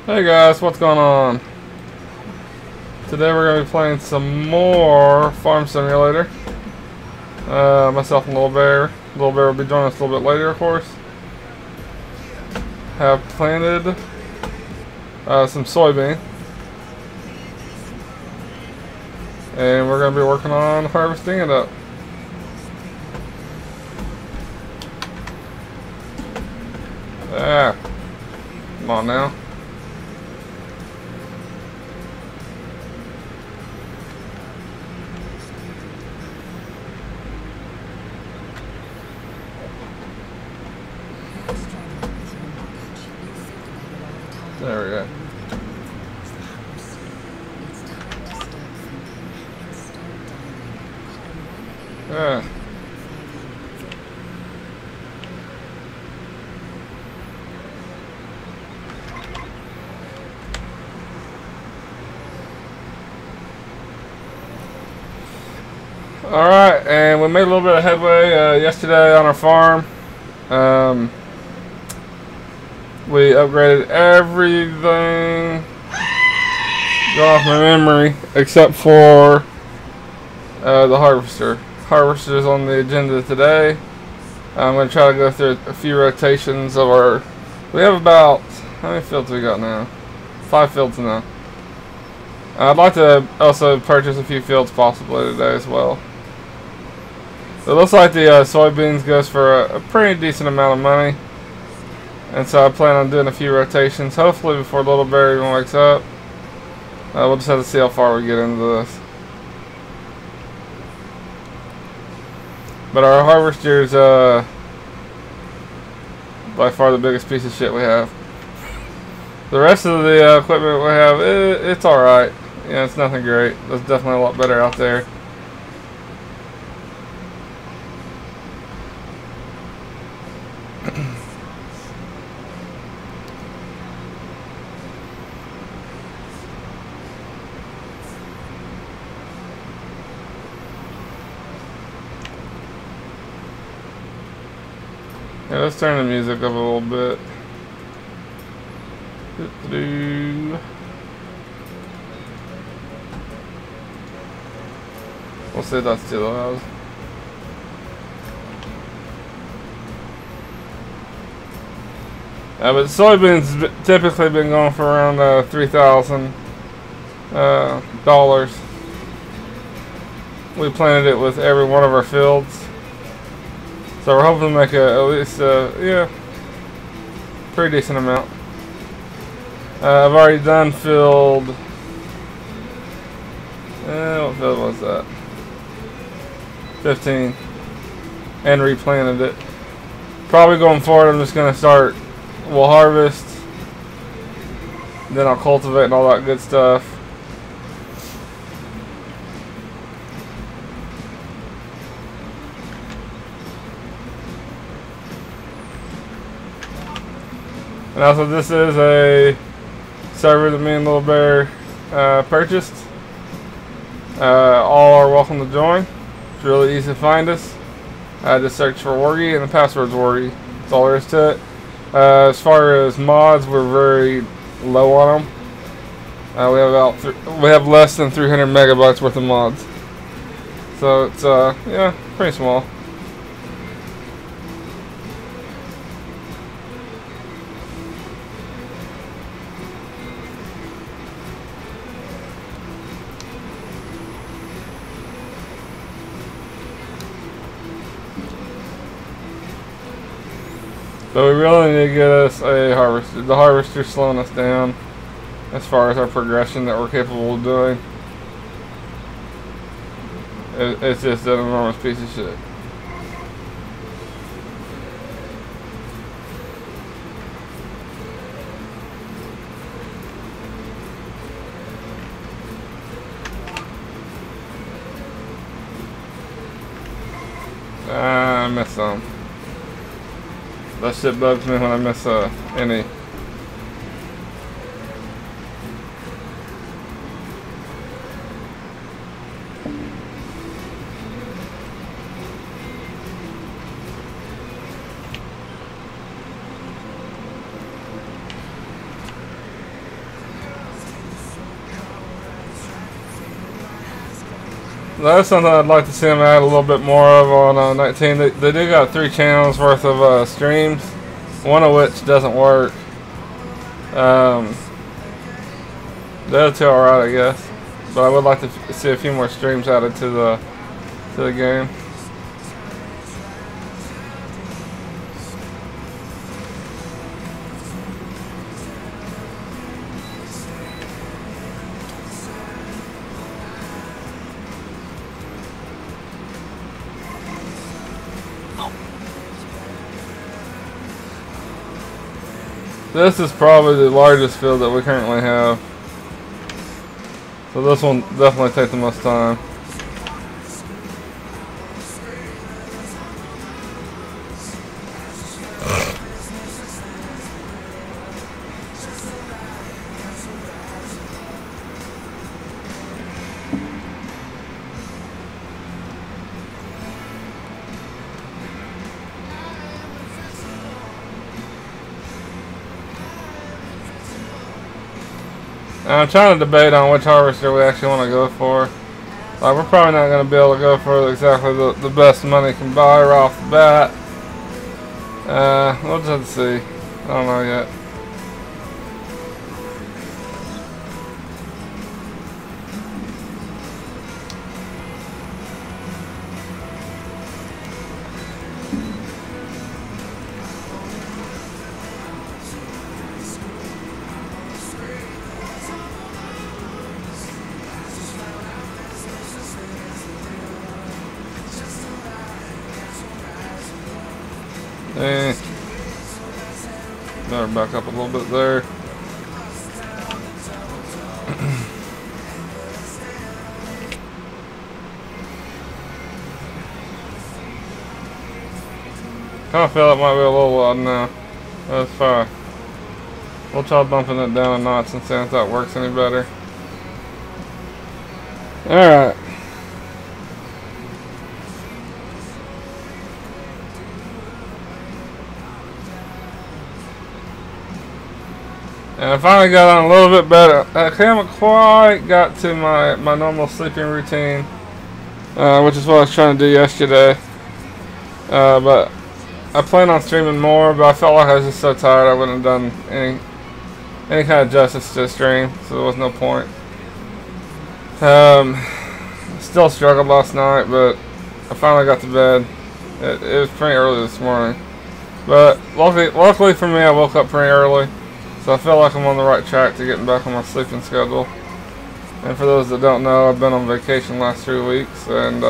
Hey guys, what's going on? Today we're going to be playing some more Farm Simulator. Myself and Little Bear. Little Bear will be joining us a little bit later, of course. Have planted some soybean. And we're going to be working on harvesting it up. Ah, come on now. There we go. Yeah. Alright, and we made a little bit of headway yesterday on our farm. We upgraded everything. Go off my memory, except for the harvester. Harvester is on the agenda today. I'm going to try to go through a few rotations of our... We have about... How many fields we got now? 5 fields now. I'd like to also purchase a few fields possibly today as well. It looks like the soybeans goes for a pretty decent amount of money. And so I plan on doing a few rotations, hopefully before Little Bear even wakes up. We'll just have to see how far we get into this. But our harvester is by far the biggest piece of shit we have. The rest of the equipment we have, it's alright. Yeah, it's nothing great. There's definitely a lot better out there. Yeah, let's turn the music up a little bit. We'll see if that's too loud. But soybeans typically been going for around $3,000. We planted it with every one of our fields. So we're hoping to make at least, yeah, pretty decent amount. I've already done field, what field was that? 15. And replanted it. Probably going forward I'm just going to start, we'll harvest, then I'll cultivate and all that good stuff. And also, this is a server that me and Little Bear purchased. All are welcome to join. It's really easy to find us. Just search for Worggy and the password's Worggy. That's all there is to it. As far as mods, we're very low on them. We have less than 300 megabytes worth of mods. So it's yeah, pretty small. So we really need to get us a harvester. The harvester's slowing us down as far as our progression that we're capable of doing. It's just an enormous piece of shit. I missed some. That shit bugs me when I miss any. That's something I'd like to see them add a little bit more of on 19. They do got 3 channels worth of streams, one of which doesn't work. The other 2 are alright, I guess. But I would like to see a few more streams added to the game. This is probably the largest field that we currently have. So this one definitely takes the most time. I'm trying to debate on which harvester we actually want to go for. We're probably not going to be able to go for exactly the best money can buy right off the bat. We'll just have to see. I don't know yet. Better back up a little bit there. Kind of feel it might be a little loud now. That's fine. We'll try bumping it down a notch and see if that works any better. Alright. And I finally got on a little bit better. I haven't quite got to my normal sleeping routine, which is what I was trying to do yesterday. But I plan on streaming more, but I felt like I was just so tired I wouldn't have done any kind of justice to the stream, so there was no point. Still struggled last night, but I finally got to bed. It was pretty early this morning. But luckily for me, I woke up pretty early. So I feel like I'm on the right track to getting back on my sleeping schedule. And for those that don't know, I've been on vacation last 3 weeks and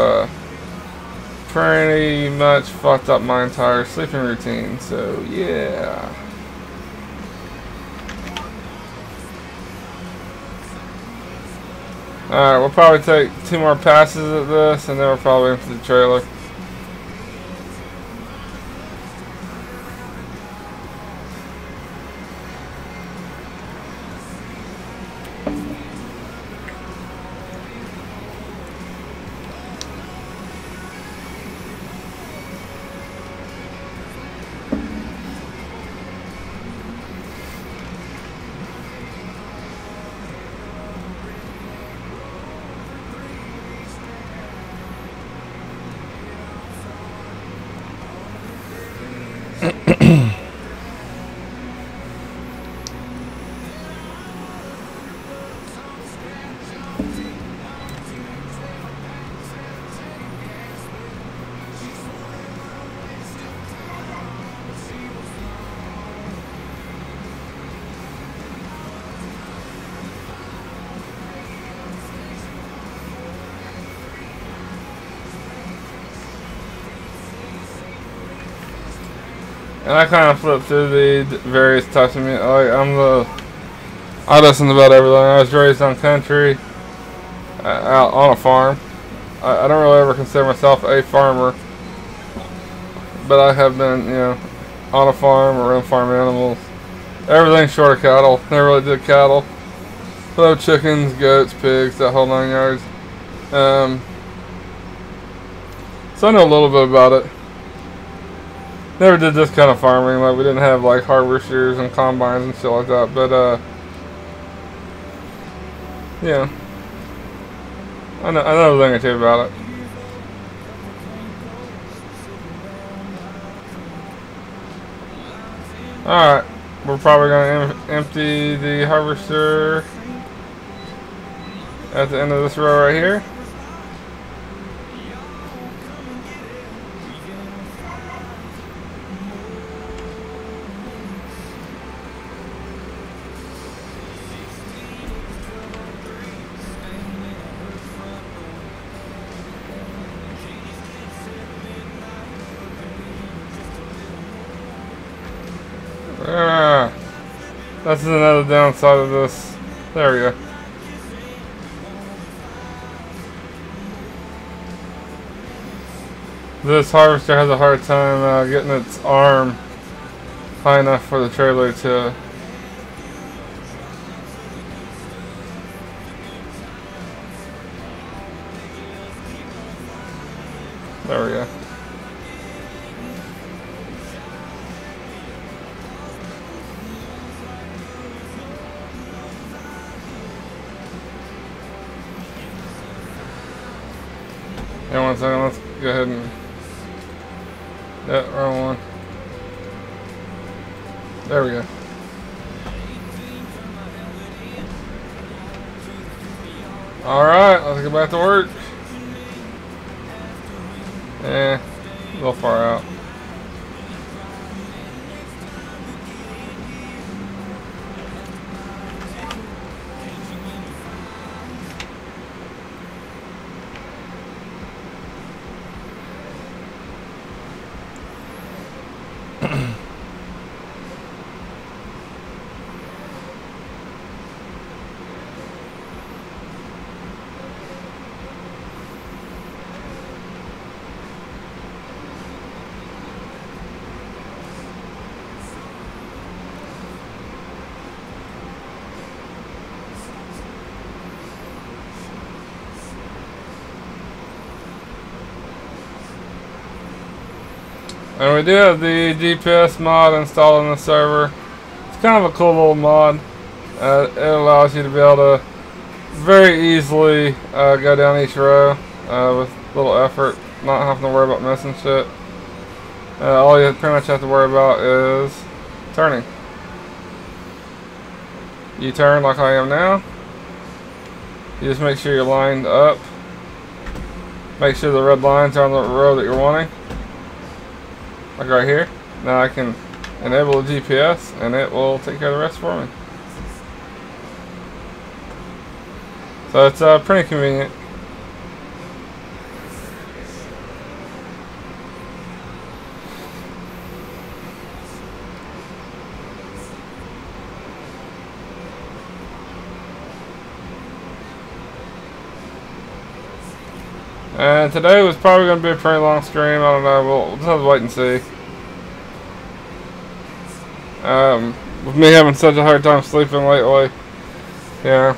pretty much fucked up my entire sleeping routine. So yeah. Alright, we'll probably take 2 more passes at this and then we're probably into the trailer. And I kind of flip through the various types of music. I listen to about everything. I was raised on country, out on a farm. I don't really ever consider myself a farmer, but I have been, on a farm, around farm animals. Everything short of cattle. Never really did cattle. So chickens, goats, pigs, that whole 9 yards. So I know a little bit about it. Never did this kind of farming, like we didn't have like harvesters and combines and shit like that, but yeah. I know a thing or two about it. Alright, we're probably going to empty the harvester at the end of this row right here. That's another downside of this. There we go. This harvester has a hard time getting its arm high enough for the trailer to there we go. Hang on 1 second, let's go ahead and wrong one. There we go. Alright, let's get back to work. A little far out. And we do have the GPS mod installed on the server. It's kind of a cool little mod. It allows you to be able to very easily go down each row with little effort, not having to worry about missing shit. All you pretty much have to worry about is turning. You turn like I am now. You just make sure you're lined up. Make sure the red lines are on the row that you're wanting. Like right here. Now I can enable the GPS and it will take care of the rest for me. So it's pretty convenient. And today was probably going to be a pretty long stream. I don't know. We'll just have to wait and see. With me having such a hard time sleeping lately, yeah,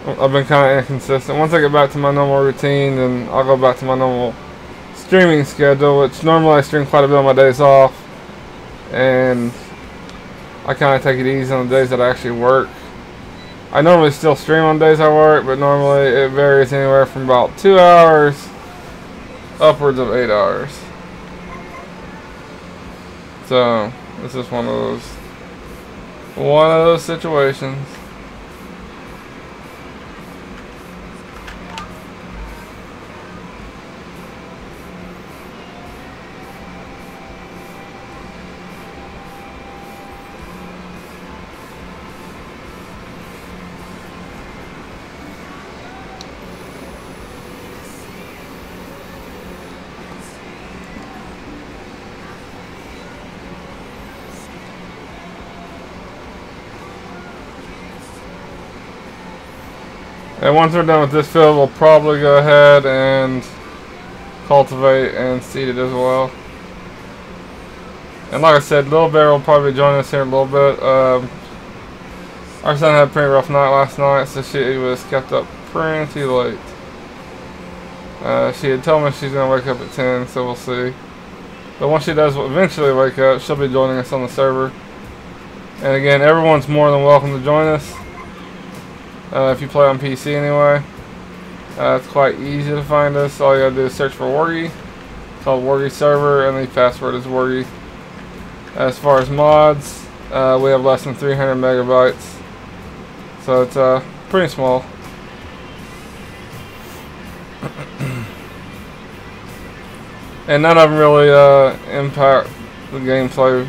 I've been kind of inconsistent. Once I get back to my normal routine, then I'll go back to my normal streaming schedule, which normally I stream quite a bit on my days off, and I kind of take it easy on the days that I actually work. I normally still stream on days I work, but normally it varies anywhere from about 2 hours upwards of 8 hours. So it's just one of those situations. And once we're done with this field, we'll probably go ahead and cultivate and seed it as well. And like I said, Little Bear will probably join us here in a little bit. Our son had a pretty rough night last night, so she was kept up pretty late. She had told me she's going to wake up at 10, so we'll see. But once she does eventually wake up, she'll be joining us on the server. And again, everyone's more than welcome to join us. If you play on PC anyway. It's quite easy to find us. All you gotta do is search for Worgy. It's called Worgy server, and the password is Worgy. As far as mods, we have less than 300 megabytes, so it's pretty small. And none of them really impact the gameplay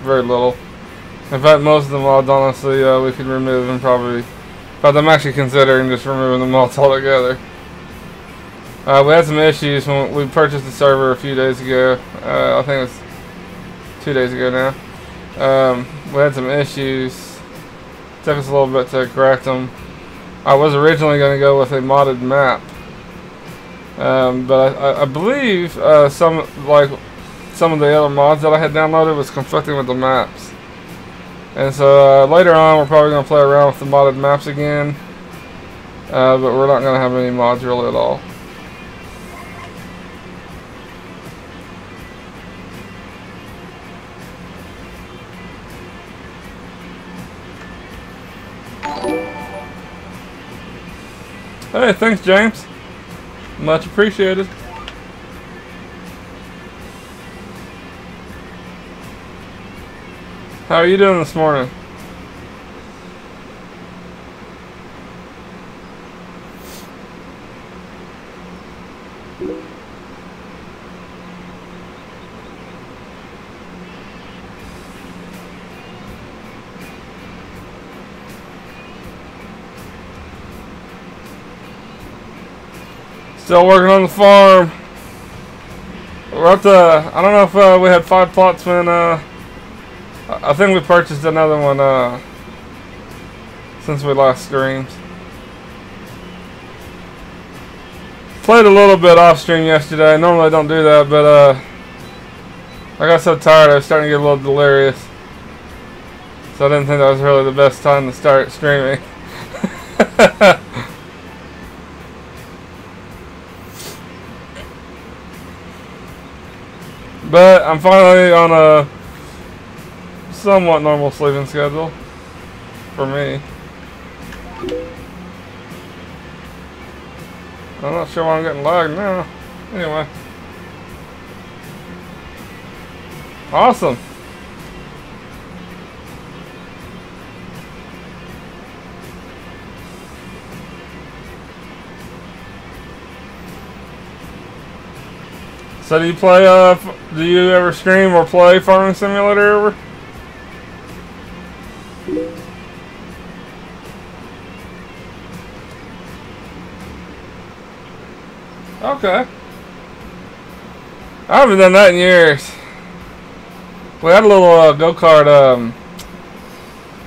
very little. In fact, most of the mods, honestly, we could remove and probably. But I'm actually considering just removing the mods altogether. We had some issues when we purchased the server a few days ago. I think it was 2 days ago now. We had some issues. Took us a little bit to correct them. I was originally going to go with a modded map, but I believe some of the other mods that I had downloaded was conflicting with the maps. And so later on, we're probably going to play around with the modded maps again, but we're not going to have any mods really at all. Hey, thanks, James. Much appreciated. How are you doing this morning? Still working on the farm. We're up to, I don't know if we had 5 plots when, I think we purchased another one, since we last streamed. Played a little bit off stream yesterday. Normally I don't do that, but, I got so tired I was starting to get a little delirious. So I didn't think that was really the best time to start streaming. But I'm finally on a somewhat normal sleeping schedule for me. I'm not sure why I'm getting lagged now. Anyway. Awesome. So do you play, do you ever stream or play Farming Simulator ever? Okay. I haven't done that in years. We had a little go-kart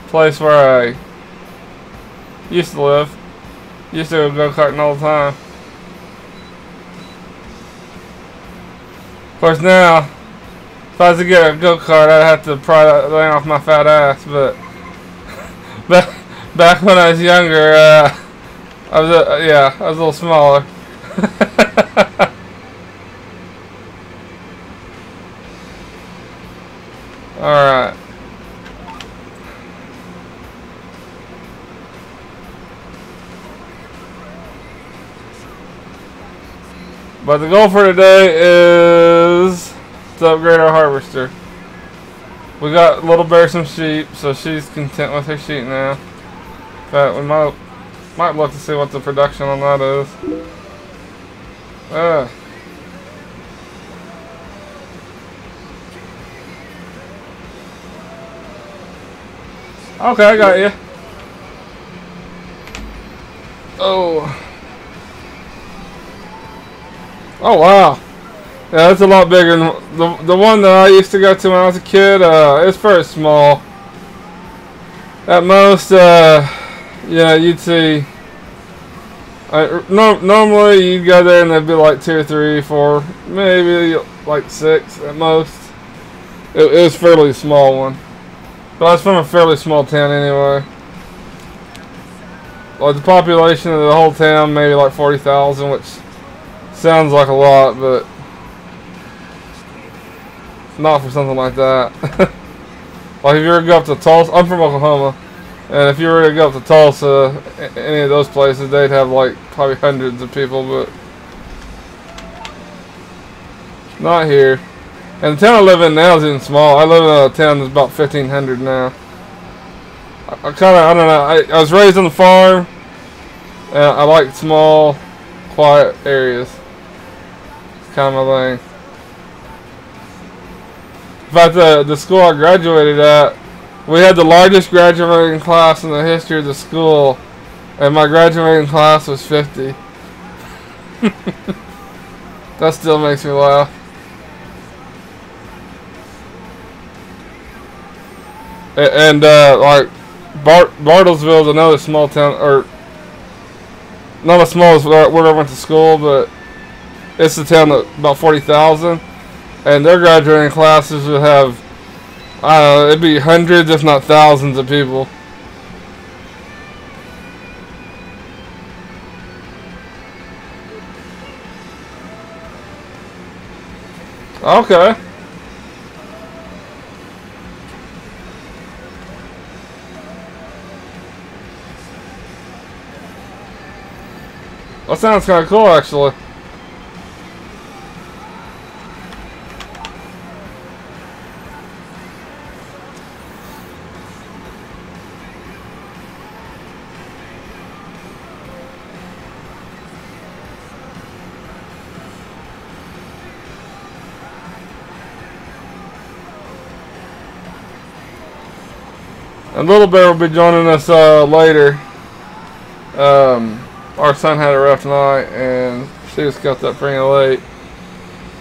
place where I used to live. Used to go go-karting all the time. Of course now, if I was to get a go-kart, I'd have to pry that thing off my fat ass, but back when I was younger, I was a little smaller. Alright. But the goal for today is to upgrade our harvester. We got Little Bear some sheep, so she's content with her sheep now. In fact, we might look to see what the production on that is. Okay, I got you. Oh. Oh wow. Yeah, it's a lot bigger than the one that I used to go to when I was a kid. It's very small. At most, yeah, you'd see. Normally you'd go there and there'd be like 2 or 3, 4, maybe like 6 at most. It was a fairly small one. But I was from a fairly small town anyway. Like the population of the whole town, maybe like 40,000, which sounds like a lot, but not for something like that. Like if you ever go up to Tulsa, I'm from Oklahoma. And if you were to go up to Tulsa, any of those places, they'd have like probably hundreds of people, but not here. And the town I live in now is even small. I live in a town that's about 1,500 now. I don't know. I was raised on the farm, and I like small, quiet areas. It's kind of my thing. In fact, the school I graduated at, we had the largest graduating class in the history of the school, and my graduating class was 50. That still makes me laugh. And like Bartlesville is another small town, or not as small as where I went to school, but it's a town that about 40,000, and their graduating classes would have, I don't know, it'd be hundreds if not thousands of people. Okay. That sounds kind of cool, actually. And Little Bear will be joining us later. Our son had a rough night, and she was kept up pretty late.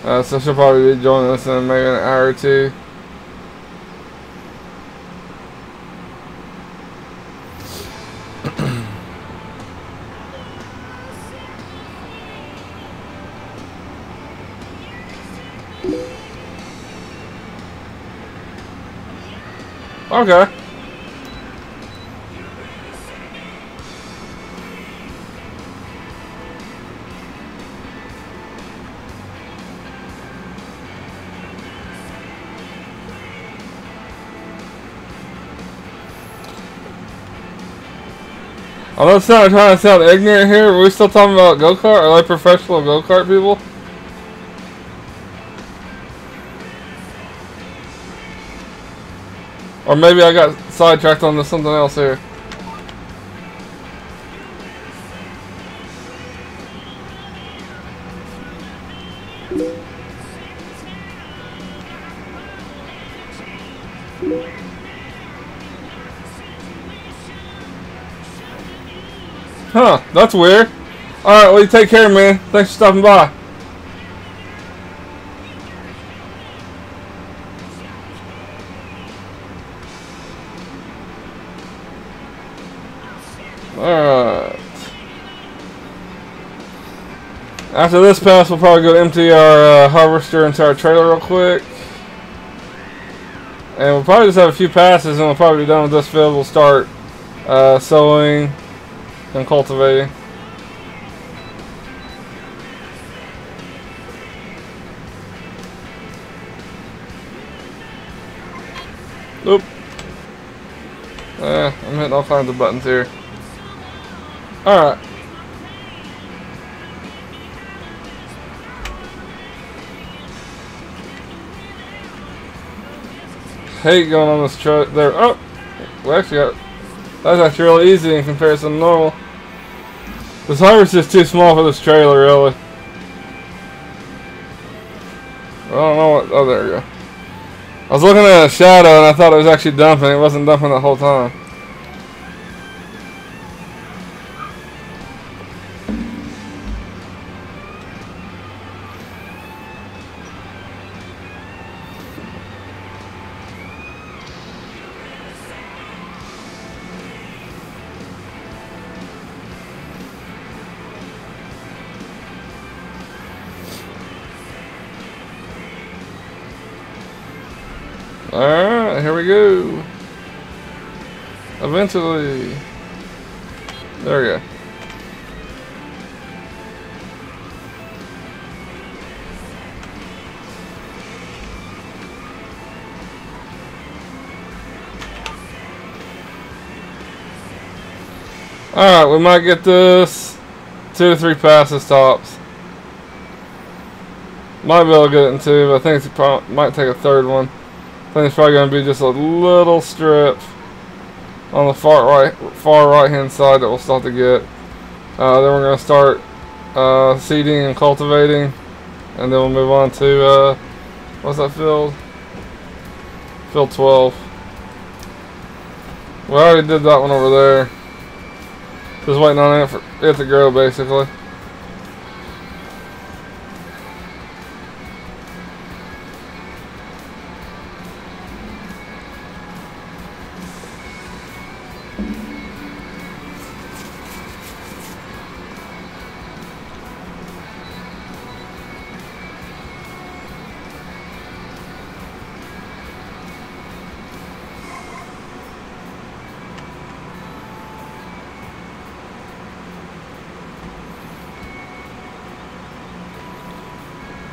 So she'll probably be joining us in maybe an hour or two. Okay. I'm not trying to sound ignorant here. Are we still talking about go-kart? Are they professional go-kart people? Or maybe I got sidetracked onto something else here. Huh, that's weird. Alright, well, you take care, man. Thanks for stopping by. Alright. After this pass, we'll probably go empty our harvester into our trailer real quick. And we'll probably just have a few passes, and we'll probably be done with this field. We'll start sowing and cultivating. Oop. I'm hitting all kinds of buttons here. Alright. Hate going on this truck there. Oh! We actually got... That's actually really easy in comparison to normal. This harvest is too small for this trailer, really. I don't know what... Oh, there we go. I was looking at a shadow and I thought it was actually dumping. It wasn't dumping the whole time. Alright, here we go. Eventually. There we go. Alright, we might get this 2 to 3 passes tops. Might be able to get it in 2, but I think it might take a third one. I think it's probably going to be just a little strip on the far right hand side that we'll start to get. Then we're going to start seeding and cultivating, and then we'll move on to what's that field? Field 12. We already did that one over there. Just waiting on it for it to grow, basically.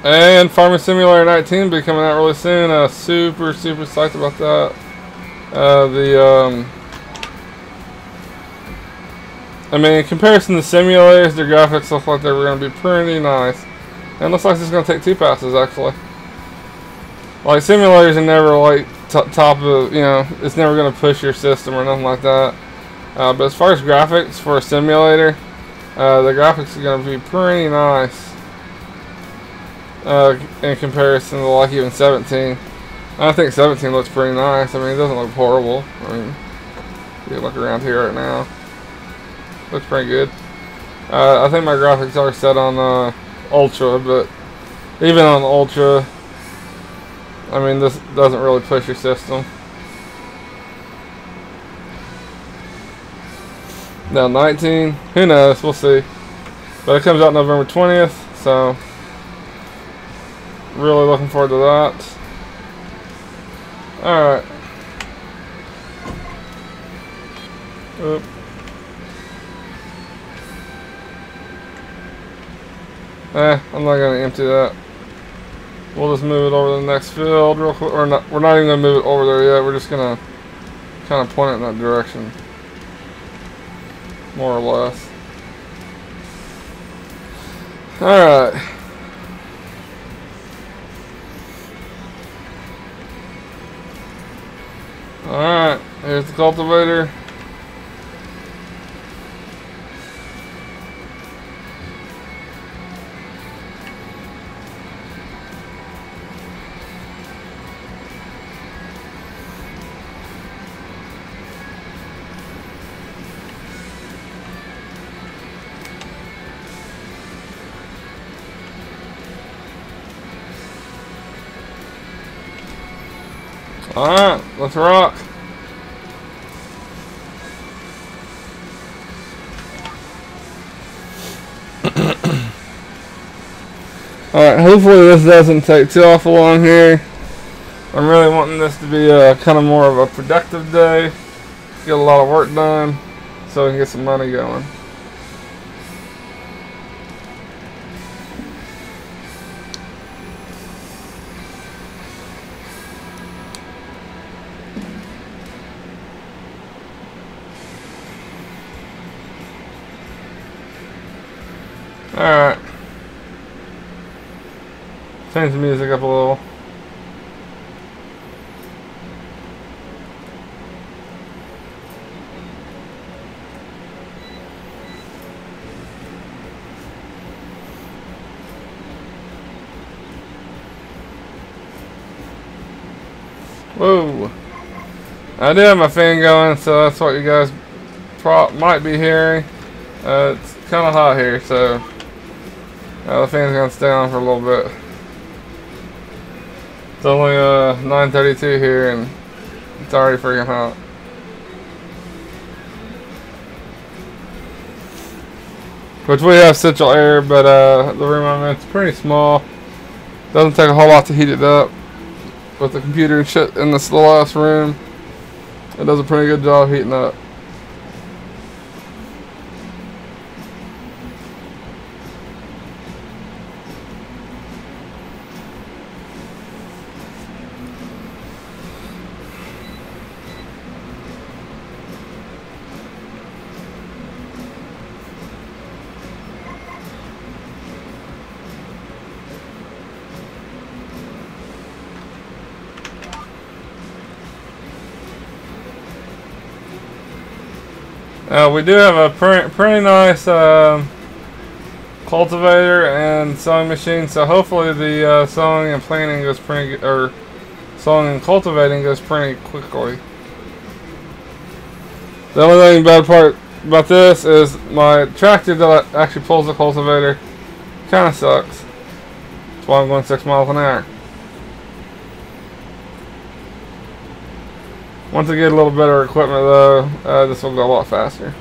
And Farming Simulator 19 will be coming out really soon. Super psyched about that. I mean, in comparison to simulators, the graphics look like they were going to be pretty nice. And it looks like it's going to take 2 passes, actually. Like, simulators are never, like, top of, you know, it's never going to push your system or nothing like that. But as far as graphics for a simulator, the graphics are going to be pretty nice. In comparison to like even 17. I think 17 looks pretty nice. I mean, it doesn't look horrible. I mean, you look around here right now. Looks pretty good. I think my graphics are set on Ultra, but even on Ultra, I mean, this doesn't really push your system. Now 19, who knows, we'll see. But it comes out November 20th, so really looking forward to that. Alright. Oop. I'm not going to empty that. We'll just move it over to the next field real quick. Or not, we're not even going to move it over there yet. We're just going to kind of point it in that direction. More or less. Alright. Alright, here's the cultivator. Alright, let's rock. Alright, hopefully this doesn't take too awful long here. I'm really wanting this to be kind of more of a productive day. Get a lot of work done so we can get some money going. Alright. Change the music up a little. Whoa. I did have my fan going, so that's what you guys might be hearing. It's kind of hot here, so the fan's going to stay on for a little bit. It's only 9:32 here and it's already freaking hot. Which we have central air, but the room I'm in is pretty small. Doesn't take a whole lot to heat it up. With the computer and shit in this little ass room, it does a pretty good job heating up. We do have a pretty nice cultivator and sowing machine, so hopefully the sowing and planting goes pretty, or sowing and cultivating goes pretty quickly. The only thing bad part about this is my tractor that actually pulls the cultivator kind of sucks. That's why I'm going 6 miles an hour. Once I get a little better equipment though, this will go a lot faster.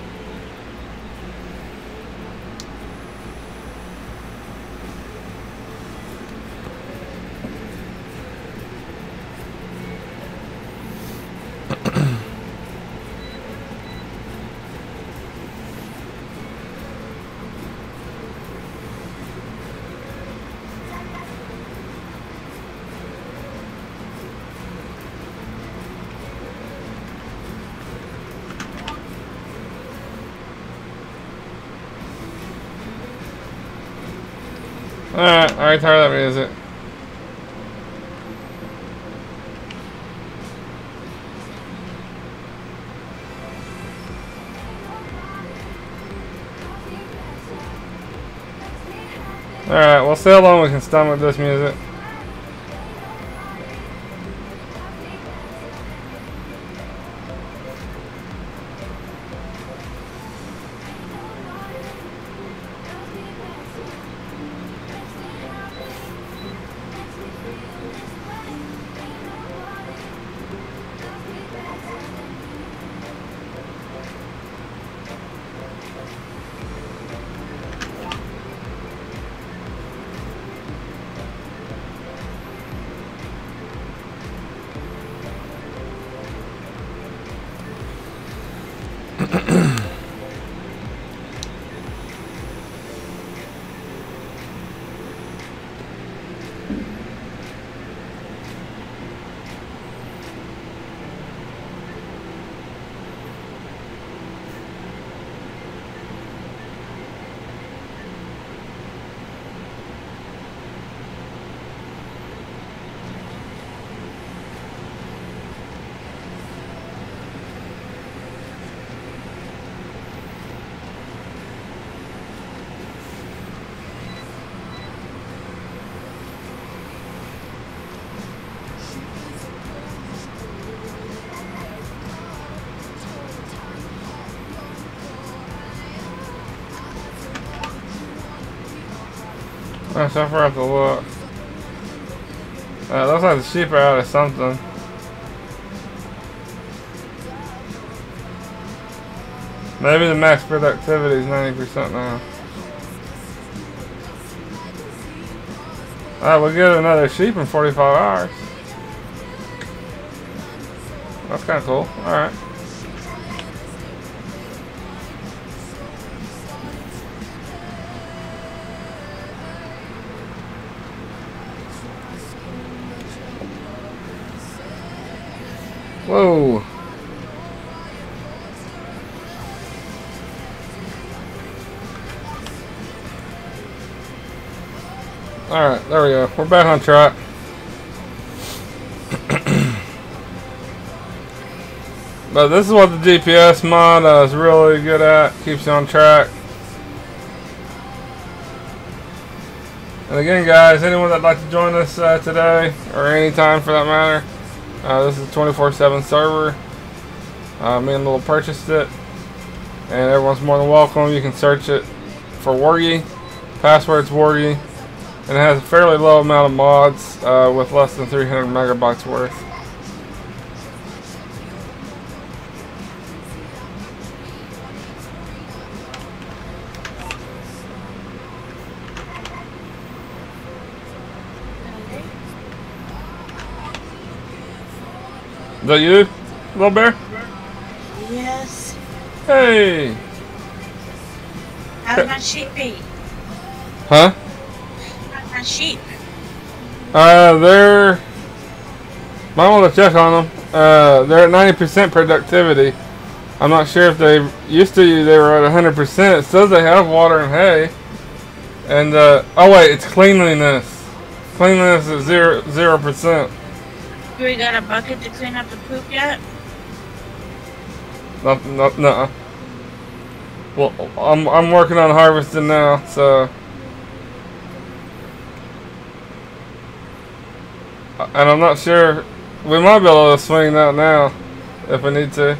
Alright, I already tired of that music. Alright, we'll see how long we can stomach this music. I forgot to look. It looks like the sheep are out of something. Maybe the max productivity is 90% now. Alright, we'll get another sheep in 45 hours. That's kind of cool. Alright. Whoa. Alright, there we go. We're back on track. But this is what the GPS mod is really good at. Keeps you on track. And again, guys, anyone that'd like to join us today, or anytime for that matter, this is a 24/7 server. Me and Lil purchased it, and everyone's more than welcome. You can search it for Worggy. Password's Worggy, and it has a fairly low amount of mods with less than 300 megabytes worth. Is that you, Little Bear? Yes. Hey! How's my sheep be? Huh? How's my sheep? They're... Might want to check on them. They're at 90% productivity. I'm not sure if they used to, they were at 100%. It says they have water and hay. And, oh wait, it's cleanliness. Cleanliness is 0%. Do we got a bucket to clean up the poop yet? No. Well, I'm working on harvesting now, so. And I'm not sure. We might be able to swing that now if we need to.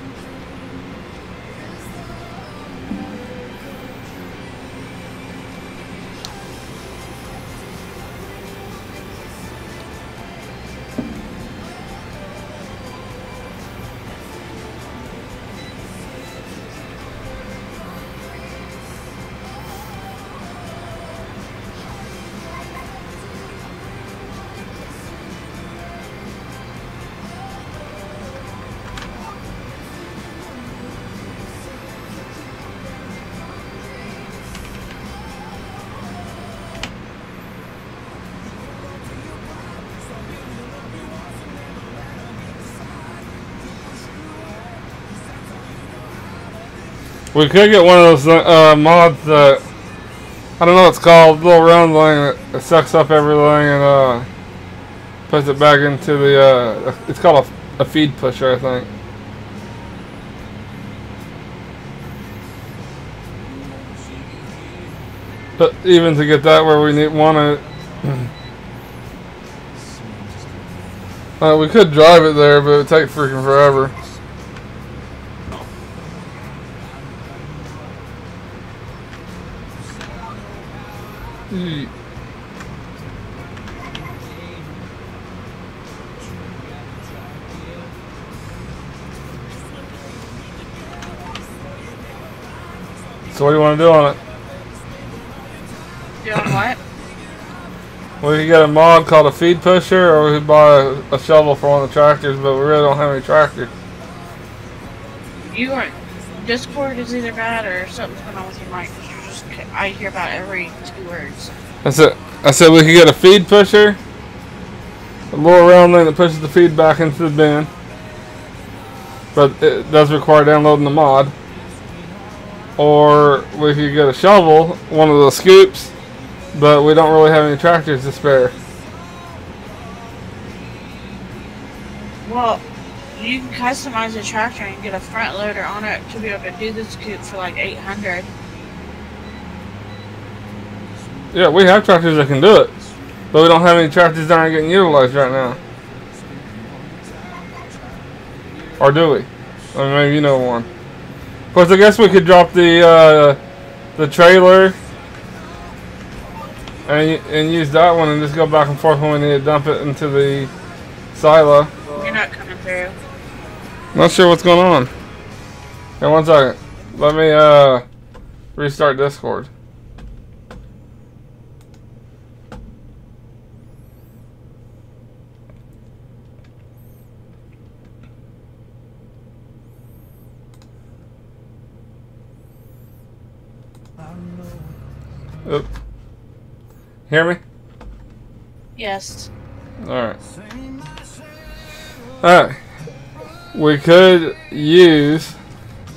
We could get one of those mods that I don't know what it's called, little round thing that sucks up everything and puts it back into the. It's called a feed pusher, I think. But even to get that where we want it, we could drive it there, but it would take freaking forever. So what do you want to do on it? Doing what? We could get a mod called a feed pusher, or we could buy a shovel for one of the tractors, but we really don't have any tractors. You are Discord is either bad or something's going on with your mic. You're just, I hear about every 2 words. That's it. I said we could get a feed pusher, a little round thing that pushes the feed back into the bin, but it does require downloading the mod. Or we could get a shovel, one of the scoops, but we don't really have any tractors to spare. Well, you can customize a tractor and get a front loader on it to be able to do the scoop for like $800. Yeah, we have tractors that can do it, but we don't have any tractors that aren't getting utilized right now. Or do we? I mean, maybe you know one. Of course, I guess we could drop the trailer and use that one and just go back and forth when we need to dump it into the silo. You're not coming through. Not sure what's going on. Hey, 1 second. Let me restart Discord. Oop. Hear me? Yes. Alright. Alright. We could use...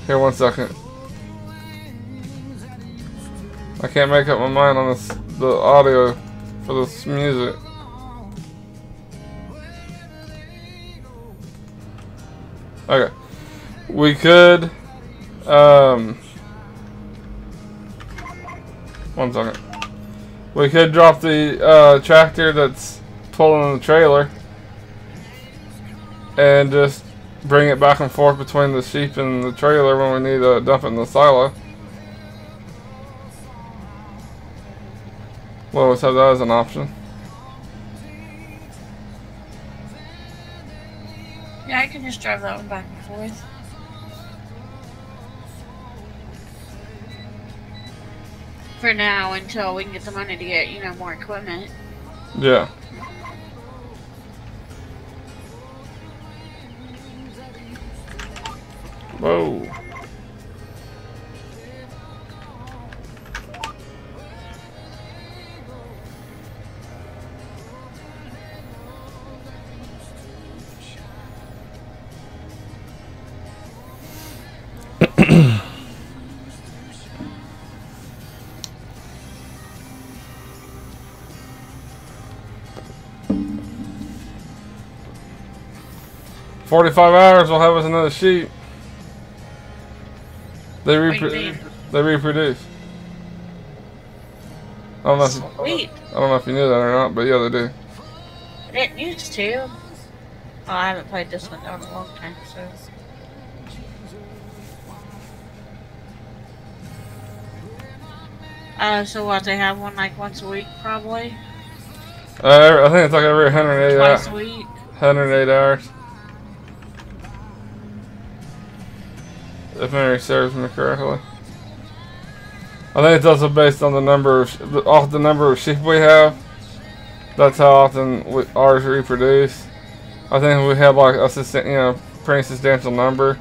Here, 1 second. I can't make up my mind on this, the audio for this music. Okay. We could... 1 second. We could drop the tractor that's pulling the trailer and just bring it back and forth between the sheep and the trailer when we need to dump it in the silo. We'll always have that as an option. Yeah, I can just drive that one back and forth. For now, until we can get the money to get, you know, more equipment. Yeah. Whoa. $45 will have us another sheep. They What do you mean? They reproduce. I don't know Sweet. I don't know if you knew that or not, but yeah, they do. I didn't used to. Well, I haven't played this one though in a long time, so. So what, they have one like once a week, probably? I think it's like every 108 Twice a week? 108 hours. If memory serves me correctly. I think it's also based on the number of sheep we have. That's how often ours reproduce. I think if we had like a pretty substantial number,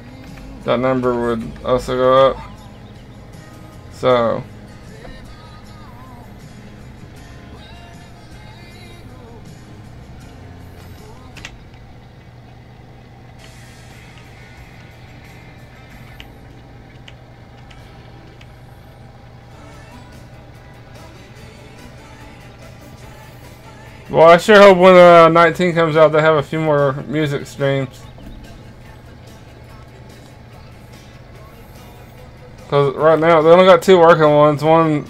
that number would also go up. So. Well, I sure hope when 19 comes out they have a few more music streams. Because right now they only got 2 working ones. One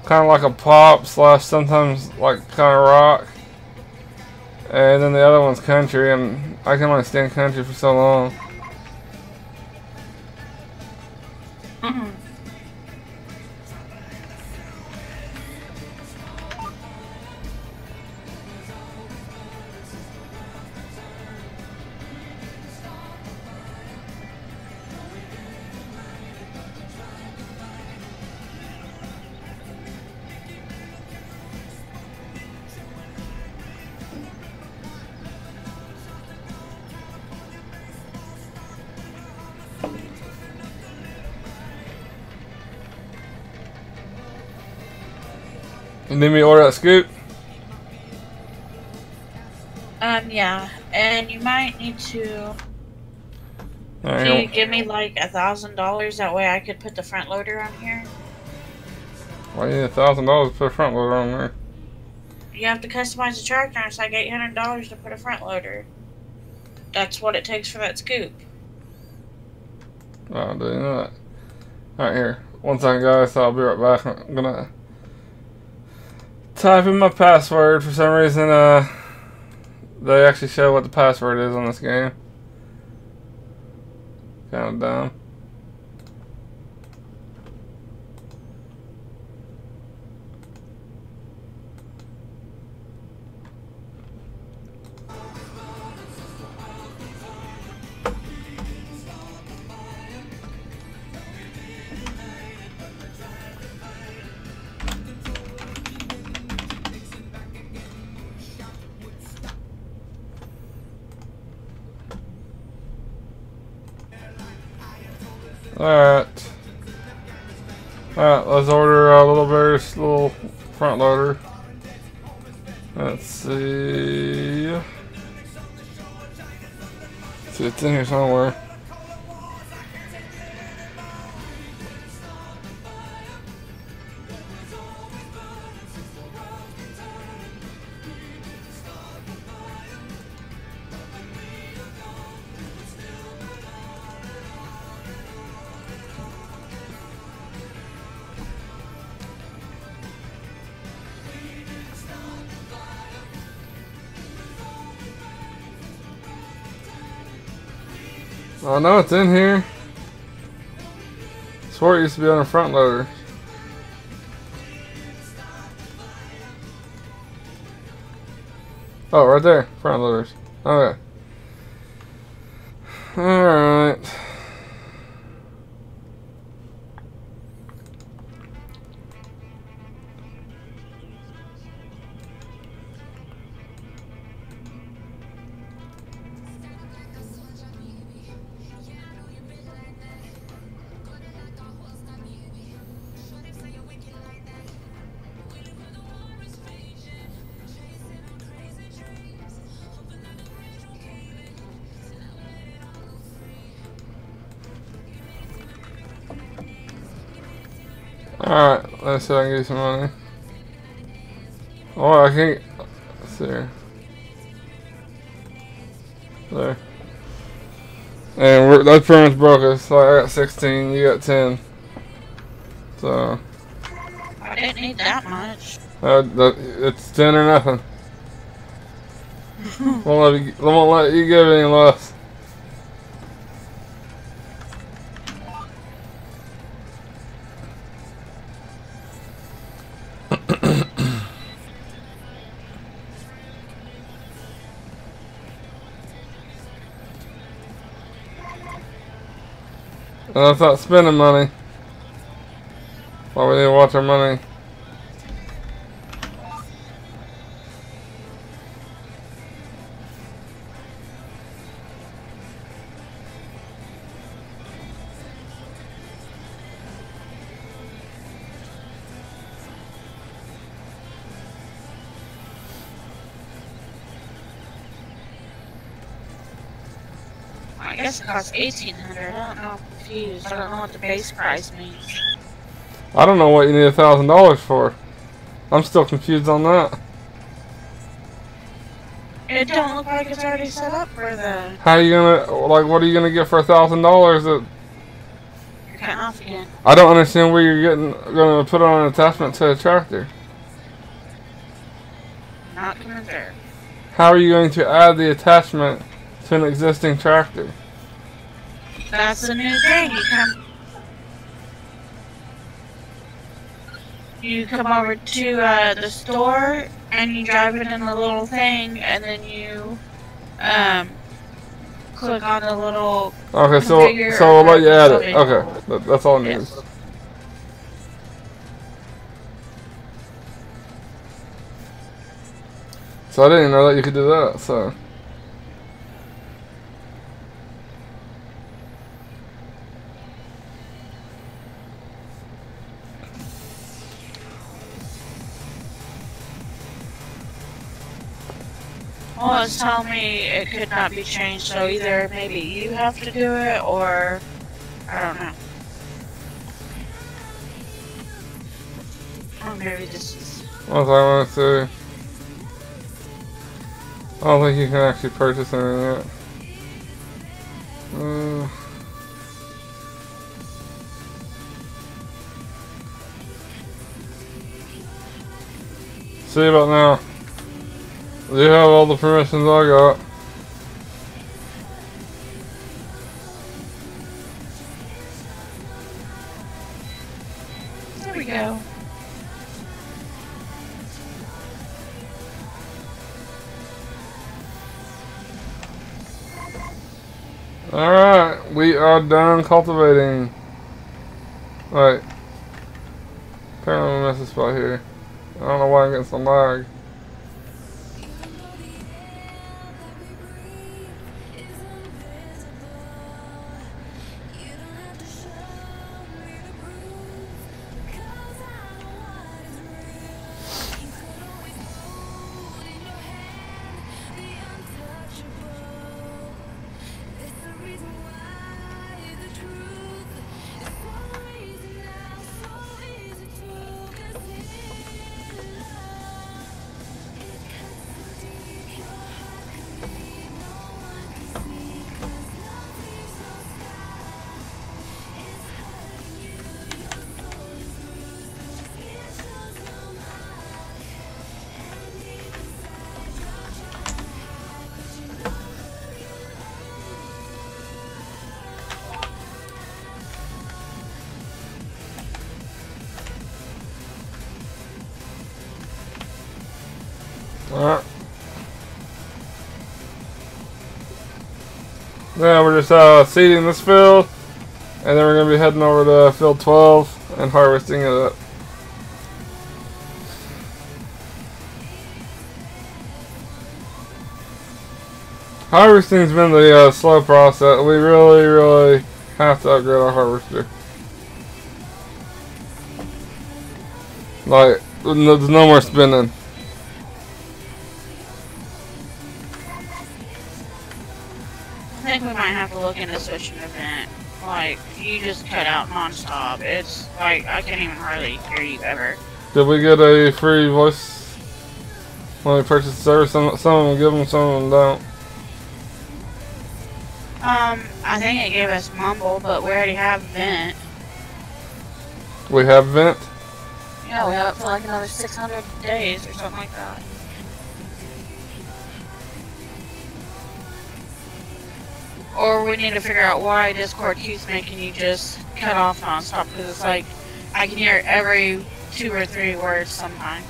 kind of like a pop / sometimes like kind of rock. And then the other one's country, and I can only stand country for so long. You need me to order that scoop? Yeah, and you might need to. Right, Can you give me like $1,000? That way I could put the front loader on here. Why you need $1,000 to put a front loader on there? You have to customize the tractor, and it's like $800 to put a front loader. That's what it takes for that scoop. Oh, do you know that? Alright, here. 1 second, guys. I'll be right back. I'm gonna type in my password. For some reason, they actually show what the password is on this game. Kind of dumb. Alright. Alright, let's order a little front loader. Let's see. It's in here somewhere. I know it's in here. I swore it used to be on a front loader. Oh, right there. Front loaders. Okay. Alright. Alright, let's see if I can get some money. Oh, I can't. Let's see here. There. And that pretty much broke us. So I got 16, you got 10. So I didn't need that much. it's 10 or nothing. Won't let you give any less. And that's not spending money. Why we need to watch our money. I guess it costs $1,800. I don't know. I'm confused. I don't know what the base price means. I don't know what you need $1,000 for. I'm still confused on that. It don't look like it's already set up for the... How are you gonna, like, what are you gonna get for $1,000 that... You're cutting off again. I don't understand where you're gonna put on an attachment to a tractor. Not coming through. How are you going to add the attachment to an existing tractor? That's a new thing. You come over to the store and you drive it in the little thing, and then you click on the little. Okay, so we'll let you add it. Okay, that's all it needs. Yes. So I didn't even know that you could do that. So. Well, it's telling me it could not be changed, so either maybe you have to do it, or I don't know. Or maybe this is... What was I want to say? I don't think you can actually purchase anything yet. See about now. You have all the permissions I got. There we go. Alright, we are done cultivating. Right. Apparently I missed a spot here. I don't know why I'm getting some lag. Alright. Now we're just seeding this field, and then we're going to be heading over to field 12 and harvesting it up. Harvesting's been the slow process. We really have to upgrade our harvester. Like, there's no more spinning. I think we might have to look into switching event. Like, you just cut out non-stop. It's like, I can't even hardly hear you ever. Did we get a free voice when we purchased the service? Some of them give them, some of them don't. I think it gave us Mumble, but we already have Vent. We have vent? Yeah, we have it for like another 600 days or something like that. Or we need to figure out why Discord keeps making you just cut off nonstop, because it's like, I can hear every 2 or 3 words sometimes.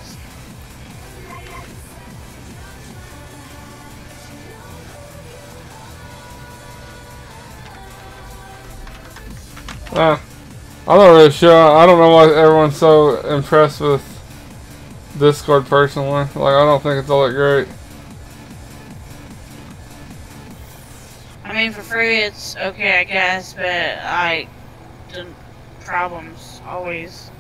I'm not really sure. I don't know why everyone's so impressed with Discord personally. Like, I don't think it's all that great. I mean, for free it's okay, I guess, but the problems always.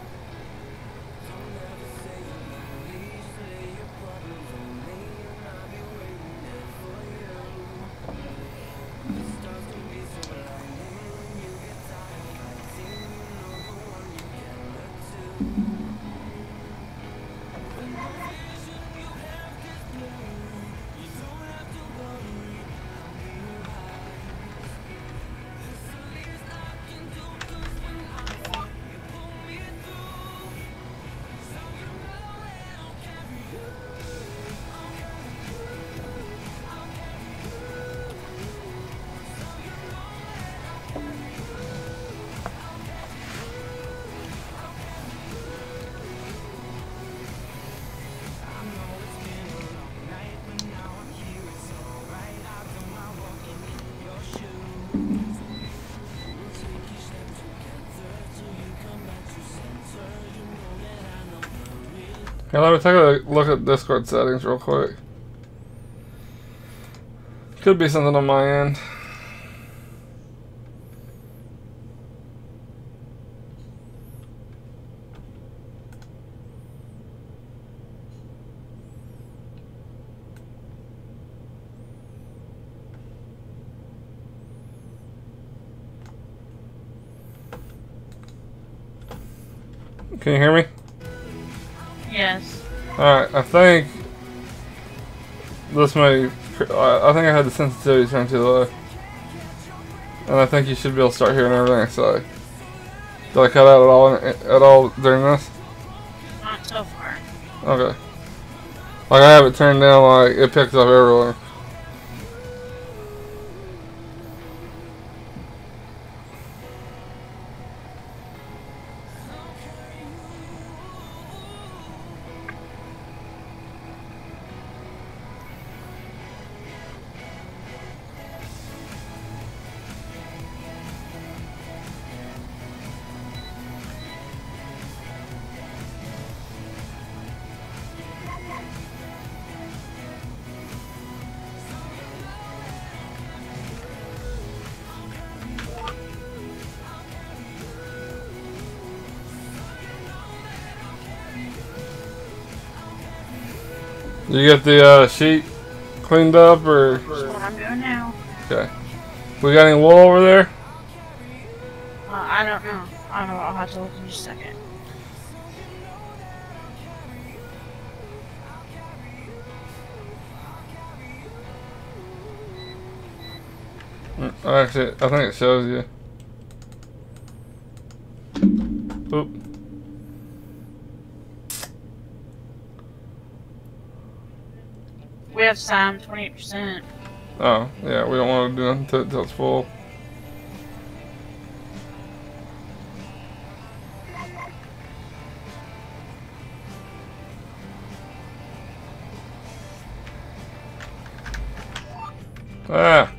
Okay, let me take a look at Discord settings real quick. Could be something on my end. Can you hear me? Yes. Alright, I think this may... I think I had the sensitivity turned too low. And I think you should be able to start hearing everything I say. Did I cut out at all during this? Not so far. Okay. Like, I have it turned down, like, it picks up everywhere. You get the sheet cleaned up, or? That's what I'm doing now. Okay. We got any wool over there? I don't know. I'll have to look in just a second. Actually, I think it shows you. Oop. We have some 28%. Oh, yeah, we don't want to do nothing until it's full. Ah.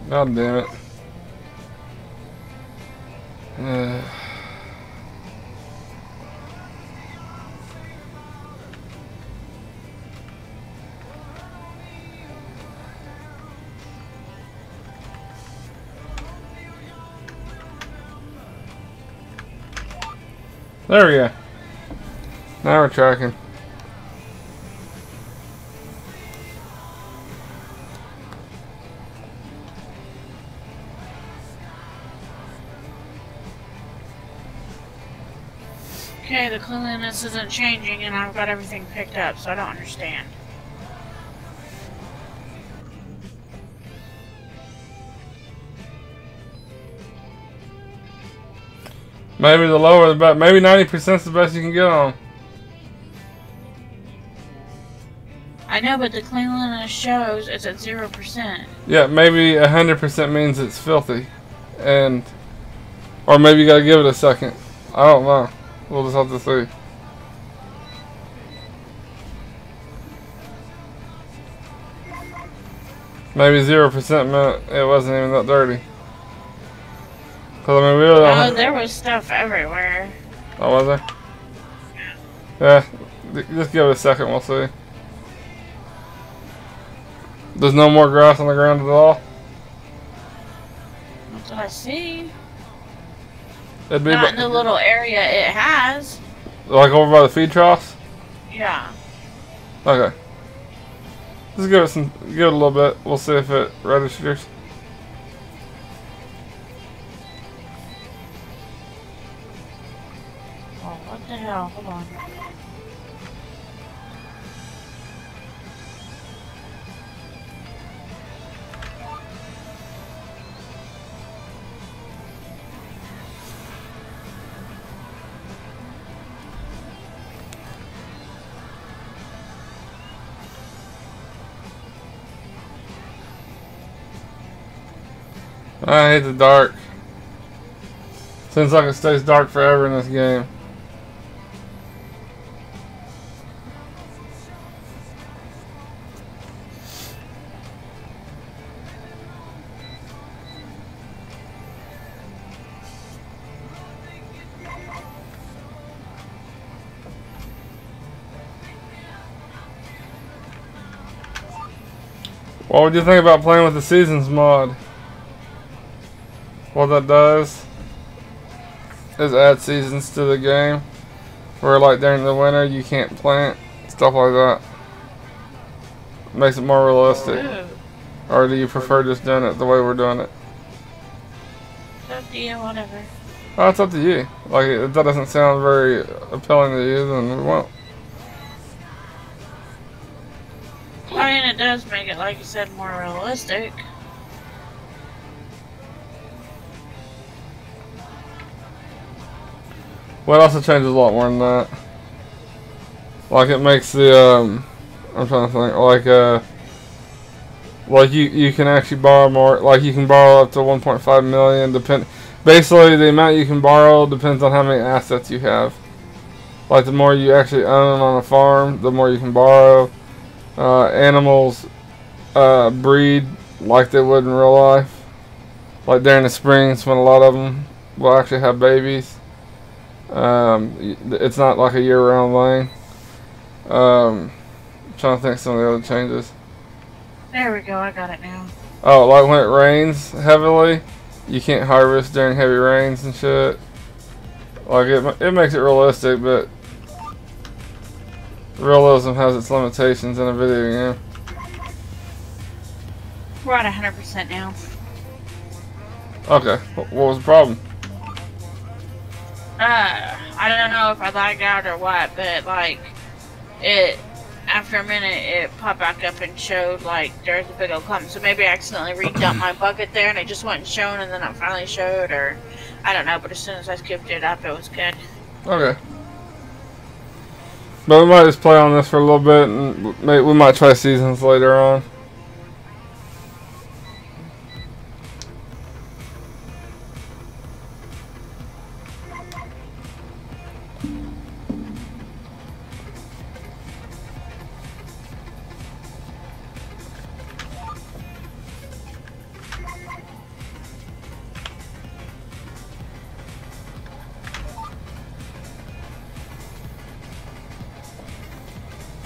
God damn it. There we go. Now we're tracking. Okay, the cleanliness isn't changing and I've got everything picked up, so I don't understand. Maybe the lower the better. Maybe 90% is the best you can get on. I know, but the cleanliness shows it's at 0%. Yeah, maybe 100% means it's filthy. And... or maybe you gotta give it a second. I don't know. We'll just have to see. Maybe 0% meant it wasn't even that dirty. Cause I mean, we really don't Oh, there was stuff everywhere. Oh, was there? Yeah. Just give it a second, we'll see. There's no more grass on the ground at all? That's what I see. It'd be Not in the little area it has. like over by the feed troughs? Yeah. Okay. Just give it a little bit. We'll see if it registers. Oh, what the hell? Hold on. I hate the dark. Seems like it stays dark forever in this game. What would you think about playing with the Seasons mod? What that does is add seasons to the game, where like during the winter you can't plant, stuff like that. Makes it more realistic. Ooh. Or do you prefer just doing it the way we're doing it? It's up to you, whatever. Oh, it's up to you. Like, if that doesn't sound very appealing to you, then we won't. I mean, it does make it, like you said, more realistic. Well, it also changes a lot more than that. Like, it makes the, I'm trying to think, like you can actually borrow more, like you can borrow up to 1.5 million, basically the amount you can borrow depends on how many assets you have. Like, the more you actually own on a farm, the more you can borrow. Animals breed like they would in real life. Like during the springs when a lot of them will actually have babies. It's not like a year-round thing. Trying to think of some of the other changes. There we go, I got it now. Oh, like when it rains heavily, you can't harvest during heavy rains and shit. Like it makes it realistic, but realism has its limitations in a video game. We're at 100% now. Okay, what was the problem? I don't know if I lagged out or what, but like, after a minute, it popped back up and showed like there's a big old clump. So maybe I accidentally redumped my bucket there and it just wasn't shown and then it finally showed, or I don't know, but as soon as I scooped it up, it was good. Okay. But we might just play on this for a little bit and we might try seasons later on.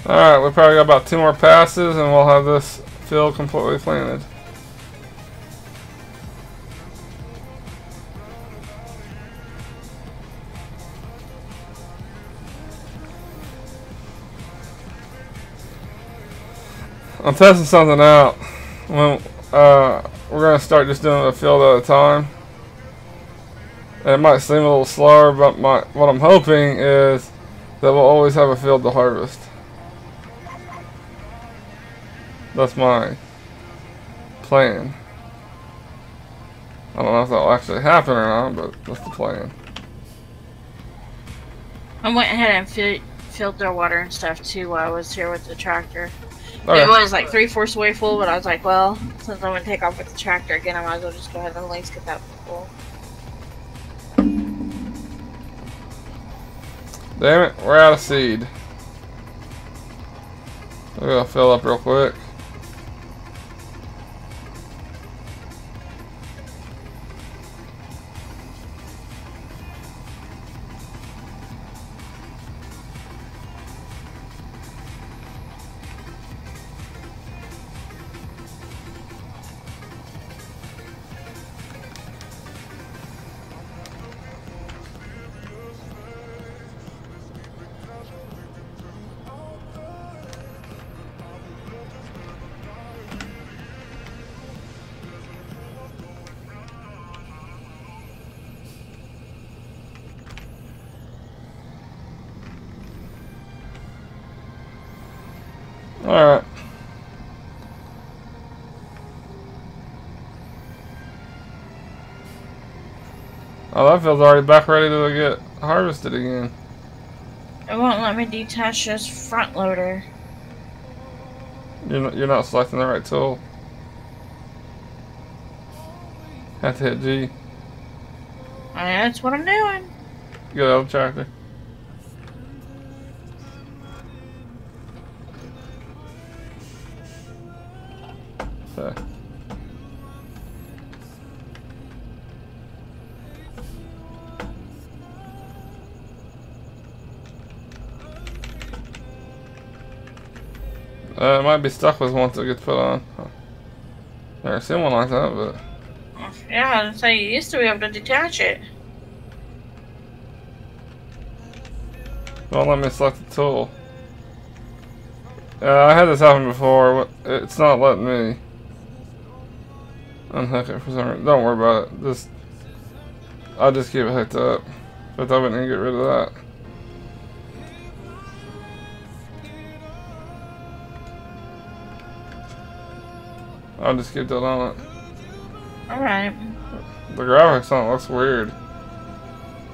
Alright, we probably got about 2 more passes and we'll have this field completely planted. I'm testing something out. We're going to start just doing a field at a time. It might seem a little slower, but what I'm hoping is that we'll always have a field to harvest. That's my plan. I don't know if that'll actually happen or not, but that's the plan. I went ahead and filled their water and stuff too while I was here with the tractor. Okay. It was like 3/4 way full, but I was like, well, since I'm gonna take off with the tractor again, I might as well just go ahead and at least get that full. Damn it, we're out of seed. We're gonna fill up real quick. Alright. Oh, that field's already back ready to get harvested again. It won't let me detach this front loader. You're not selecting the right tool. Have to hit G. That's what I'm doing. Get out of the tractor. Okay. It might be stuck with once it gets put on. Never seen one like that, but Yeah, so you used to be able to detach it. won't let me select the tool. I had this happen before, but it's not letting me unhook it for some reason. Don't worry about it. I'll just keep it hooked up. But I wouldn't get rid of that. I'll just keep that on it. Alright. The graphics on it looks weird.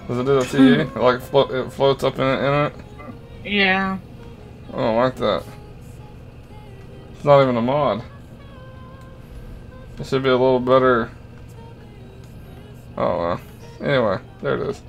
Does it do that to you? Like it floats up in it? Yeah. I don't like that. It's not even a mod. It should be a little better. Oh well. Anyway, there it is.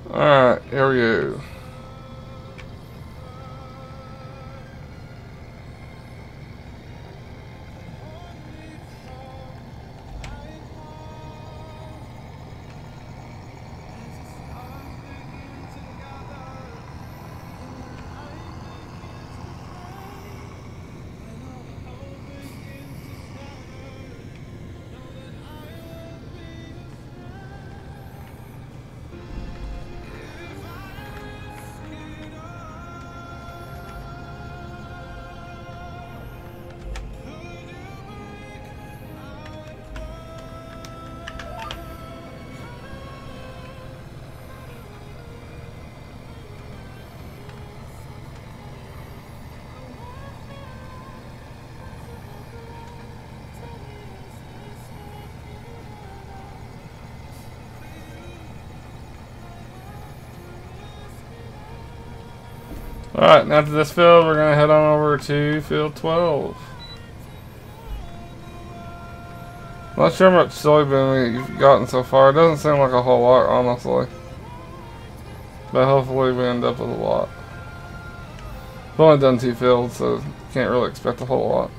Alright, here we go. Alright, and after this field, we're going to head on over to field 12. Not sure how much soybean we've gotten so far. It doesn't seem like a whole lot, honestly. But hopefully we end up with a lot. We've only done 2 fields, so can't really expect a whole lot.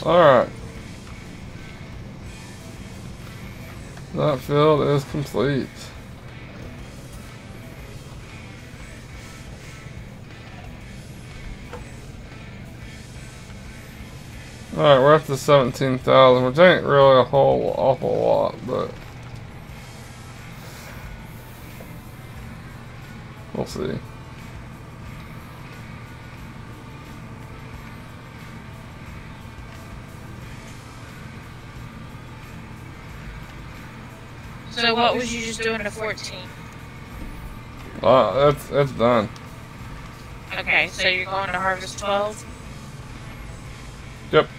Alright. That field is complete. Alright, we're up to 17,000, which ain't really a whole awful lot, but we'll see. So what was you just doing to 14? That's done. Okay, so you're going to harvest 12? Yep.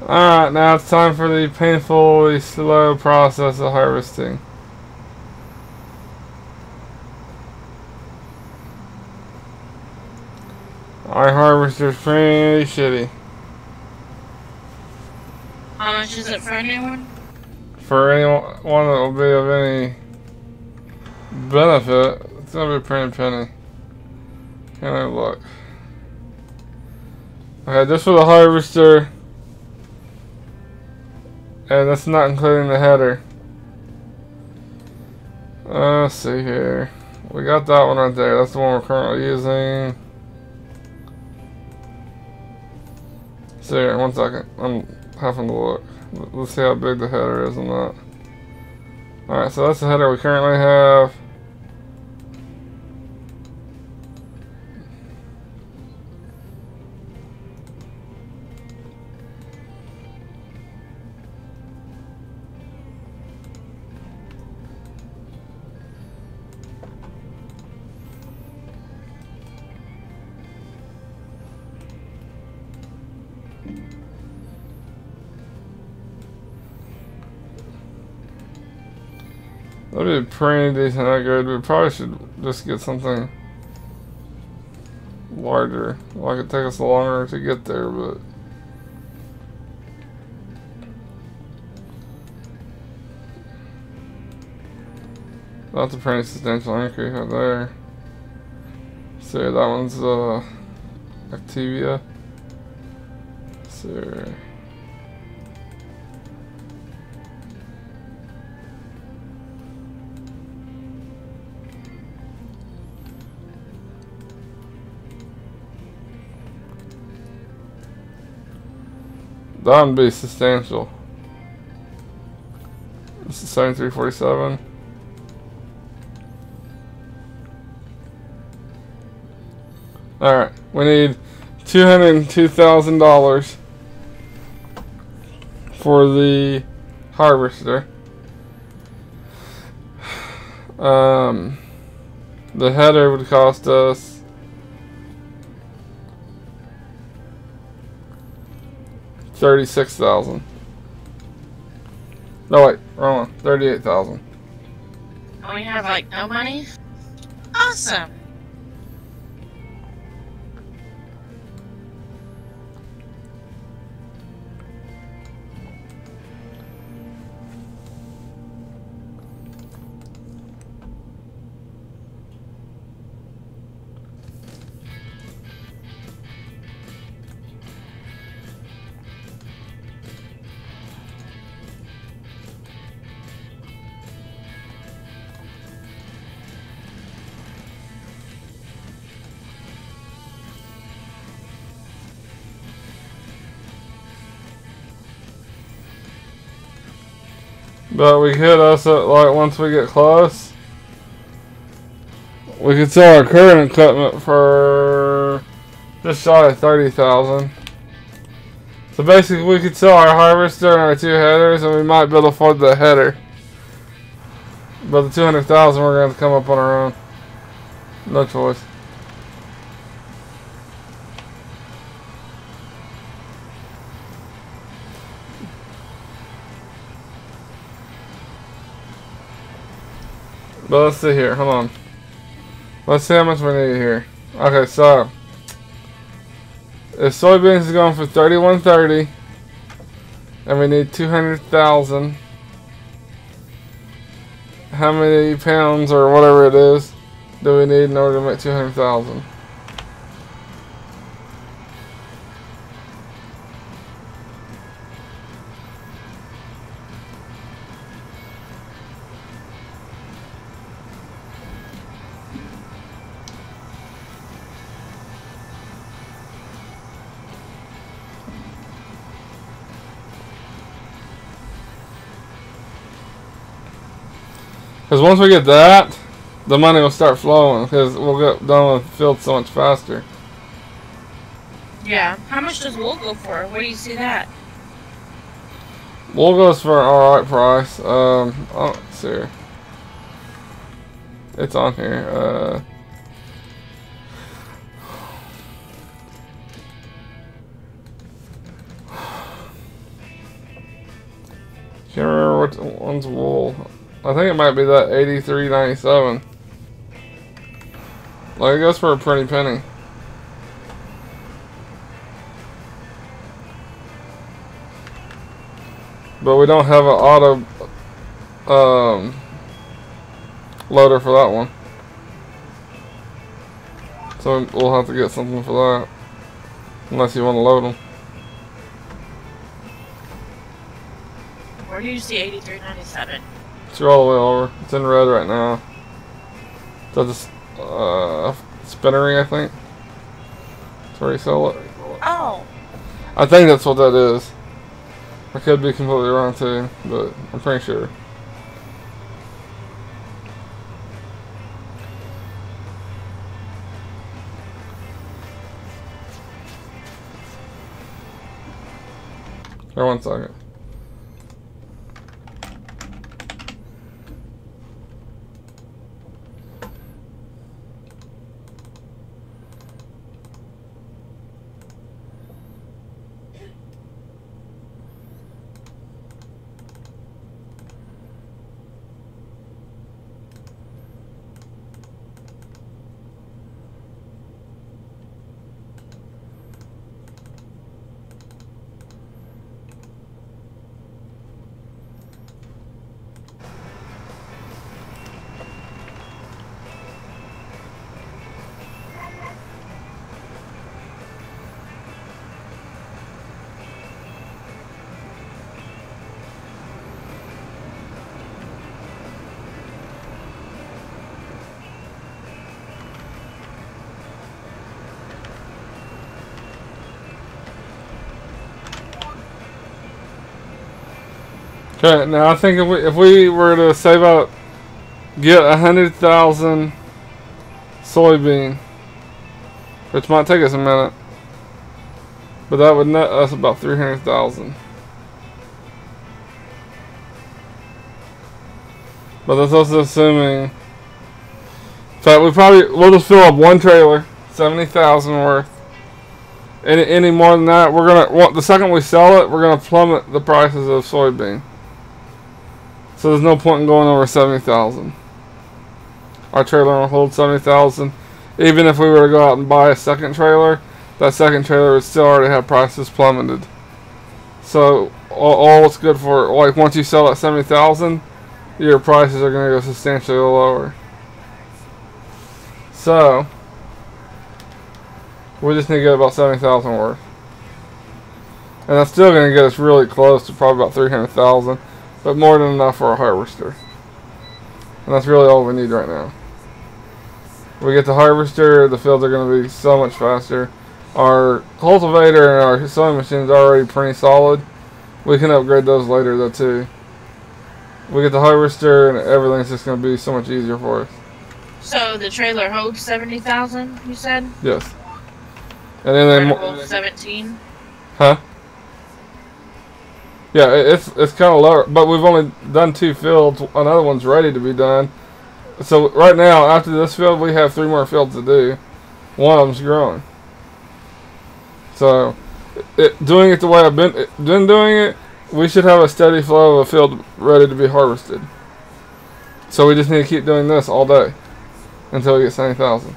Alright, now it's time for the painfully slow process of harvesting. Our harvester's pretty shitty. How much is it for anyone? For anyone that will be of any benefit, it's gonna be a pretty penny. Can't even look. Okay, just for the harvester. And that's not including the header. Let's see here. We got that one right there. That's the one we're currently using. See here, 1 second. I'm having to look. Let's see how big the header is on that. Alright, so that's the header we currently have. That'd be pretty decent upgrade. We probably should just get something larger. Well, it could take us longer to get there, but that's a pretty substantial increase right there. See, that one's Activia. See. That would be substantial. This is 7347. Alright, we need $202,000 for the harvester. The header would cost us $36,000. No wait, wrong one. $38,000. And we have like no money? Awesome! But we could also, like, once we get close, We could sell our current equipment for just shy of 30,000. So basically, we could sell our harvester and our 2 headers, and we might be able to afford the header. But the 200,000, we're going to come up on our own. No choice. But let's see here. Hold on. Let's see how much we need here. Okay, so if soybeans is going for 31.30, and we need 200,000. How many pounds or whatever it is do we need in order to make 200,000? Because once we get that, the money will start flowing because we'll get done with the field so much faster. Yeah. How much does wool go for? Where do you see that? Wool goes for an alright price. Oh, let's see here. It's on here. Can't remember which one's wool. I think it might be that 83.97. Like, it goes for a pretty penny. But we don't have an auto loader for that one. So we'll have to get something for that. Unless you want to load them. Where do you see 83.97? It's all the way over. It's in red right now. That's a spinnery, I think. That's where you sell it. Oh. I think that's what that is. I could be completely wrong too, but I'm pretty sure. Here, 1 second. Okay, now I think if we were to save up, get 100,000 soybean, which might take us a minute, but that would net us about 300,000. But that's also assuming. In fact, we'll just fill up one trailer, 70,000 worth. Any more than that, we're gonna the second we sell it, we're gonna plummet the prices of soybean. So there's no point in going over 70,000. Our trailer will hold 70,000. Even if we were to go out and buy a second trailer, that second trailer would still already have prices plummeted. So all it's good for, like once you sell at 70,000, your prices are going to go substantially lower. So we just need to get about 70,000 worth. And that's still going to get us really close to probably about 300,000. But more than enough for a harvester. And that's really all we need right now. If we get the harvester, the fields are going to be so much faster. Our cultivator and our sowing machines are already pretty solid. We can upgrade those later though too. We get the harvester and everything's just going to be so much easier for us. So the trailer holds 70,000, you said? Yes. And then they holds 17. Huh? Yeah, it's kind of lower, but we've only done 2 fields. Another one's ready to be done. So right now, after this field, we have 3 more fields to do. One of them's growing. So, doing it the way I've been doing it, we should have a steady flow of a field ready to be harvested. So we just need to keep doing this all day until we get 70,000.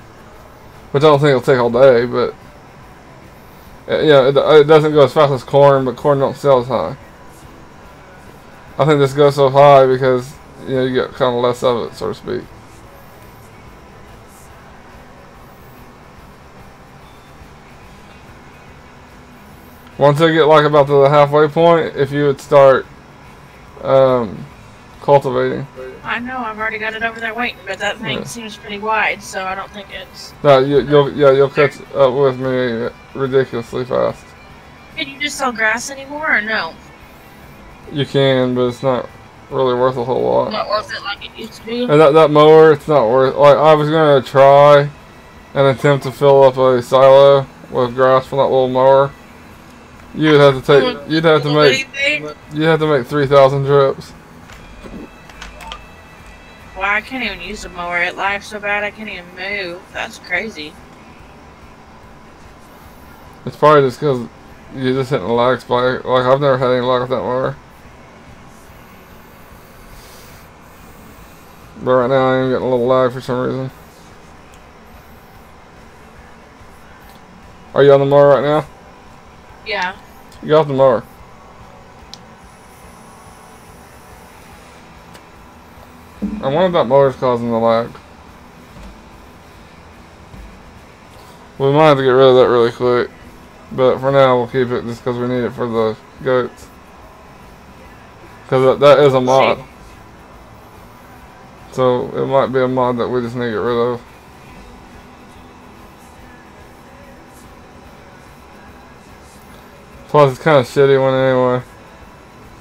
Which I don't think it'll take all day, but yeah, it doesn't go as fast as corn, but corn don't sell as high. I think this goes so high because you get kind of less of it, so to speak. Once I get like about to the halfway point, if you would start cultivating. I know, I've already got it over there waiting, but that thing seems pretty wide, so I don't think it's... No, you'll catch up with me ridiculously fast. Can you just sell grass anymore, or no? You can, but it's not really worth a whole lot. Not worth it like it used to be? And that mower, it's not worth... Like, I was going to try and attempt to fill up a silo with grass from that little mower. You'd have to make 3,000 drips. Wow, I can't even use the mower. It lags so bad I can't even move. That's crazy. It's probably just because you're just hitting a lag spike. Like, I've never had any luck with that mower. But right now I am getting a little lag for some reason. Are you on the mower right now? Yeah. You got off the mower. I wonder if that motor's causing the lag. We might have to get rid of that really quick. But for now we'll keep it just because we need it for the goats. Because that is a mod. So it might be a mod that we just need to get rid of. Plus it's kind of shitty one anyway.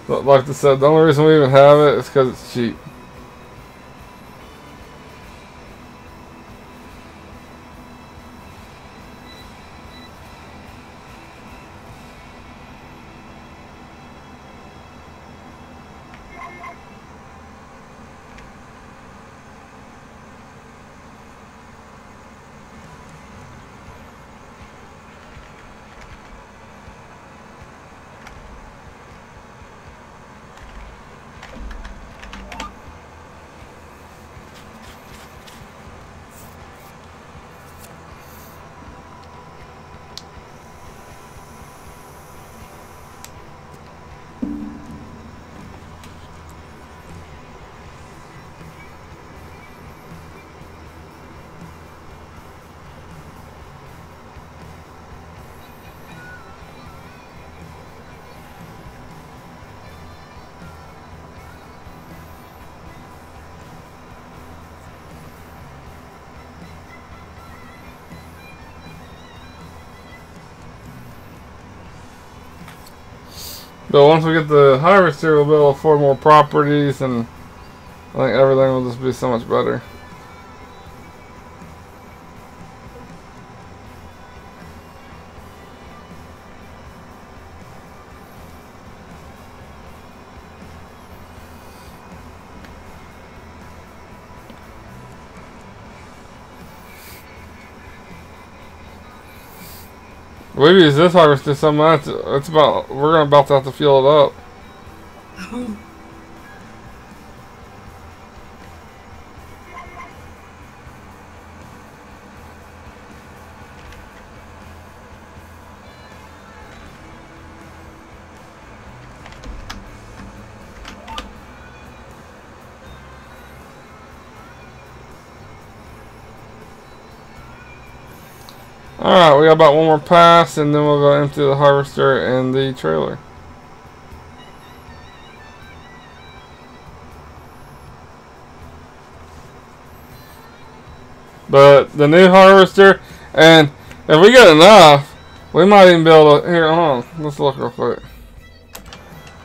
But like I said, the only reason we even have it is because it's cheap. But once we get the harvester, we'll be able to afford more properties, and I think everything will just be so much better. We've used this harvester so much, we're about to have to fuel it up. Alright, we got about one more pass, and then we'll go empty the harvester and the trailer. But the new harvester, and if we get enough, we might even be able to, here, hold on, let's look real quick.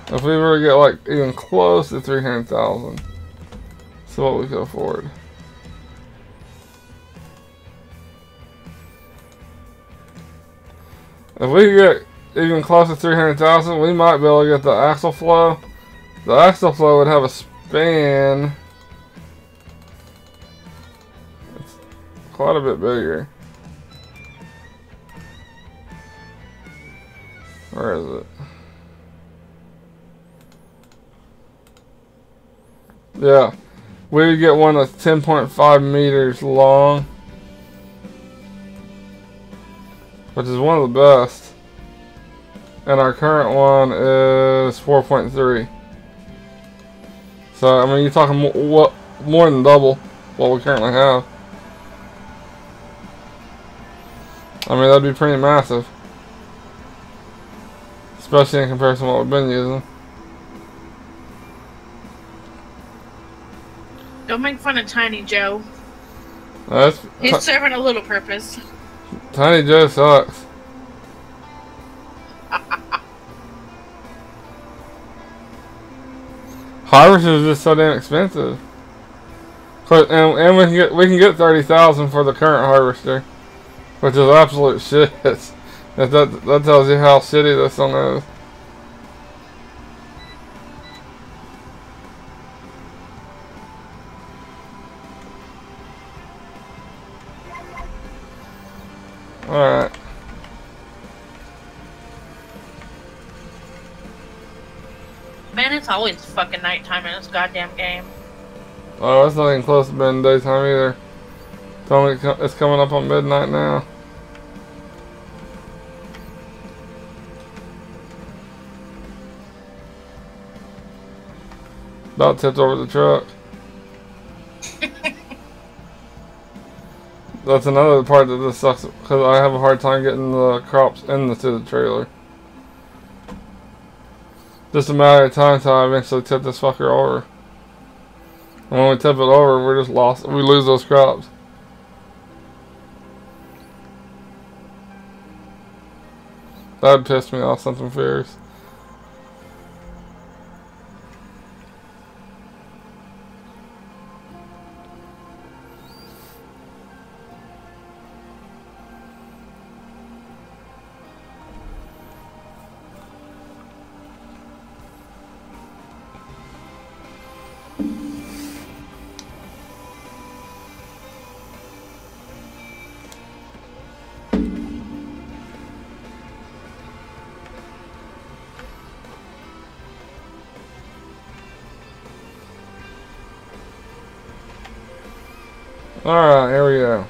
If we were to get like even close to 300,000, that's what we could afford. If we get even close to 300,000, we might be able to get the axle flow. The axle flow would have a span. It's quite a bit bigger. Where is it? Yeah. We would get one that's 10.5 meters long. Which is one of the best. And our current one is 4.3. So, I mean, you're talking more than double what we currently have. I mean, that'd be pretty massive. Especially in comparison to what we've been using. Don't make fun of Tiny Joe. He's serving a little purpose. Tiny Joe sucks. Harvesters are just so damn expensive. And we can get 30,000 for the current harvester, which is absolute shit. That tells you how shitty this one is. Alright. Man, it's always fucking nighttime in this goddamn game. Oh, it's not even close to being daytime either. It's coming up on midnight now. About tipped over the truck. That's another part that this sucks, because I have a hard time getting the crops into the trailer. Just a matter of time until I eventually tip this fucker over. And when we tip it over, we're just lost. We lose those crops. That'd piss me off something fierce. Alright, here we go.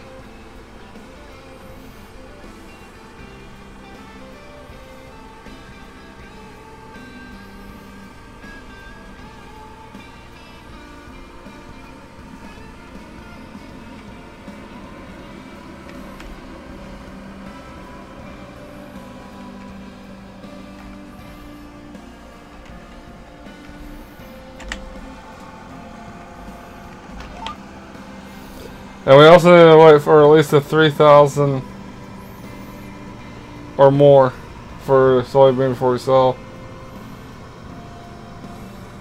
And we also need to wait for at least a 3,000 or more for soybean before we sell.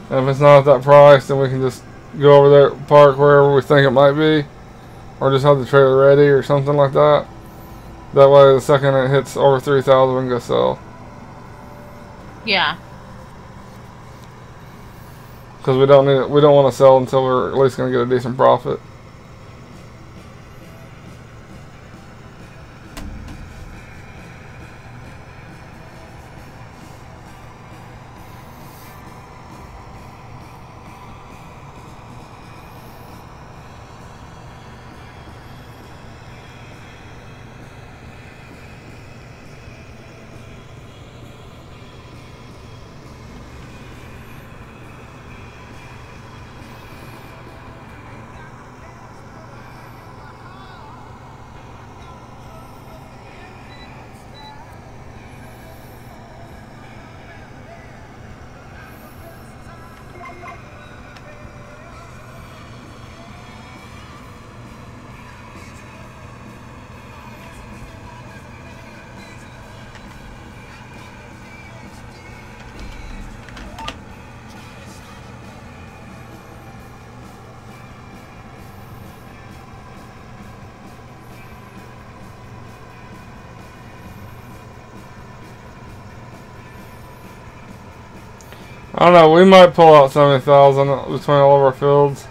And if it's not at that price, then we can just go over there, park wherever we think it might be, or just have the trailer ready or something like that. That way, the second it hits over 3,000, we can go sell. Yeah. Because we don't want to sell until we're at least going to get a decent profit. I don't know, we might pull out 70,000 between all of our fields.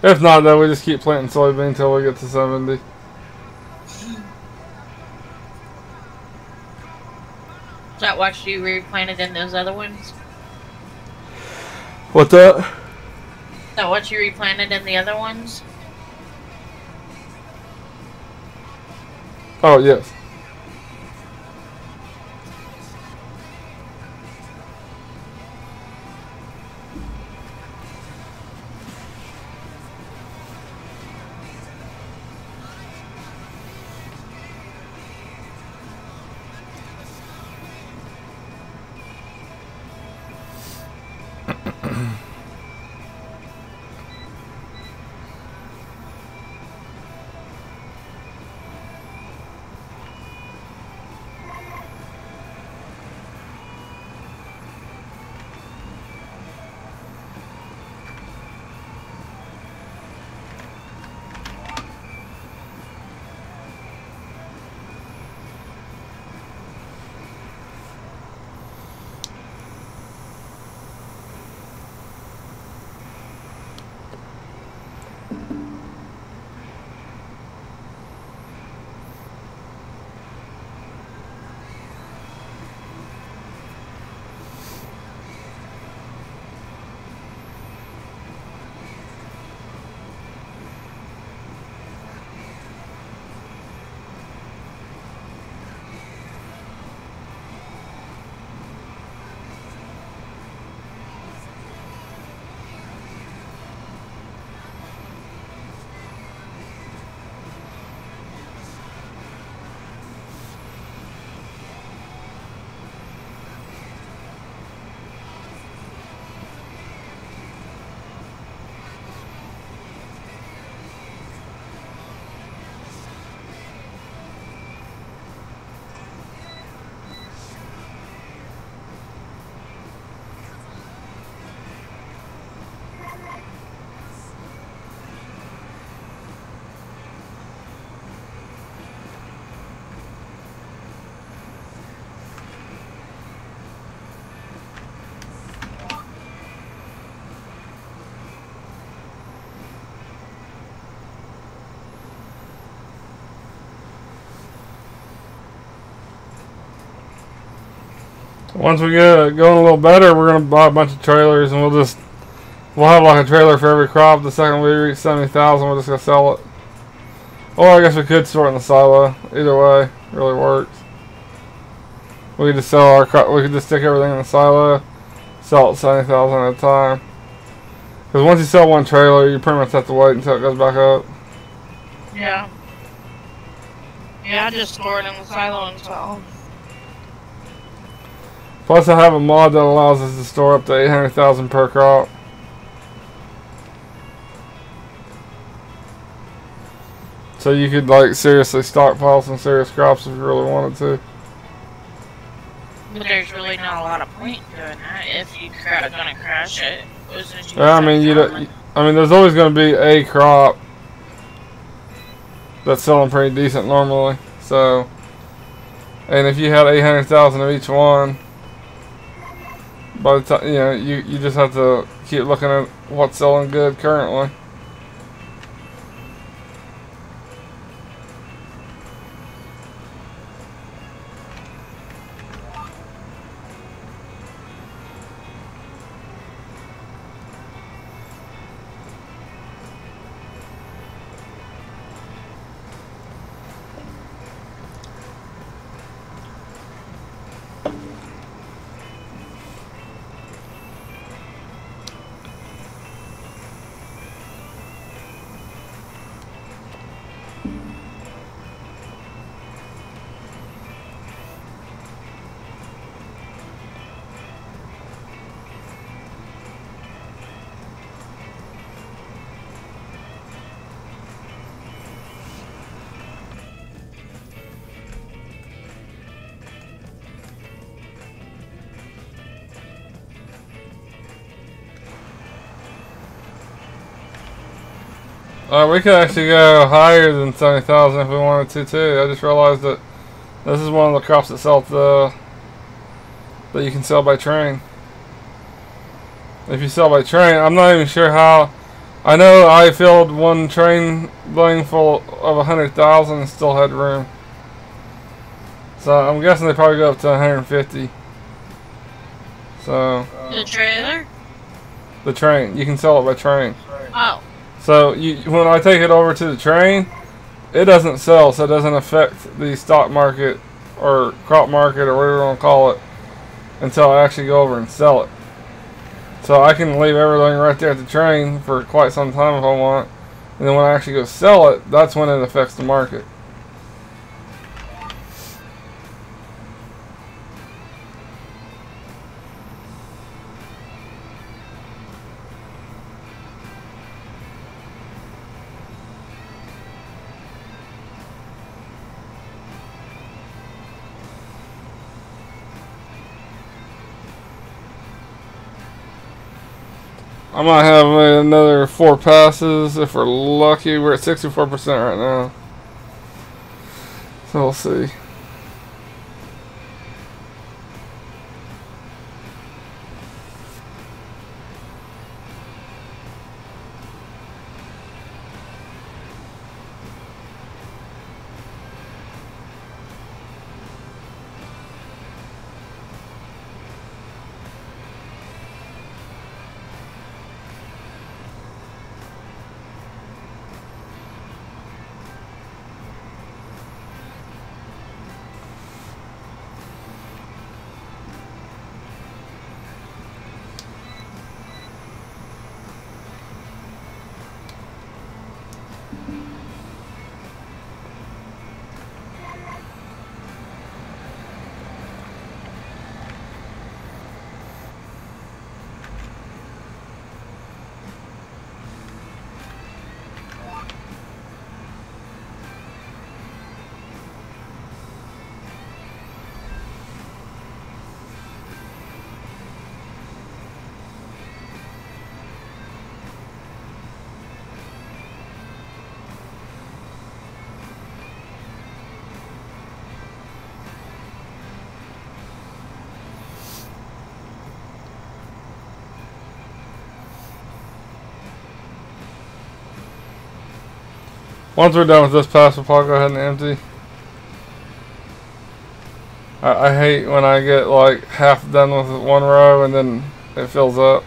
If not, though, we just keep planting soybean until we get to 70. Is that what you replanted in those other ones? What's that? Is that what you replanted in the other ones? Oh, yes. Once we get it going a little better, we're going to buy a bunch of trailers, and we'll have like a trailer for every crop. The second we reach 70,000, we're just going to sell it. Or I guess we could store it in the silo. Either way, it really works. We could just sell our crop, we could just stick everything in the silo, sell it 70,000 at a time. Because once you sell one trailer, you pretty much have to wait until it goes back up. Yeah. Yeah, I just store it in the silo and sell. Plus, I have a mod that allows us to store up to 800,000 per crop. So you could like seriously stockpile some serious crops if you really wanted to. But there's really not a lot of point doing that if you're gonna crash it. Yeah, I mean, there's always going to be a crop that's selling pretty decent normally. So, and if you had 800,000 of each one, by the time, you just have to keep looking at what's selling good currently. We could actually go higher than 70,000 if we wanted to too. I just realized that this is one of the crops that sell the that you can sell by train. If you sell by train, I'm not even sure how. I know I filled one train lane full of 100,000 and still had room. So I'm guessing they probably go up to 150. So The trailer? The train. You can sell it by train. Oh. So when I take it over to the train, it doesn't sell, so it doesn't affect the stock market or crop market or whatever you want to call it until I actually go over and sell it. So I can leave everything right there at the train for quite some time if I want. And then when I actually go sell it, that's when it affects the market. I might have another 4 passes if we're lucky. We're at 64% right now. So we'll see. Once we're done with this pass, we'll probably go ahead and empty. I hate when I get like half done with one row and then it fills up.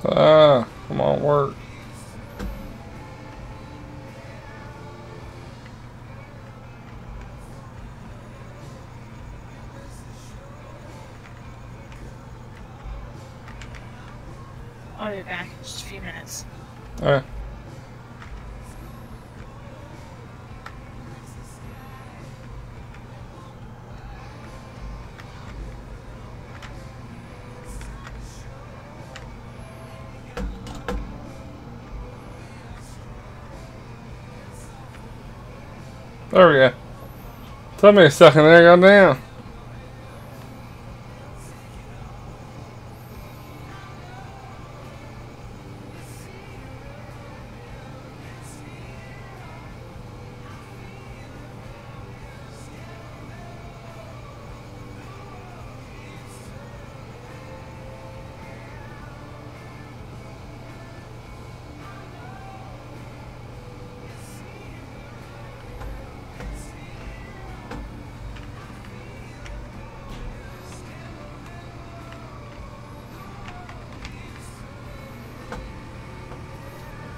Ah, come on, work. I'll be back in just a few minutes. Alright. There we go. Took me a second there, goddamn.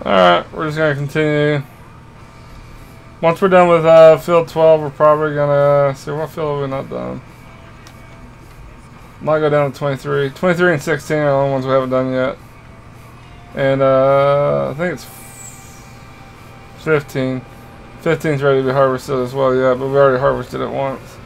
Alright, we're just going to continue. Once we're done with field 12, we're probably going to see what field have we not done. Might go down to 23. 23 and 16 are the only ones we haven't done yet. And I think it's 15. 15 is ready to be harvested as well, yeah, but we already harvested it once.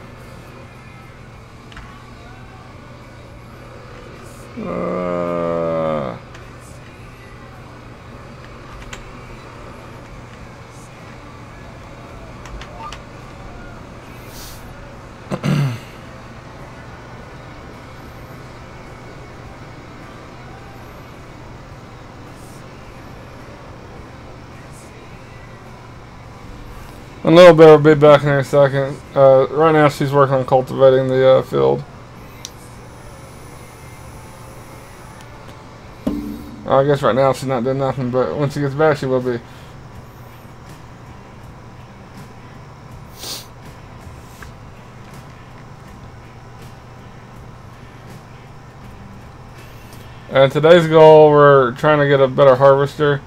A little bit will be back in a second. Right now she's working on cultivating the field. I guess right now she's not doing nothing, but when she gets back she will be. And today's goal, we're trying to get a better harvester.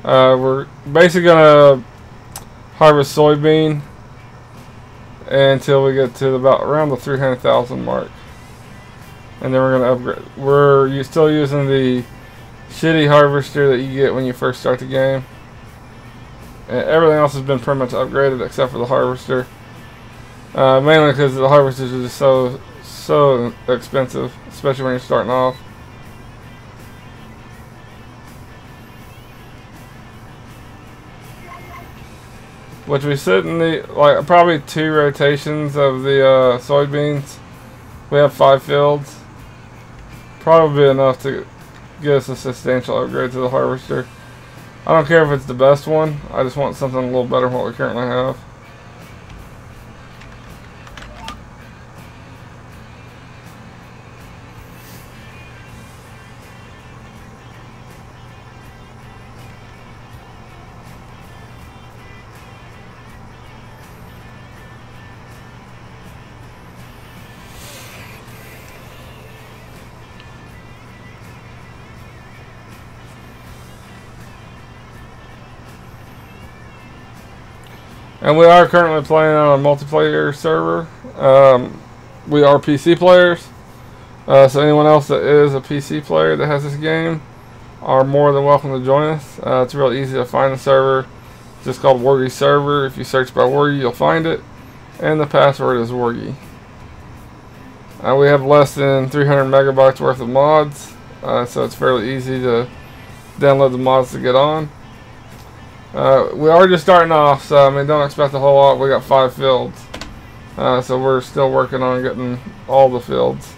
We're basically going to harvest soybean until we get to around the 300,000 mark, and then we're going to upgrade. We're still using the shitty harvester that you get when you first start the game, and everything else has been pretty much upgraded except for the harvester, mainly because the harvesters are just so expensive, especially when you're starting off. Which we sit in the, like, probably 2 rotations of the soybeans. We have 5 fields. Probably enough to get us a substantial upgrade to the harvester. I don't care if it's the best one. I just want something a little better than what we currently have. And we are currently playing on a multiplayer server. We are PC players. So anyone else that is a PC player that has this game are more than welcome to join us. It's real easy to find the server. It's just called Worggy server. If you search by Worggy, you'll find it. And the password is Worggy. We have less than 300 megabytes worth of mods. So it's fairly easy to download the mods to get on. We are just starting off, so I mean, don't expect a whole lot. We got 5 fields, so we're still working on getting all the fields.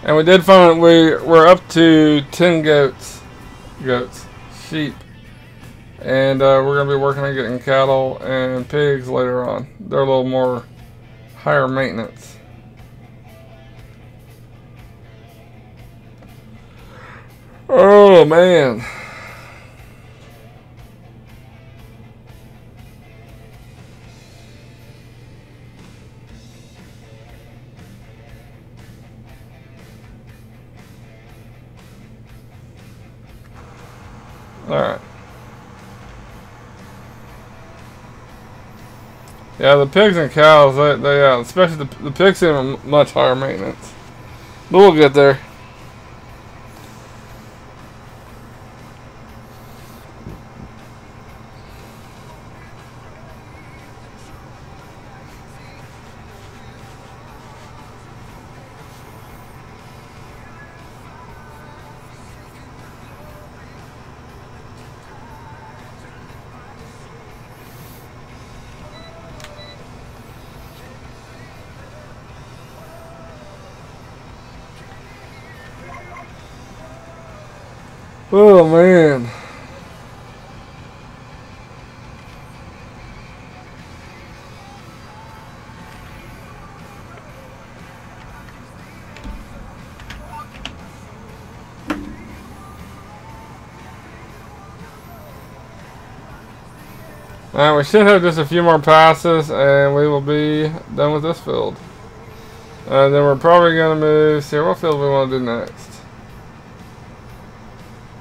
And we did find we're up to 10 sheep, and we're gonna be working on getting cattle and pigs later on. They're a little more higher maintenance. Oh man. Alright. Yeah, the pigs and cows, they especially the pigs seem much higher maintenance. But we'll get there. Oh man. Alright, we should have just a few more passes and we will be done with this field. And then we're probably going to move, see what field we want to do next.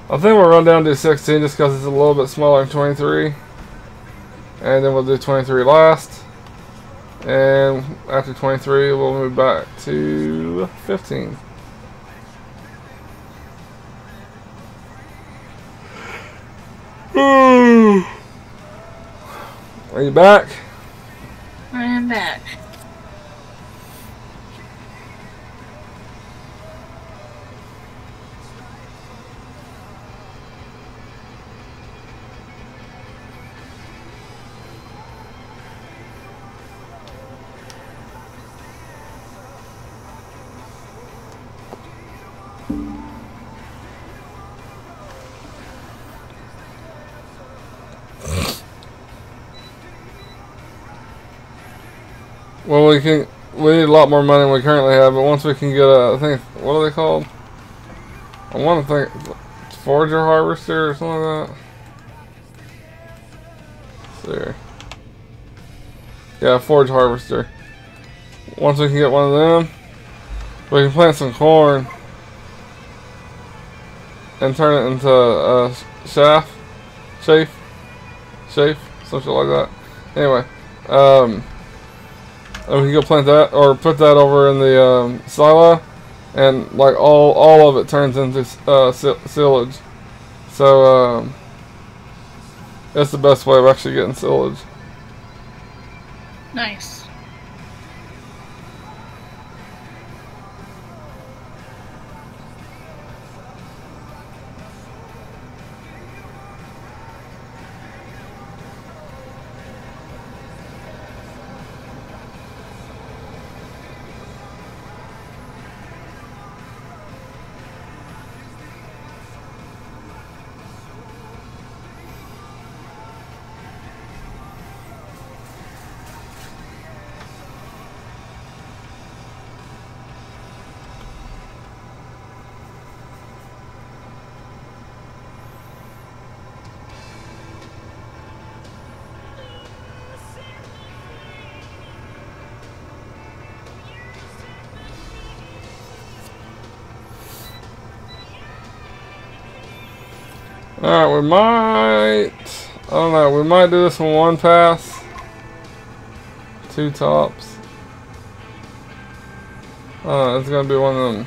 I think we'll run down to 16 just because it's a little bit smaller than 23. And then we'll do 23 last. And after 23 we'll move back to 15. Are you back? I am back. Well, we need a lot more money than we currently have, but once we can get a, I think, what are they called? I want to think, forager harvester or something like that. Let's see. Yeah, forage harvester. Once we can get one of them, we can plant some corn and turn it into a chaff, something like that. Anyway, and we can go plant that, or put that over in the silo, and like all of it turns into silage. So that's the best way of actually getting silage. Nice. Alright, we might, I don't know, we might do this one pass. 2 tops. It's gonna be one of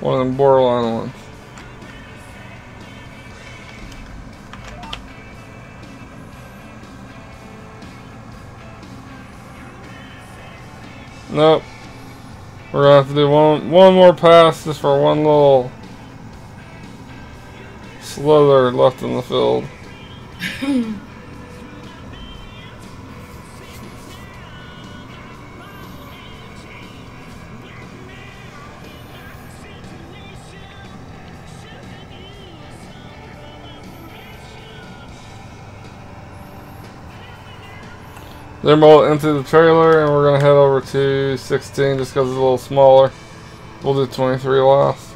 them borderline ones. Nope. We're gonna have to do one more pass just for one little slither left in the field. They're both into the trailer, and we're gonna head over to 16 just because it's a little smaller. We'll do 23 last.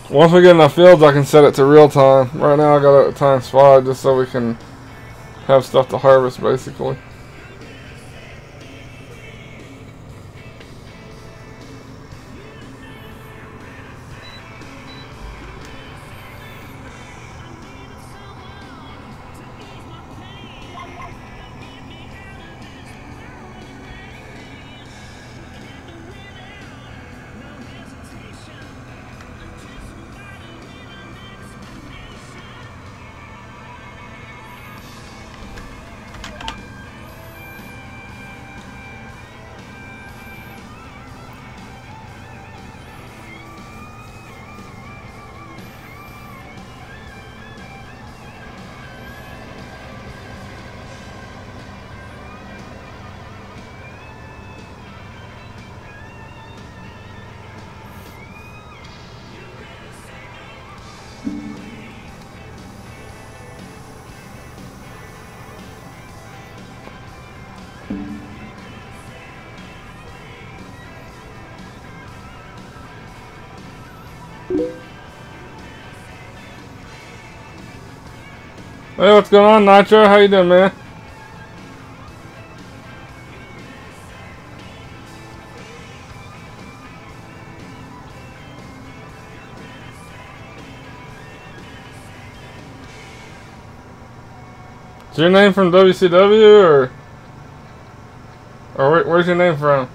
Once we get enough fields, I can set it to real time. Right now I got it at ×5 just so we can have stuff to harvest basically. Hey, what's going on, Nitro? How you doing, man? Is your name from WCW or where's your name from?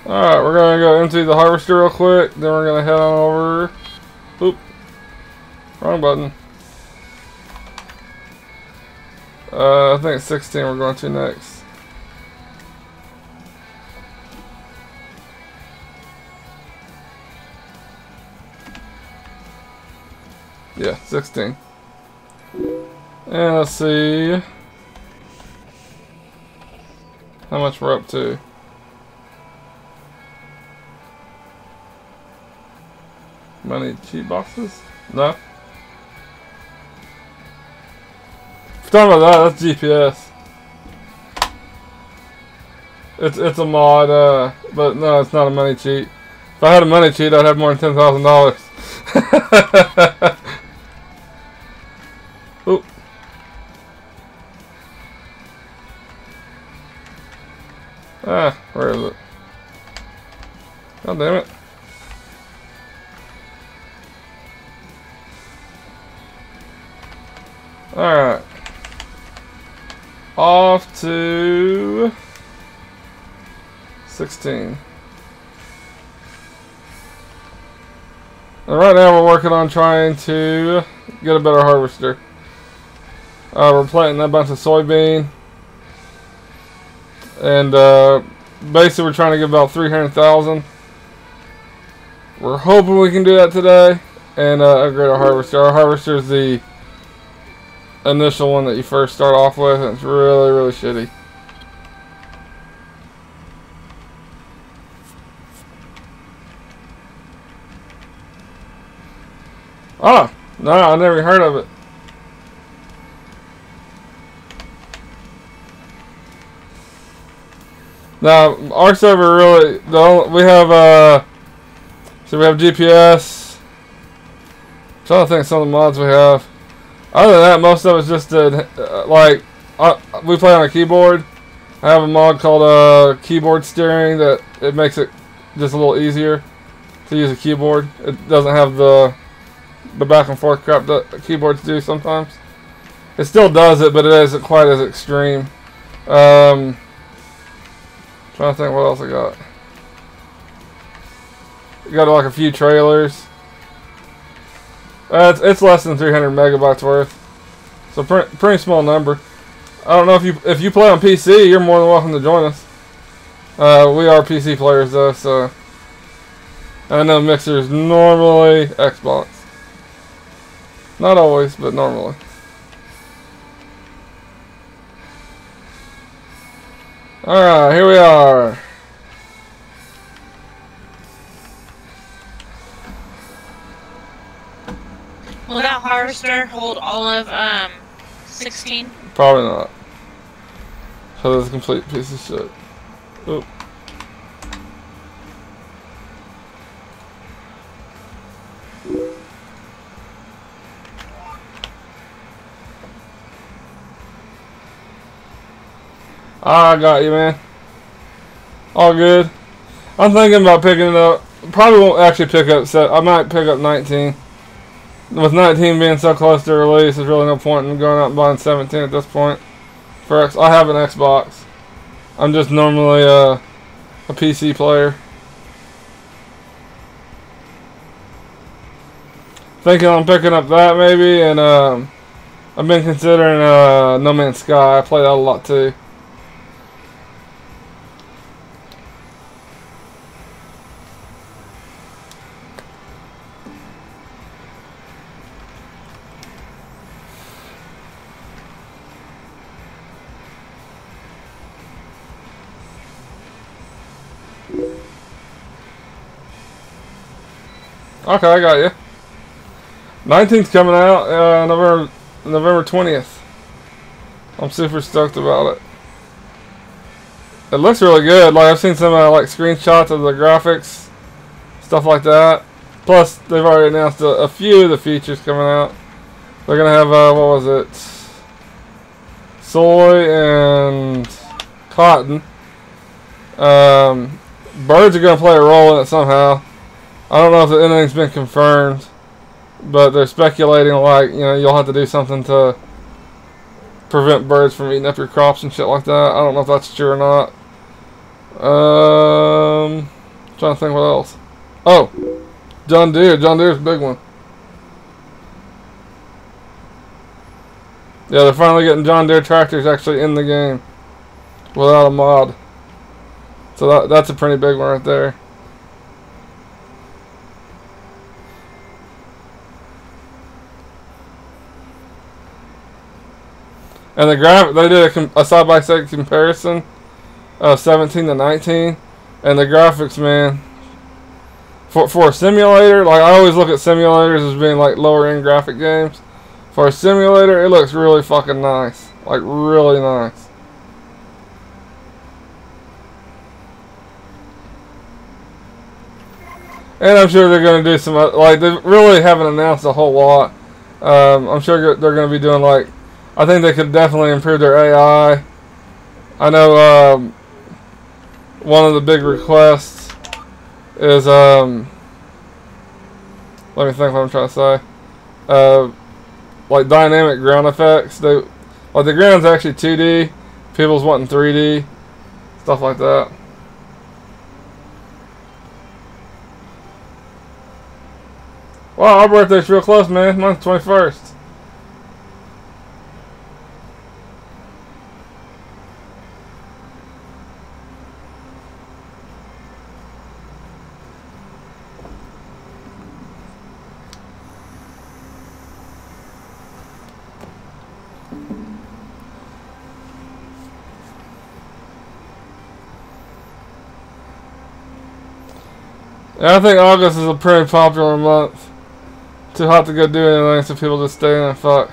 Alright, we're gonna go empty the harvester real quick, then we're gonna head on over. Oop. Wrong button. I think it's 16 we're going to next. Yeah, 16. And let's see how much we're up to. Money cheat boxes? No. If you're talking about that, that's GPS. It's a mod, but no, it's not a money cheat. If I had a money cheat, I'd have more than $10,000. Oop. Ah, where is it? God damn it. Alright. Off to 16. And right now we're working on trying to get a better harvester. We're planting a bunch of soybean. And basically we're trying to get about 300,000. We're hoping we can do that today and upgrade our harvester. Our harvester is the initial one that you first start off with, and it's really, really shitty. Ah, no, I never heard of it. Now, our server really, we have, so we have GPS. I'm trying to think of some of the mods we have. Other than that, most of it's just we play on a keyboard. I have a mod called keyboard steering that it makes it just a little easier to use a keyboard. It doesn't have the back and forth crap that keyboards do sometimes. It still does it, but it isn't quite as extreme. Trying to think what else I got. I got like a few trailers. It's less than 300 megabytes worth, so pretty small number. I don't know if you play on PC, you're more than welcome to join us. We are PC players though, so I know Mixer's normally Xbox. Not always, but normally. Alright, here we are. Will that harvester hold all of 16? Probably not. So that's a complete piece of shit. Oop. I got you, man. All good. I'm thinking about picking it up. Probably won't actually pick up set. I might pick up 19. With 19 being so close to release, there's really no point in going out and buying 17 at this point. I have an Xbox. I'm just normally a PC player. Thinking I'm picking up that maybe, and I've been considering No Man's Sky. I play that a lot too. Okay, I got you. 19th coming out November 20th. I'm super stoked about it. It looks really good. Like I've seen some like screenshots of the graphics, stuff like that. Plus, they've already announced a few of the features coming out. They're gonna have what was it? Soy and cotton. Birds are gonna play a role in it somehow. I don't know if anything's been confirmed, but they're speculating like, you know, you'll have to do something to prevent birds from eating up your crops and shit like that. I don't know if that's true or not. Trying to think what else. Oh, John Deere. John Deere's a big one. Yeah, they're finally getting John Deere tractors actually in the game without a mod. So that's a pretty big one right there. And the graph, they did a side-by-side comparison of 17 to 19, and the graphics, man, for a simulator, like I always look at simulators as being like lower-end graphic games. For a simulator, it looks really fucking nice, like really nice. And I'm sure they're going to do some, like they really haven't announced a whole lot. I'm sure they're going to be doing like, I think they could definitely improve their AI. I know one of the big requests is, let me think what I'm trying to say. Like dynamic ground effects. Like the ground's actually 2D. People's wanting 3D. Stuff like that. Wow, our birthday's real close, man. Mine's 21st. And I think August is a pretty popular month. Too hot to go do anything, so people just stay in and fuck.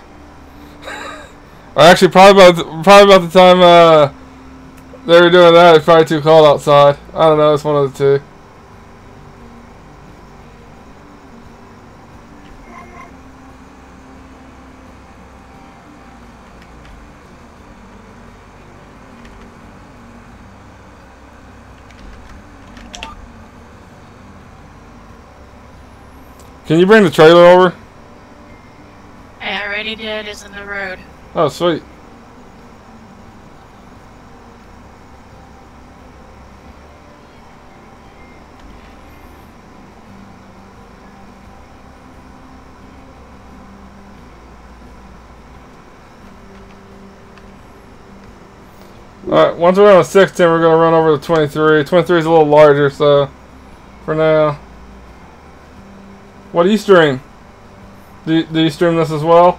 Or actually, probably about the time they were doing that, it's probably too cold outside. I don't know, it's one of the two. Can you bring the trailer over? I already did. It's in the road. Oh, sweet. Alright, once we're on a 16, we're going to run over to 23. 23 is a little larger, so for now. What do you stream? Do you stream this as well?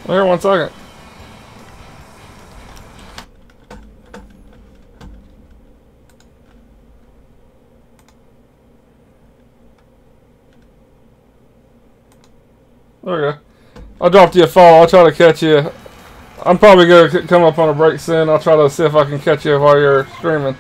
Here, 1 second. There we go. I'll drop you a follow. I'll try to catch you. I'm probably going to come up on a break soon. I'll try to see if I can catch you while you're streaming.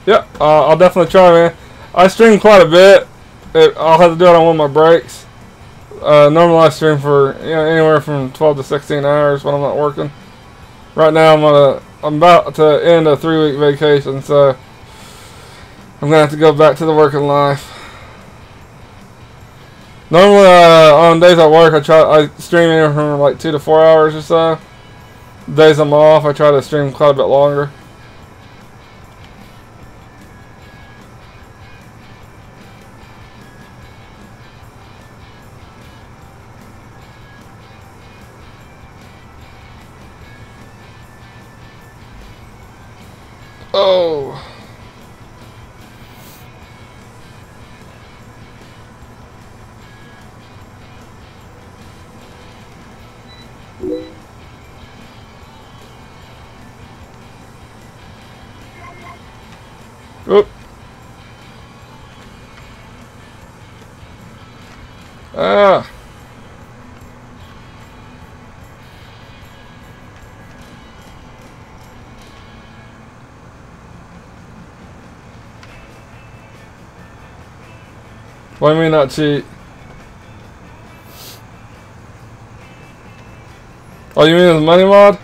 Yep, I'll definitely try, man. I stream quite a bit. I'll have to do it on one of my breaks. Normally I stream for anywhere from 12 to 16 hours when I'm not working. Right now I'm about to end a 3-week vacation, so I'm gonna have to go back to the working life. Normally on days I work I stream anywhere from like 2 to 4 hours or so. days I'm off, I try to stream quite a bit longer. Oh. Oop. Ah. What do you mean not cheat? Oh, you mean the money mod?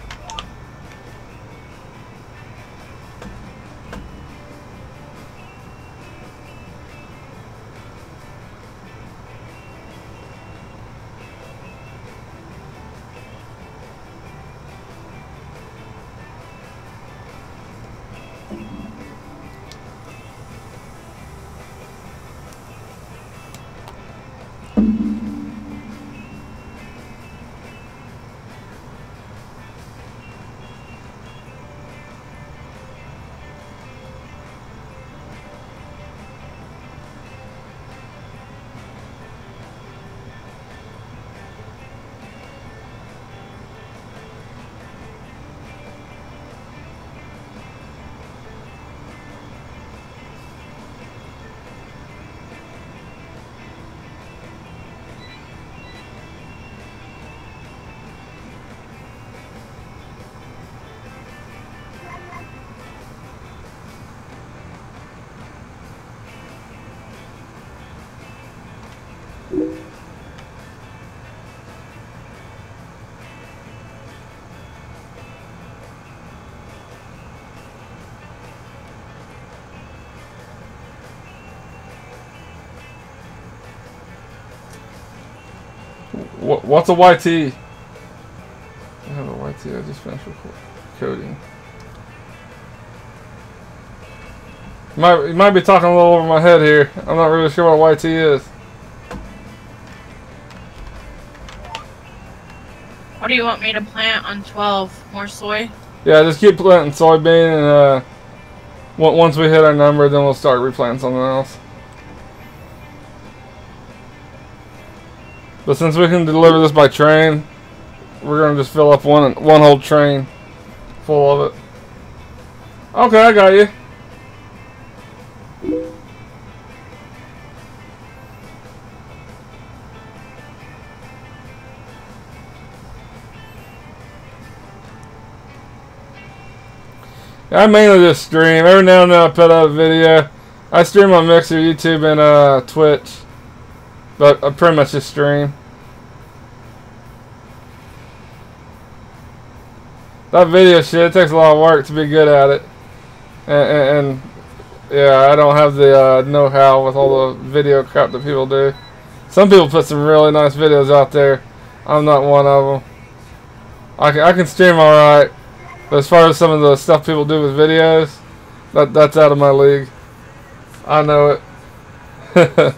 What's a YT? I have a YT. I just finished coding. You might be talking a little over my head here. I'm not really sure what a YT is. What do you want me to plant on 12? More soy? Yeah, just keep planting soybean, and once we hit our number, then we'll start replanting something else. But since we can deliver this by train, we're gonna just fill up one whole train full of it. Okay, I got you. I mainly just stream. Every now and then I put out a video. I stream on Mixer, YouTube, and Twitch. But I pretty much just stream. That video shit, it takes a lot of work to be good at it. And yeah, I don't have the know-how with all the video crap that people do. Some people put some really nice videos out there. I'm not one of them. I can stream alright. But as far as some of the stuff people do with videos, that's out of my league. I know it.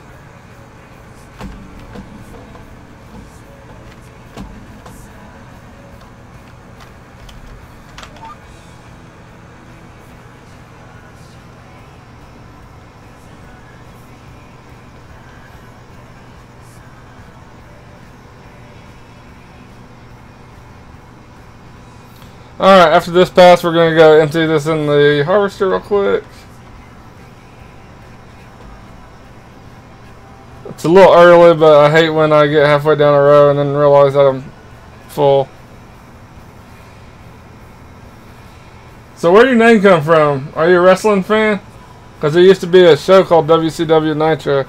Alright, after this pass, we're going to go empty this in the harvester real quick. It's a little early, but I hate when I get halfway down a row and then realize that I'm full. So where did your name come from? Are you a wrestling fan? Because there used to be a show called WCW Nitro.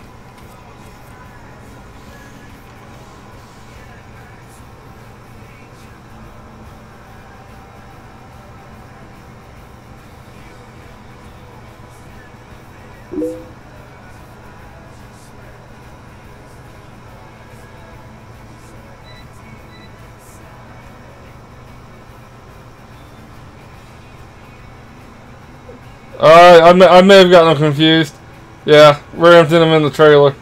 Alright, I may have gotten them confused. Yeah, we're emptying them in the trailer.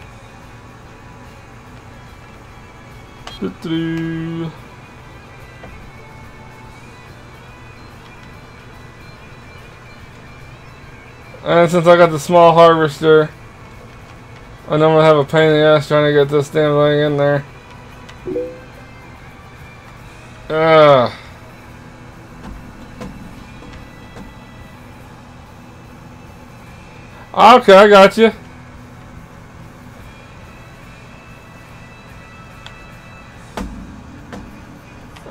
And since I got the small harvester, I know I'm gonna have a pain in the ass trying to get this damn thing in there. Okay, I got you.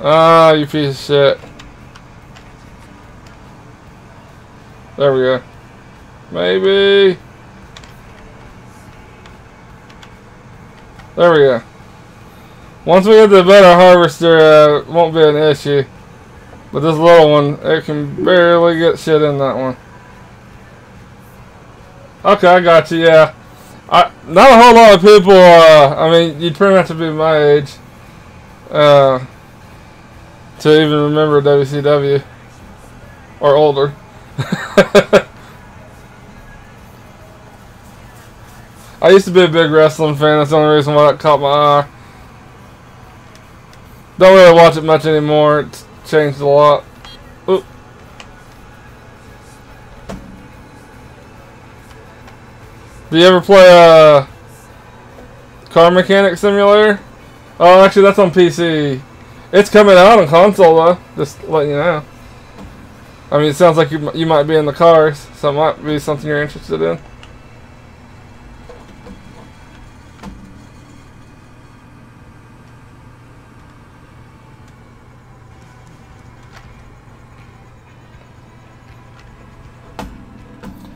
Ah, you piece of shit. There we go. Maybe. There we go. Once we get the better harvester, it won't be an issue. But this little one, it can barely get shit in that one. Okay, I got you, yeah. Not a whole lot of people, I mean, you'd pretty much have to be my age. To even remember WCW. Or older. I used to be a big wrestling fan. That's the only reason why that caught my eye. Don't really watch it much anymore. It's changed a lot. Oop. Do you ever play Car Mechanic Simulator? Oh, actually, that's on PC. It's coming out on console, though. Just letting you know. I mean, it sounds like you might be in the cars, so it might be something you're interested in.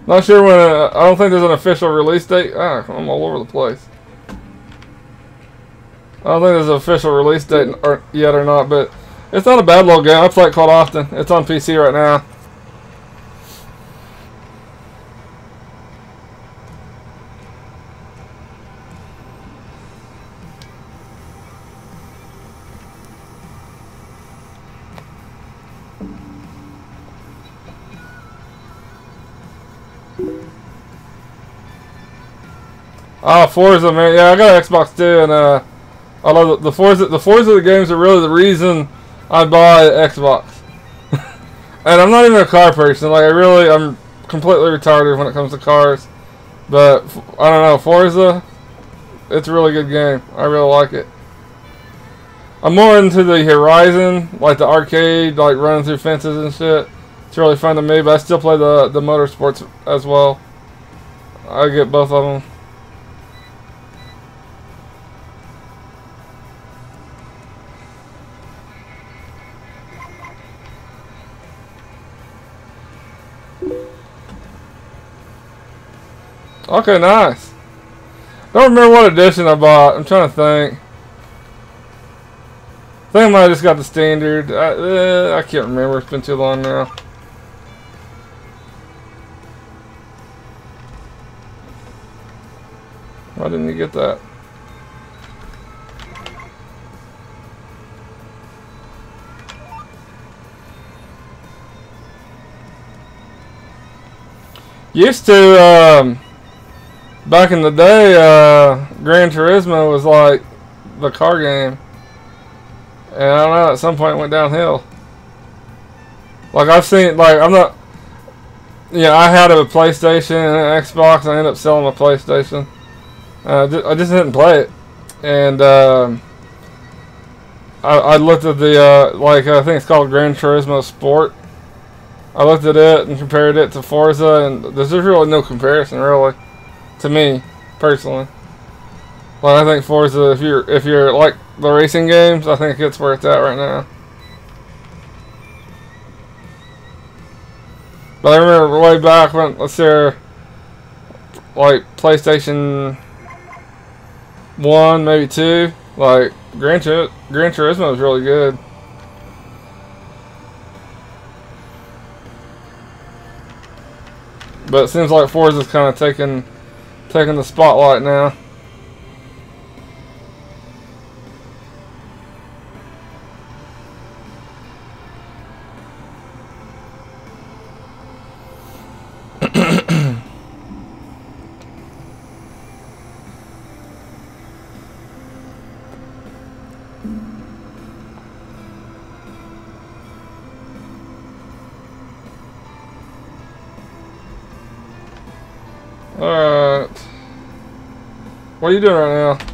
Not sure when. I don't think there's an official release date. Ah, I'm all over the place. I don't think there's an official release date yet or not, but it's not a bad little game. I play it quite often. It's on PC right now. Oh, Forza, man. Yeah, I got an Xbox too, and I love the Forza. The Forza games are really the reason I buy Xbox. And I'm not even a car person. Like, I'm completely retarded when it comes to cars. But I don't know, Forza, it's a really good game. I really like it. I'm more into the Horizon, like the arcade, like running through fences and shit. It's really fun to me, but I still play the motorsports as well. I get both of them. Okay, nice. Don't remember what edition I bought. I'm trying to think. I think I might have just got the standard. I can't remember. It's been too long now. Why didn't you get that? Used to, back in the day, Gran Turismo was like the car game. And I don't know, at some point it went downhill. Like, I've seen, like, I'm not... Yeah, I had a PlayStation and an Xbox, and I ended up selling my PlayStation. I just didn't play it. And, I looked at the, like, I think it's called Gran Turismo Sport. I looked at it and compared it to Forza, and there's really no comparison, really, to me, personally. Like, I think Forza, if you're like the racing games, I think it's where it's at right now. But I remember way back when, let's say, like PlayStation 1, maybe 2, like Gran Turismo was really good. But it seems like Forza's kind of taking the spotlight now. Alright. What are you doing right now?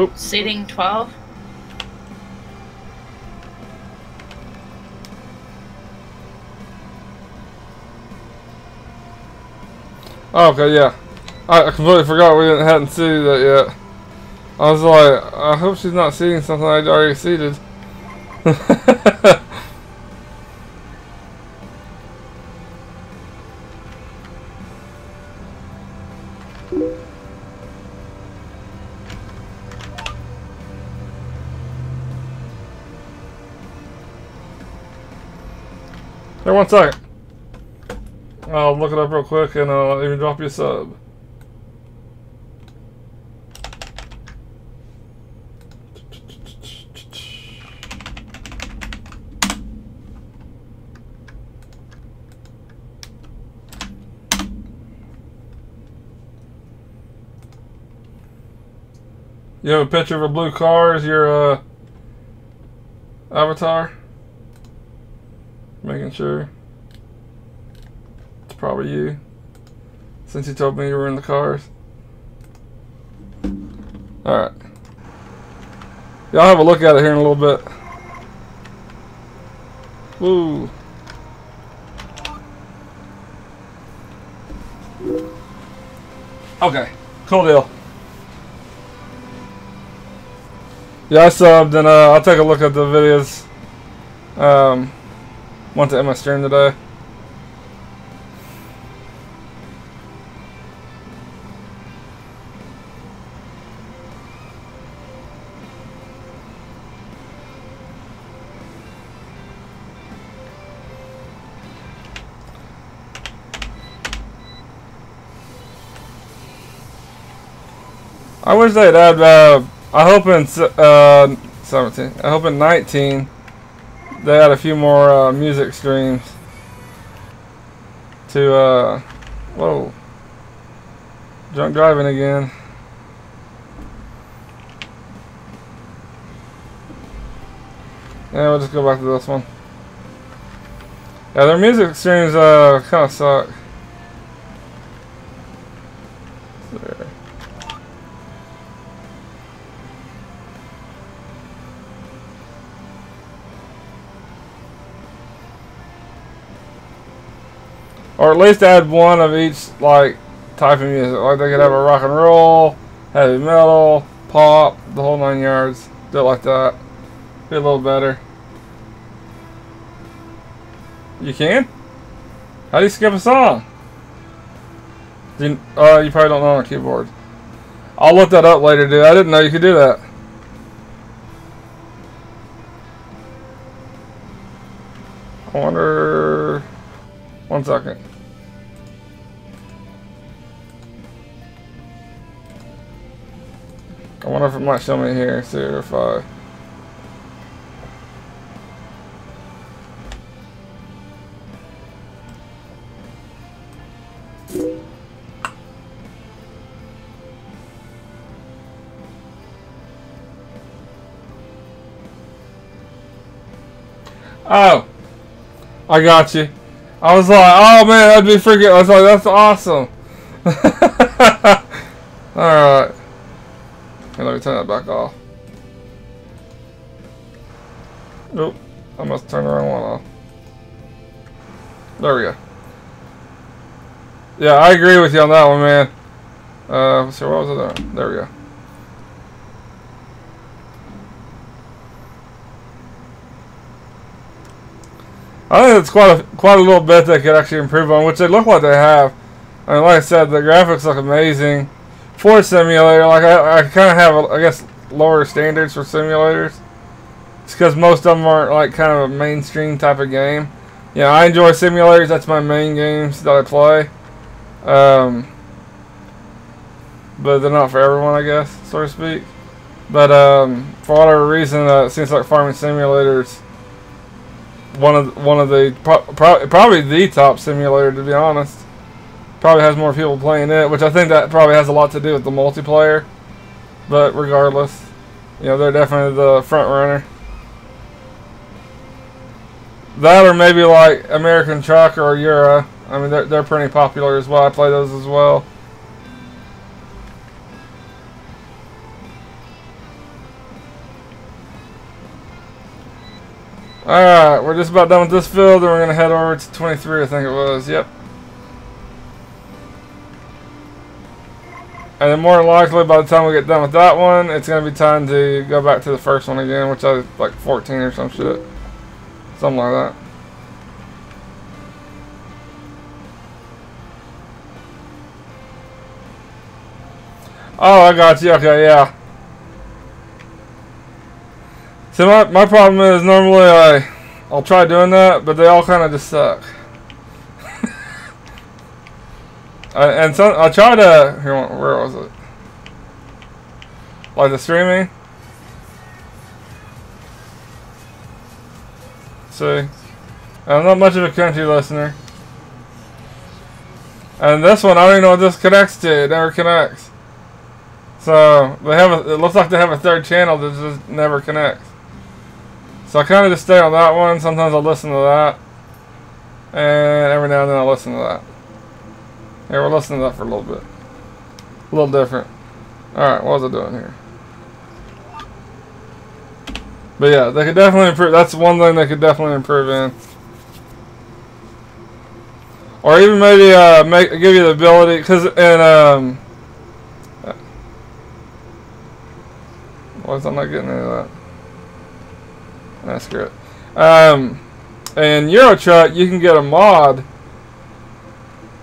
Oop. Seating 12. Oh, okay, yeah. I completely forgot we hadn't seated that yet. I was like, I hope she's not seating something I'd already seated. Hey, 1 second. I'll look it up real quick and I'll even drop you a sub. You have a picture of a blue car as your avatar? Making sure. It's probably you. Since you told me you were in the cars. Alright. Yeah, I'll have a look at it here in a little bit. Woo. Okay. Cool deal. Yeah, I subbed and I'll take a look at the videos once I end my stream today. I wish they'd add, I hope in 17, I hope in 19 they had a few more music streams to, whoa, drunk driving again. Yeah, we'll just go back to this one. Yeah, their music streams kind of suck. There. Or at least add one of each, like, type of music. Like, they could have a rock and roll, heavy metal, pop, the whole 9 yards. Do it like that. Be a little better. You can? How do you skip a song? You probably don't know on a keyboard. I'll look that up later, dude. I didn't know you could do that. I wonder... 1 second. I wonder if it might show me here. See if I... Oh, I got you. I was like, oh man, that'd be freaking. I was like, that's awesome. Alright. Okay, let me turn that back off. Nope. I must turn the wrong one off. There we go. Yeah, I agree with you on that one, man. So what was I doing? There we go. I think it's quite a little bit they could actually improve on, which they look like they have. I mean, like I said, the graphics look amazing for a simulator. Like I kind of have, I guess, lower standards for simulators. It's because most of them aren't like kind of a mainstream type of game. Yeah, I enjoy simulators. That's my main games that I play. But they're not for everyone, I guess, so to speak. But for whatever reason, it seems like Farming Simulator's one of the probably the top simulator, to be honest. Probably has more people playing it, which I think that probably has a lot to do with the multiplayer. But regardless, you know, they're definitely the front runner. That or maybe like American Truck or Euro. I mean, they're pretty popular as well. I play those as well. Alright, we're just about done with this field, and we're going to head over to 23, I think it was. Yep. And then more than likely, by the time we get done with that one, it's going to be time to go back to the first one again, which is like 14 or some shit. Something like that. Oh, I got you. Okay, yeah. So my problem is normally I'll try doing that, but they all kind of just suck. And so I try to. Here, where was it? Like the streaming. See, I'm not much of a country listener. And this one, I don't even know what this connects to. It never connects. So they have it looks like they have a third channel that just never connects. So I kind of just stay on that one. Sometimes I'll listen to that, and every now and then I'll listen to that. Here, we'll listen to that for a little bit. A little different. Alright, what was I doing here? But yeah, they could definitely improve. That's one thing they could definitely improve in. Or even maybe give you the ability, because in why was I not getting any of that? That's great. In Euro Truck, you can get a mod.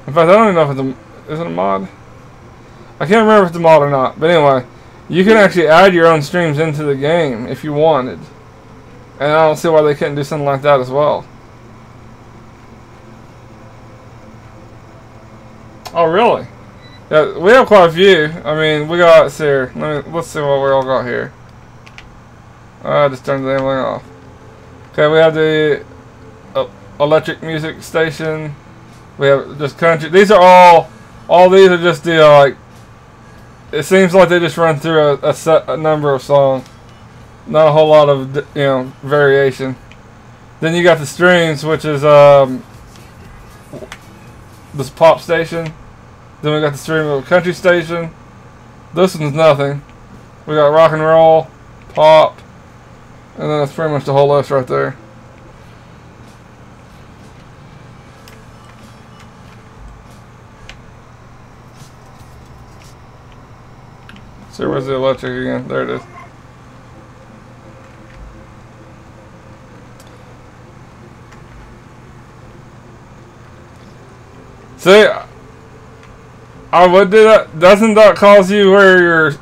In fact, I don't even know if is it a mod? I can't remember if it's a mod or not. But anyway, you can actually add your own streams into the game if you wanted. And I don't see why they couldn't do something like that as well. Oh, really? Yeah, we have quite a few. I mean, we got, let's see here. Let's see what we all got here. I just turned the damn thing off. Okay, we have the electric music station. We have just country. These are all these are just the, like, it seems like they just run through a number of songs. Not a whole lot of, you know, variation. Then you got the streams, which is, this pop station. Then we got the stream of a country station. This one's nothing. We got rock and roll, pop, and then that's pretty much the whole list right there. So where's the electric again? There it is. See, I would do that. Doesn't that cause you where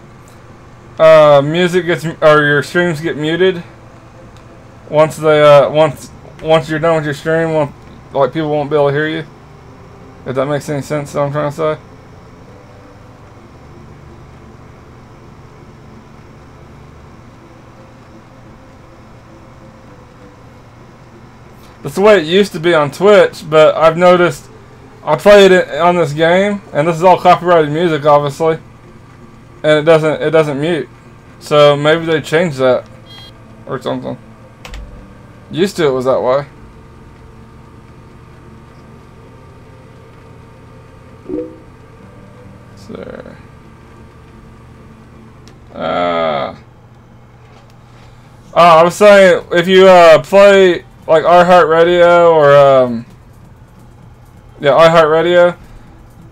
your music gets, or your streams get muted once they once you're done with your stream? Like, people won't be able to hear you. If that makes any sense, what I'm trying to say. That's the way it used to be on Twitch, but I've noticed I played it on this game, and this is all copyrighted music, obviously, and it doesn't mute. So maybe they changed that or something. Used to it was that way. So, I was saying, if you play like iHeartRadio or yeah, iHeartRadio,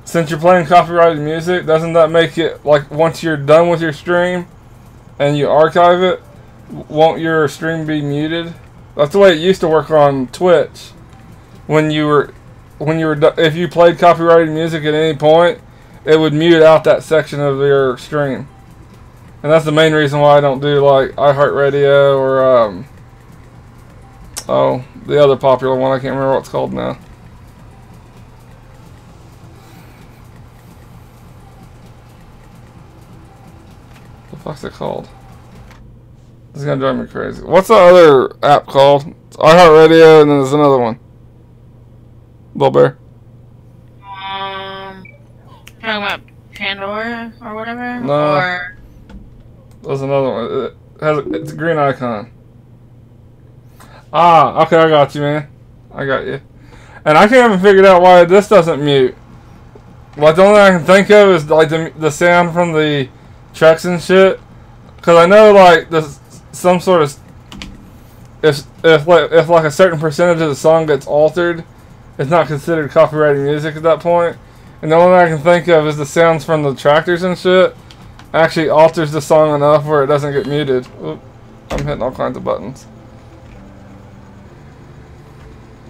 since you're playing copyrighted music, doesn't that make it like once you're done with your stream and you archive it, won't your stream be muted? That's the way it used to work on Twitch. If you played copyrighted music at any point, it would mute out that section of your stream. And that's the main reason why I don't do like iHeartRadio or oh, the other popular one, I can't remember what it's called now. What the fuck's it called? This is gonna drive me crazy. What's the other app called? It's iHeartRadio, and then there's another one. Little Bear. Talking about Pandora or whatever? No. Or There's another one. It's a green icon. Ah, okay, I got you, man. I got you. And I can't even figure out why this doesn't mute. Like, the only thing I can think of is, like, the sound from the trucks and shit. Because I know, like, there's some sort of... If like a certain percentage of the song gets altered, it's not considered copyrighted music at that point. And the only thing I can think of is the sounds from the tractors and shit actually alters the song enough where it doesn't get muted. Oop, I'm hitting all kinds of buttons.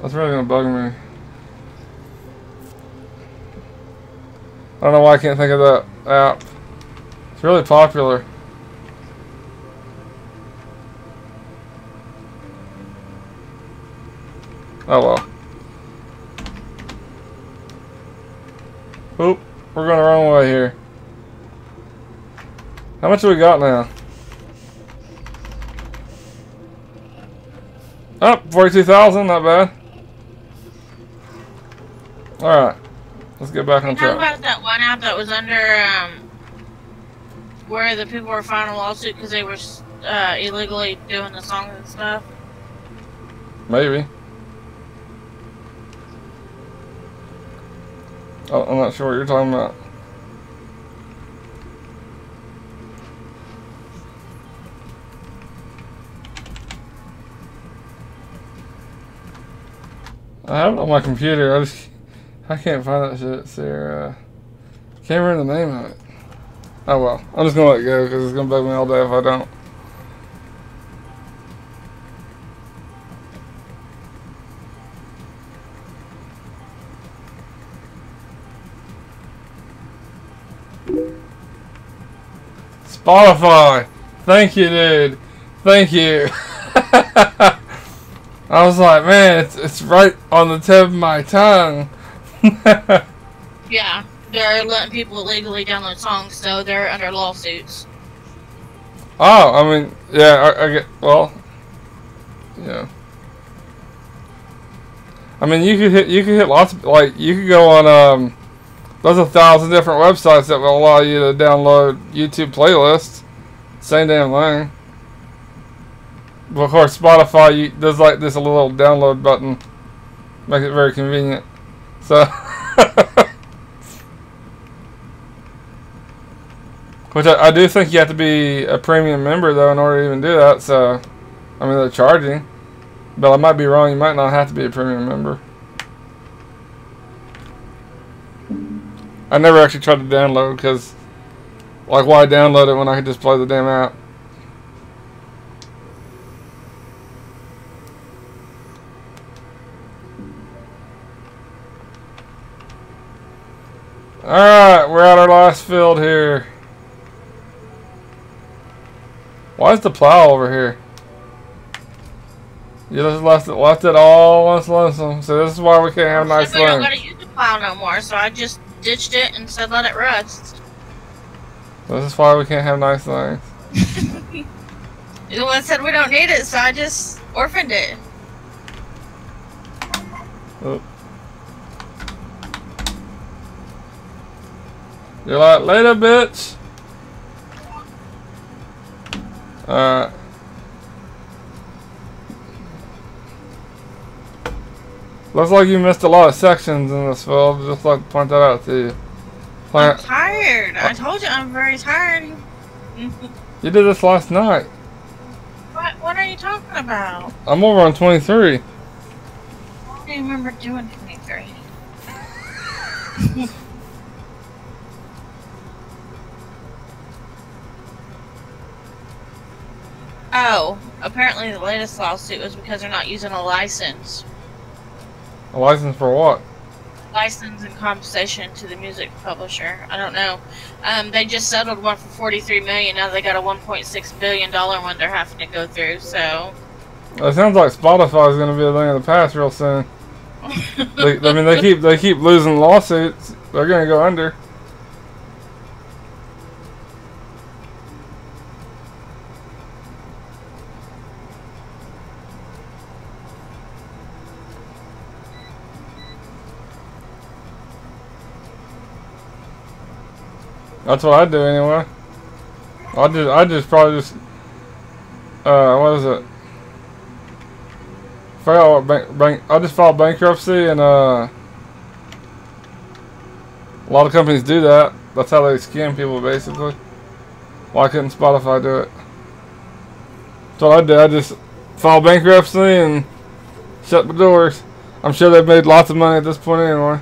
That's really gonna bug me. I don't know why I can't think of that app. It's really popular. Oh well. Oop, we're going the wrong way here. How much do we got now? Oh, 42,000, not bad. Alright, let's get back on track. How about that one app that was under, where the people were filing a lawsuit because they were illegally doing the songs and stuff? Maybe. Oh, I'm not sure what you're talking about. I have it on my computer. I can't find that shit. So, can't remember the name of it. Oh well, I'm just gonna let it go because it's gonna bug me all day if I don't. Spotify! Thank you, dude. Thank you. I was like, man, it's right on the tip of my tongue. Yeah, they're letting people illegally download songs, so they're under lawsuits. Oh, I mean, yeah, I get, well, yeah. I mean, you could hit lots of, like, you could go on, there's 1,000 different websites that will allow you to download YouTube playlists. Same damn thing. But of course, Spotify, there's like this little download button. Make it very convenient. So, which I do think you have to be a premium member though in order to even do that. So, I mean they're charging, but I might be wrong. You might not have to be a premium member. I never actually tried to download because, like, why download it when I could just play the damn app? Alright, we're at our last field here. Why is the plow over here? You just left it all once lonesome. So this is why we can't have nice things. We don't things. gotta use the plow no more, so I just ditched it and said let it rust. This is why we can't have nice things. You're the one that said we don't need it, so I just orphaned it. Oh. You're like, later, bitch. Alright. Looks like you missed a lot of sections in this field. Just like to point that out to you. I'm tired. I told you I'm very tired. You did this last night. What are you talking about? I'm over on 23. I don't even remember doing 23. Oh, apparently the latest lawsuit was because they're not using a license. A license for what? License and compensation to the music publisher. I don't know. They just settled one for $43 million. Now they got a $1.6 billion one they're having to go through. So. It sounds like Spotify is going to be a thing of the past real soon. I mean, they keep losing lawsuits. They're going to go under. That's what I do anyway. I just probably just what is it? forgot what I just filed bankruptcy, and a lot of companies do that. That's how they scam people, basically. Why couldn't Spotify do it? That's what I did. I just filed bankruptcy and shut the doors. I'm sure they've made lots of money at this point anyway.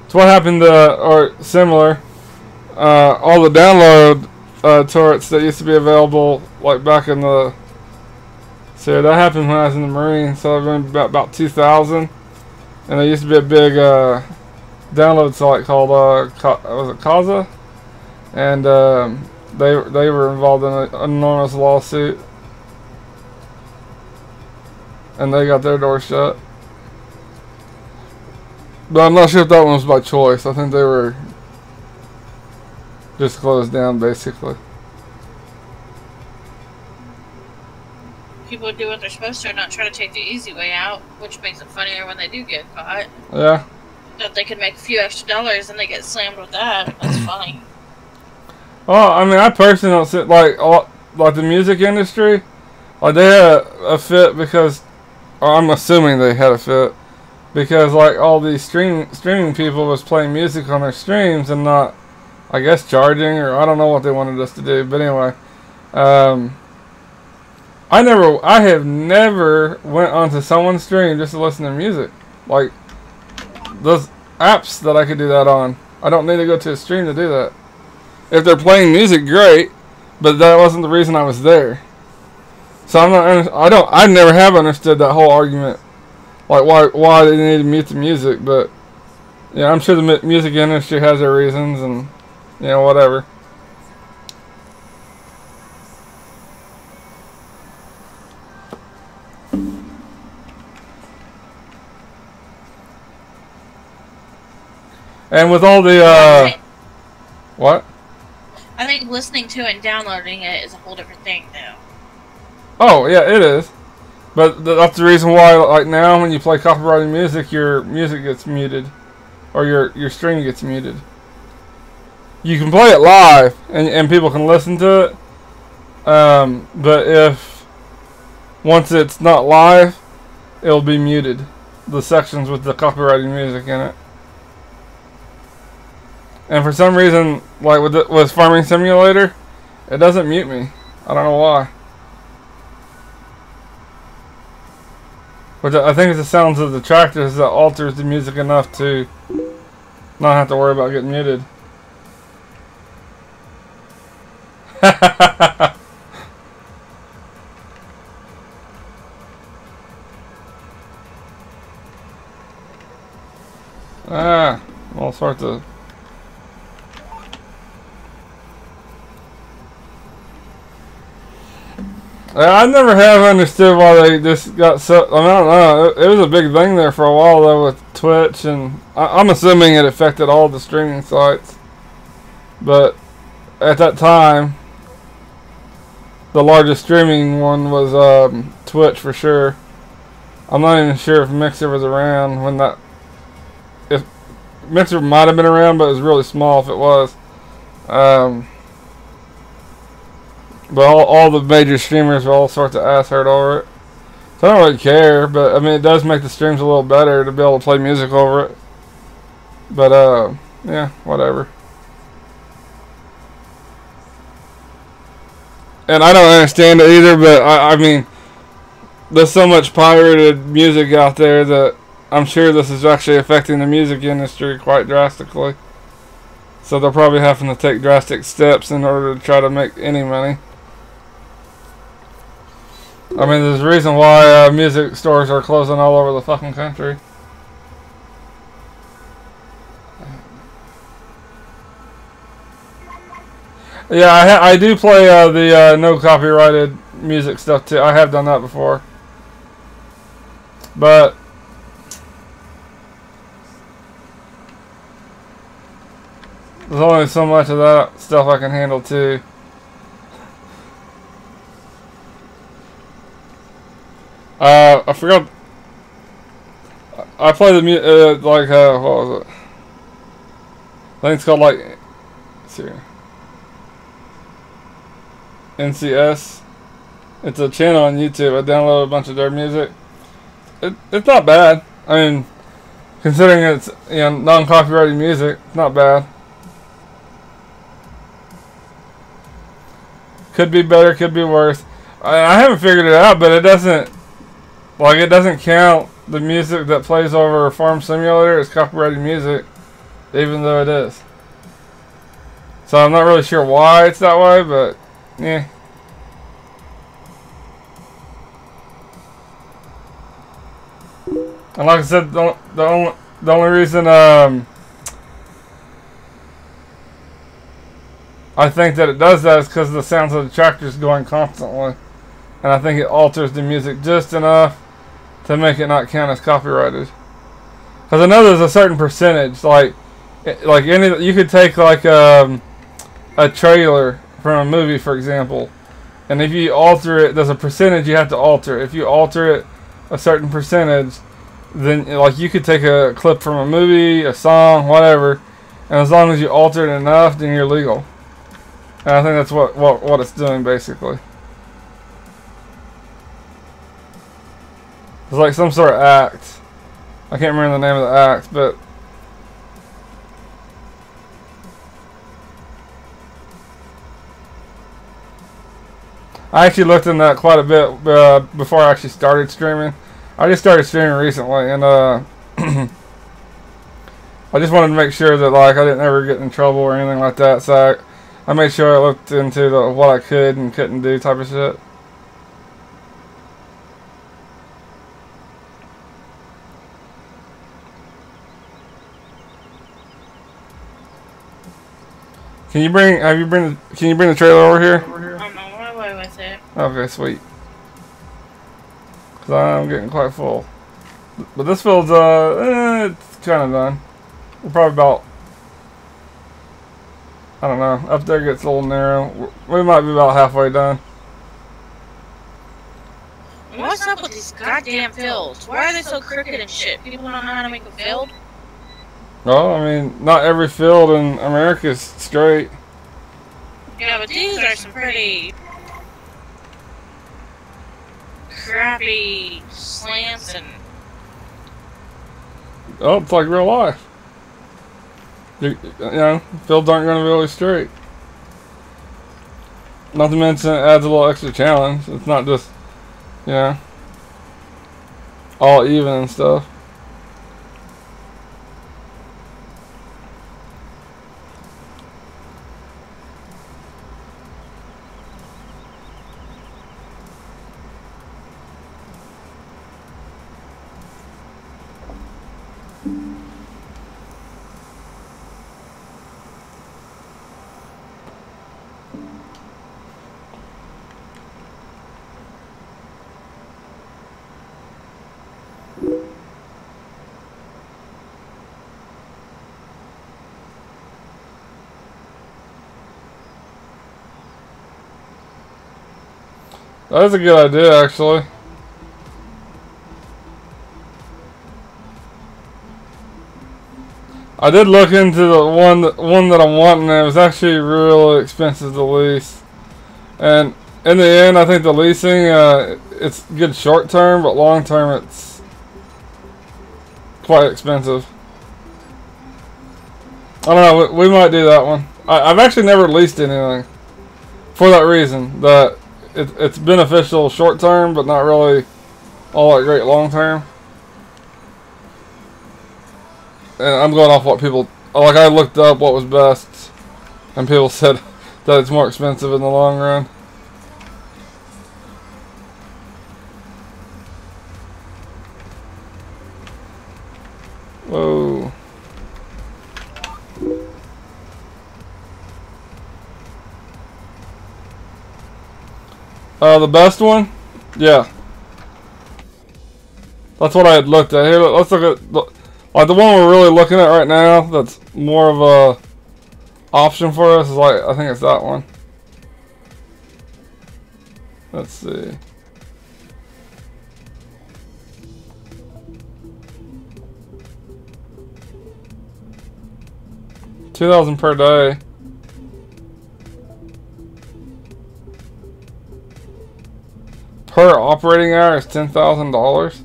So what happened to, or similar, all the download torrents that used to be available, like back in the, so that happened when I was in the Marines, so I've been about 2000, and there used to be a big download site called, was it Kaza? And they were involved in an enormous lawsuit, and they got their door shut. But I'm not sure if that one was by choice. I think they were just closed down, basically. People do what they're supposed to and not try to take the easy way out, which makes it funnier when they do get caught. Yeah. That they can make a few extra dollars and they get slammed with that. That's funny. Well, I mean, I personally don't see, like the music industry, like they had a fit because, or I'm assuming they had a fit, because like all these streaming people was playing music on their streams and not, I guess, charging, or I don't know what they wanted us to do. But anyway, I have never went onto someone's stream just to listen to music. Like those apps that I could do that on, I don't need to go to a stream to do that. If they're playing music, great, but that wasn't the reason I was there. So I never have understood that whole argument. Like why they need to mute the music, but yeah, I'm sure the music industry has their reasons, and you know, whatever. And with all the what? I think listening to it and downloading it is a whole different thing, though. Oh yeah, it is. But that's the reason why, like now, when you play copyrighted music, your music gets muted, or your stream gets muted. You can play it live, and people can listen to it. But if once it's not live, it'll be muted. The sections with the copyrighted music in it. And for some reason, like with Farming Simulator, it doesn't mute me. I don't know why. Which I think it's the sounds of the tractors that alters the music enough to not have to worry about getting muted. All sorts of. I never have understood why they just got so. I mean, I don't know. It was a big thing there for a while though with Twitch, and I'm assuming it affected all the streaming sites. But at that time, the largest streaming one was Twitch for sure. I'm not even sure if Mixer was around when that. If Mixer might have been around, but it was really small if it was. But all the major streamers all sorts of ass hurt over it. So I don't really care, but I mean it does make the streams a little better to be able to play music over it. But yeah, whatever. And I don't understand it either, but I mean there's so much pirated music out there that I'm sure this is actually affecting the music industry quite drastically. So they're probably having to take drastic steps in order to try to make any money. I mean, there's a reason why music stores are closing all over the fucking country. Yeah, I do play the no copyrighted music stuff too. I have done that before. But there's only so much of that stuff I can handle too. I forgot. I play the like what was it? I think it's called like. Let's see. NCS. It's a channel on YouTube. I downloaded a bunch of their music. It's not bad. I mean, considering it's non-copyrighted music, it's not bad. Could be better, could be worse. I haven't figured it out, but it doesn't count the music that plays over Farm Simulator as copyrighted music, even though it is. So I'm not really sure why it's that way, but yeah. And like I said, the only reason I think that it does that is because the sounds of the tractors going constantly, and I think it alters the music just enough to make it not count as copyrighted. Because I know there's a certain percentage, like any, you could take like a trailer from a movie, for example, and if you alter it, there's a percentage you have to alter. If you alter it a certain percentage, then like you could take a clip from a movie, a song, whatever, and as long as you alter it enough, then you're legal. And I think that's what it's doing basically. It's like some sort of act. I can't remember the name of the act, but I actually looked into that quite a bit before I actually started streaming. I just started streaming recently, and I just wanted to make sure that like I didn't ever get in trouble or anything like that. So I made sure I looked into what I could and couldn't do type of shit. Can you bring the trailer over here? I'm on my way with it. Okay, sweet. Cause I'm getting quite full. But this field's it's kind of done. We're probably about, I don't know, up there gets a little narrow. We might be about halfway done. What's up with these goddamn fields? Why are they so crooked and shit? People don't know how to make a field? Well, I mean, not every field in America is straight. Yeah, but these are some pretty crappy slants and... Oh, it's like real life. You know, fields aren't going to be really straight. Not to mention it adds a little extra challenge. It's not just, you know, all even and stuff. That is a good idea, actually. I did look into the one that I'm wanting, and it was actually really expensive to lease. And in the end, I think the leasing, it's good short term, but long term it's quite expensive. I don't know, we might do that one. I've actually never leased anything for that reason, that it's beneficial short term, but not really all that great long term. And I'm going off what people, like I looked up what was best, and people said that it's more expensive in the long run. Whoa. The best one? Yeah. That's what I had looked at. Here, let's look at like the one we're really looking at right now. That's more of a option for us. Is like, I think it's that one. Let's see. $2,000 per day. Per operating hour is $10,000.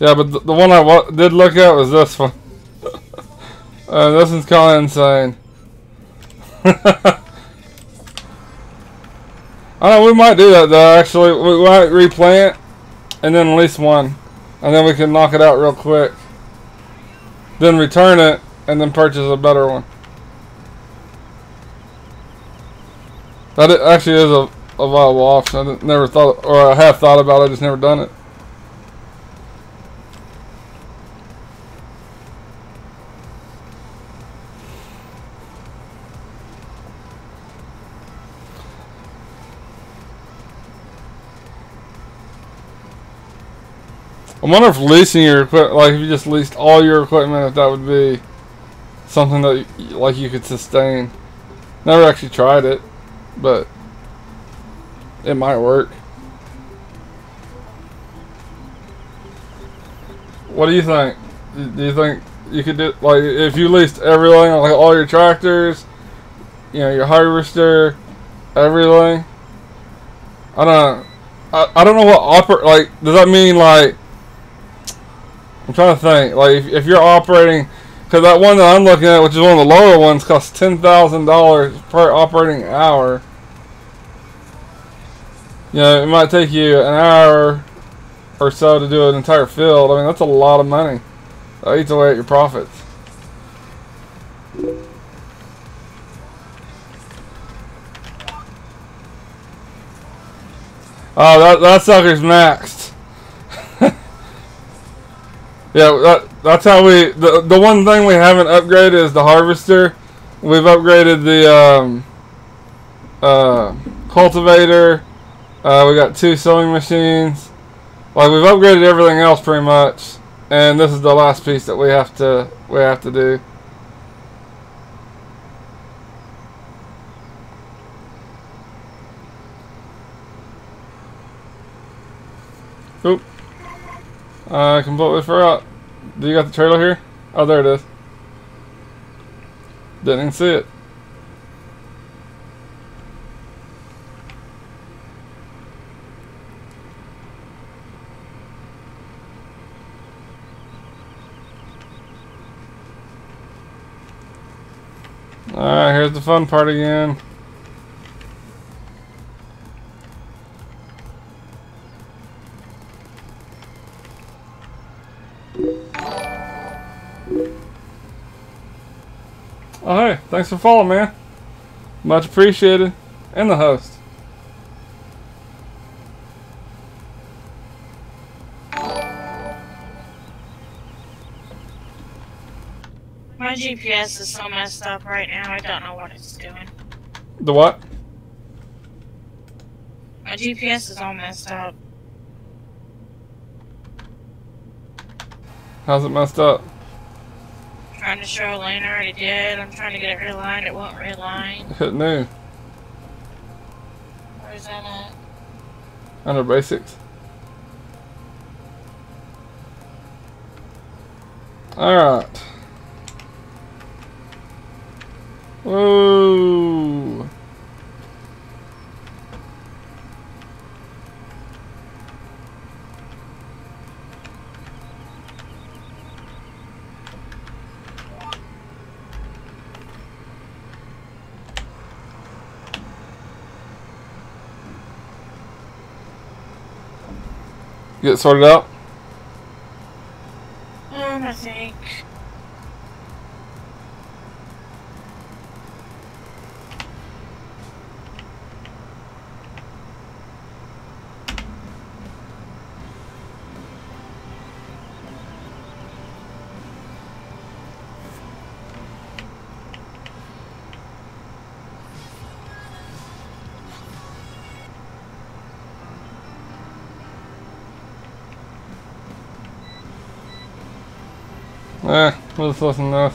Yeah, but the one I did look at was this one. This one's kind of insane. I know we might do that though. Actually, we might replant and then lease one, and then we can knock it out real quick. Then return it and then purchase a better one. That actually is a viable option. I never thought, or I have thought about it. I just never done it. I wonder if leasing your equipment, like if you just leased all your equipment, if that would be something that like you could sustain. Never actually tried it, but it might work. What do you think? Do you think you could do, like, if you leased everything, like all your tractors, you know, your harvester, everything? I don't know. I don't know what like, does that mean like, I'm trying to think, like if you're operating, because that one that I'm looking at, which is one of the lower ones, costs $10,000 per operating hour. You know, it might take you an hour or so to do an entire field. I mean, that's a lot of money. That eats away at your profits. Oh, that sucker's maxed. Yeah, that's how we. The one thing we haven't upgraded is the harvester. We've upgraded the cultivator. We got 2 sewing machines. Like, we've upgraded everything else pretty much, and this is the last piece that we have to do. Oop. I completely forgot. Do you got the trailer here? Oh, there it is. Didn't even see it. Alright, here's the fun part again. Oh, hey, thanks for following, man. Much appreciated. And the host. My GPS is so messed up right now, I don't know what it's doing. The what? My GPS is all messed up. How's it messed up? Trying to show a lane, I already did. I'm trying to get it realigned, it won't realign. Hit new. Where's that at? Under basics. Alright. Whoa. Get it sorted out? I think. We'll just listen to this.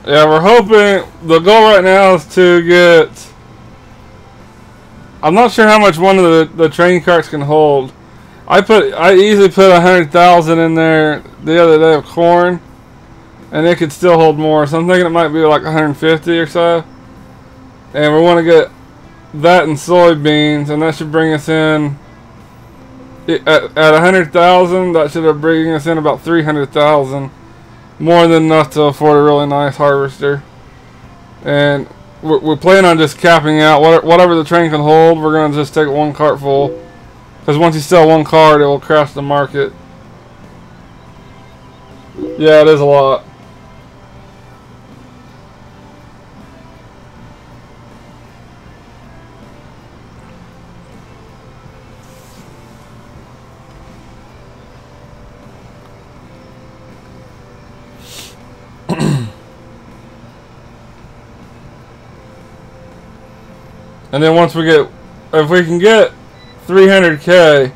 Yeah, we're hoping. The goal right now is to get. I'm not sure how much one of the train carts can hold. I easily put 100,000 in there the other day of corn, and it could still hold more. So I'm thinking it might be like 150 or so. And we want to get that and soybeans, and that should bring us in at 100,000. That should bring us in about 300,000, more than enough to afford a really nice harvester. And we're planning on just capping out whatever the train can hold. We're gonna just take one cart full, because once you sell one cart, it will crash the market. Yeah, it is a lot. And then once we get, if we can get 300K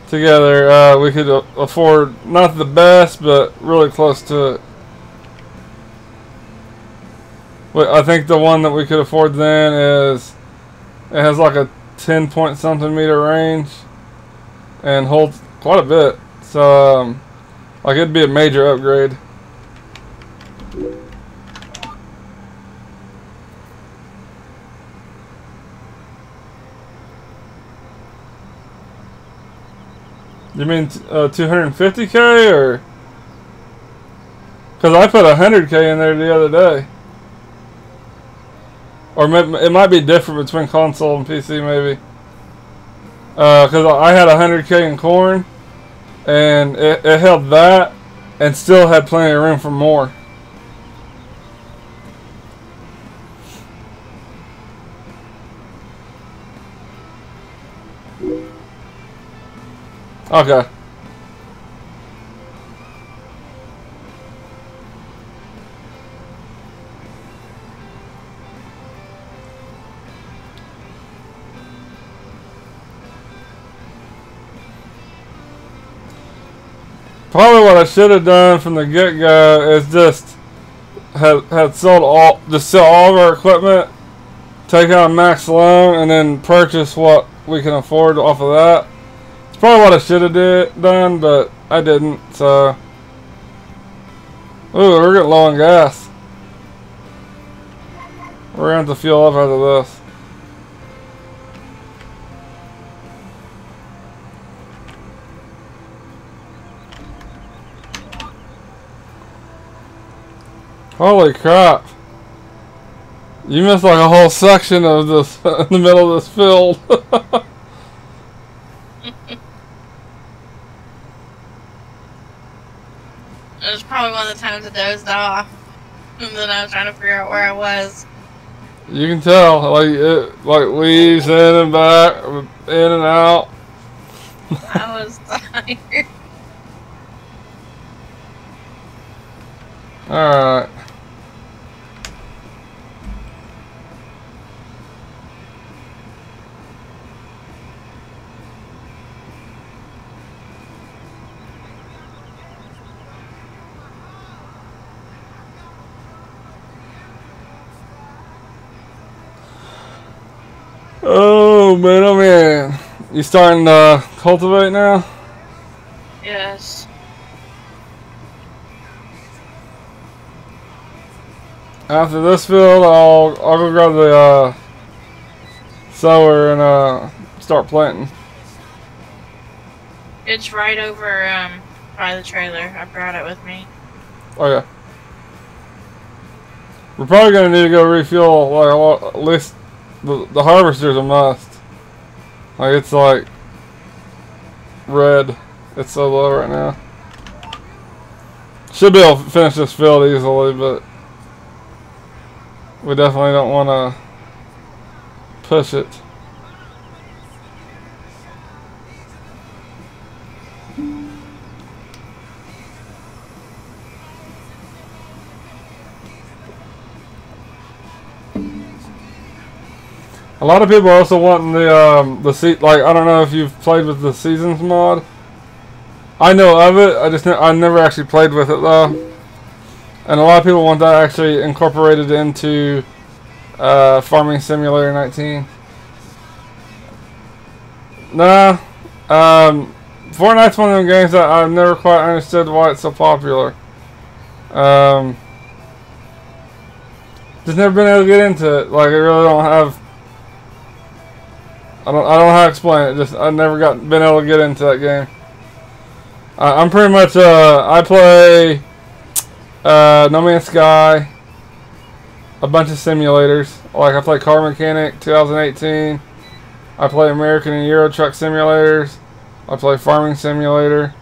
together, we could afford not the best, but really close to it. But I think the one that we could afford then is, it has like a 10 point something meter range and holds quite a bit. So, like, it'd be a major upgrade. You mean 250K, or? Because I put 100K in there the other day. Or it might be different between console and PC, maybe. Because I had 100K in corn, and it held that, and still had plenty of room for more. Okay. Probably what I should have done from the get-go is just had sold sell all of our equipment, take out a max loan, and then purchase what we can afford off of that. It's probably what I should have done, but I didn't. So, ooh, we're getting low on gas. We're gonna have to fuel up after this. Holy crap. You missed like a whole section of this in the middle of this field. It was probably one of the times I dozed off. And then I was trying to figure out where I was. You can tell, like it leaves in and back, in and out. I was tired. Alright. Oh man, you starting to cultivate now? Yes. After this field, I'll go grab the sower and start planting. It's right over by the trailer. I brought it with me. Oh yeah. We're probably gonna need to go refuel like a lot, at least the harvester's a must. Like it's like red. It's so low right now. Should be able to finish this field easily, but we definitely don't want to push it. A lot of people are also wanting the like I don't know if you've played with the seasons mod. I know of it. I never actually played with it though. And a lot of people want that actually incorporated into Farming Simulator 19. Nah. Fortnite's one of them games that I've never quite understood why it's so popular. Just never been able to get into it. Like, I really don't have... I don't know how to explain it. Just, I've never been able to get into that game. I'm pretty much, I play No Man's Sky, a bunch of simulators. Like, I play Car Mechanic 2018. I play American and Euro Truck simulators. I play Farming Simulator.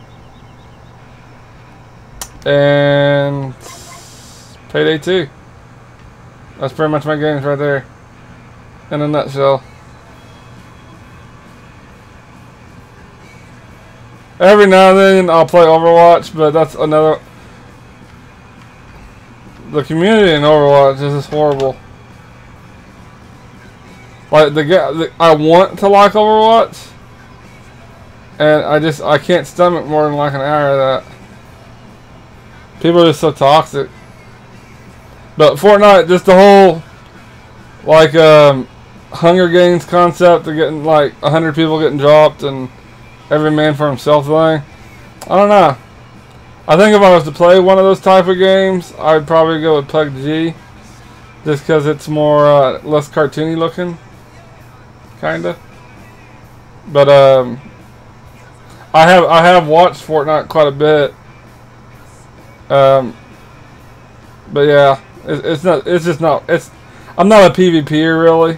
And Payday 2. That's pretty much my games right there. In a nutshell. Every now and then I'll play Overwatch, but that's another... The community in Overwatch is just horrible. Like, I want to like Overwatch, and I can't stomach more than like an hour of that. People are just so toxic. But Fortnite, just the whole, like, Hunger Games concept of getting, like, 100 people getting dropped and every man for himself thing. I don't know. I think if I was to play one of those type of games, I'd probably go with PUBG. Just because it's more, less cartoony looking. Kinda. But, I have watched Fortnite quite a bit. But yeah, it's just not, I'm not a PvPer really.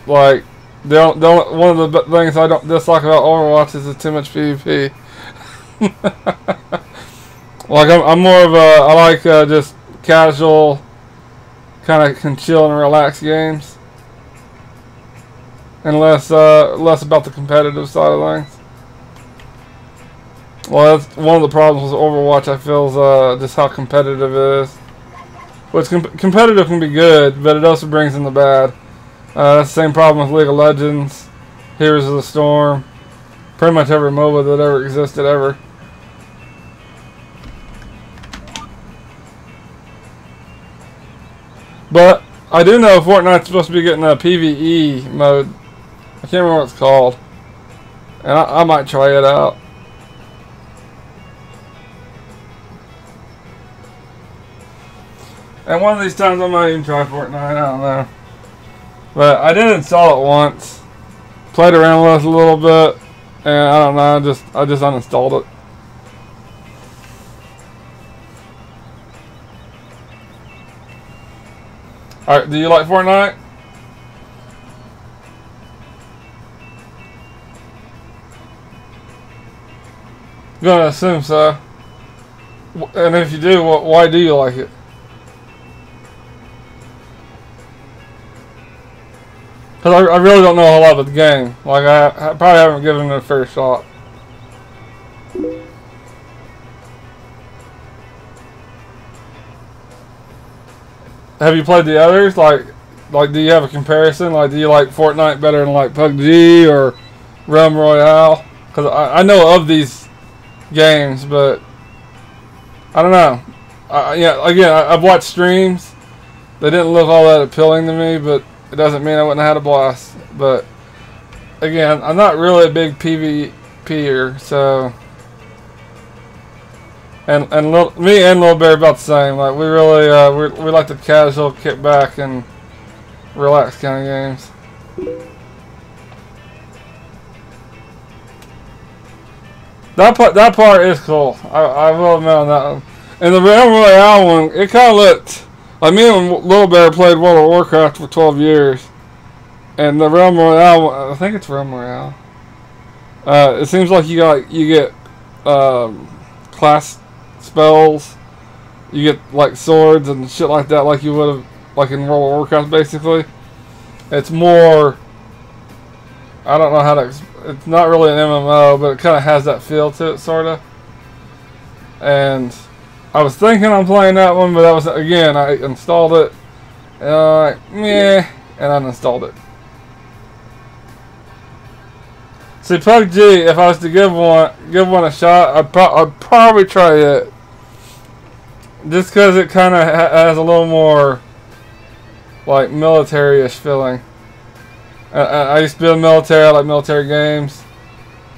Like, one of the things I don't dislike about Overwatch is too much PvP. Like, I'm more of a, I like, just casual, kind of can chill and relax games. And less about the competitive side of things. Well, that's one of the problems with Overwatch, I feel, is just how competitive it is. Which competitive can be good, but it also brings in the bad. That's the same problem with League of Legends, Heroes of the Storm, pretty much every MOBA that ever existed ever. But I do know Fortnite's supposed to be getting a PvE mode. I can't remember what it's called. And I might try it out. And one of these times I might even try Fortnite, I don't know. But I did install it once. Played around with it a little bit. And I don't know, I just uninstalled it. Alright, do you like Fortnite? Gonna assume so. And if you do, why do you like it? Because I really don't know a whole lot about the game. Like, I probably haven't given it a fair shot. Have you played the others? Like, do you have a comparison? Like, do you like Fortnite better than, like, PUBG or Realm Royale? Because I know of these games, but I don't know. Yeah, again, I've watched streams. They didn't look all that appealing to me, but it doesn't mean I wouldn't have had a blast. But again, I'm not really a big PvPer, so and me and Lil Bear about the same. Like, we really we like the casual, kick back and relax kind of games. That part is cool. I will admit on that one. And the Realm Royale one, it kind of looked like, me and Lil Bear played World of Warcraft for 12 years, and the Realm Royale, I think it's Realm Royale. It seems like you get class spells, you get like swords and shit like that, like you would have like in World of Warcraft. Basically, it's more, I don't know how to. It's not really an MMO, but it kind of has that feel to it, sort of. And I was thinking I'm playing that one, but that was, again, I installed it, and I'm like, meh, and uninstalled it. See, PUBG, if I was to give one a shot, I'd probably try it. Just because it kind of has a little more like military-ish feeling. I used to be in the military. I like military games,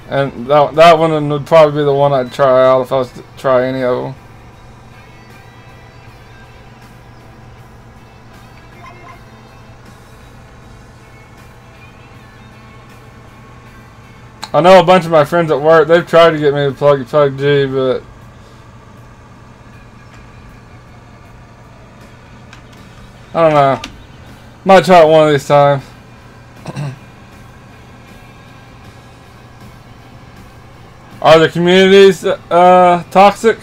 and that one would probably be the one I'd try out if I was to try any of them. I know a bunch of my friends at work, they've tried to get me to play PUBG, but I don't know. Might try it one of these times. Are the communities toxic?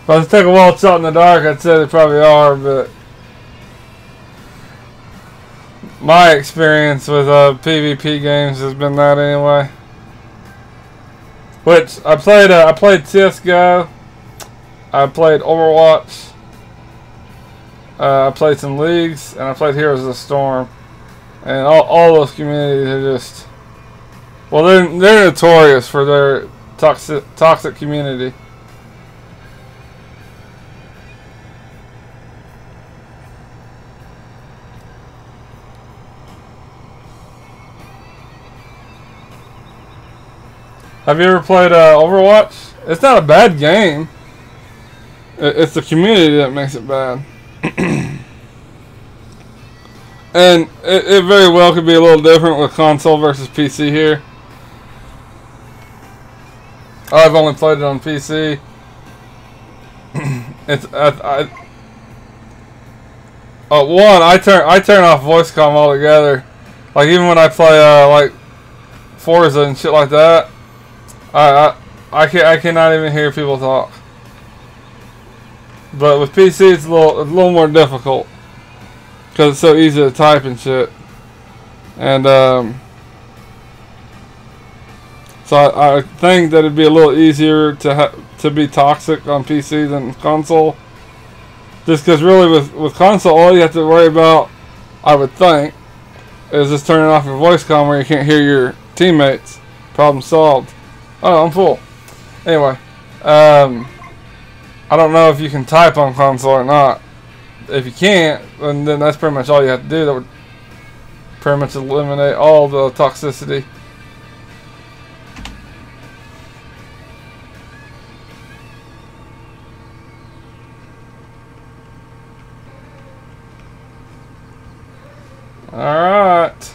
If I was to take a wild shot in the dark, I'd say they probably are, but my experience with PvP games has been that anyway. Which I played CS:GO, I played Overwatch, I played some leagues, and I played Heroes of the Storm, and all those communities are just, well, they're notorious for their toxic community. Have you ever played Overwatch? It's not a bad game. It's the community that makes it bad. And it very well could be a little different with console versus PC here. I've only played it on PC. I turn off voice comm altogether. Like even when I play like Forza and shit like that. I cannot even hear people talk. But with PC, it's a little more difficult because it's so easy to type and shit. And so I think that it'd be a little easier to be toxic on PC than console. Just because really with console, all you have to worry about, I would think, is just turning off your voice comm where you can't hear your teammates. Problem solved. Oh, I'm full. Anyway, I don't know if you can type on console or not. If you can't, then that's pretty much all you have to do. That would pretty much eliminate all the toxicity. Alright.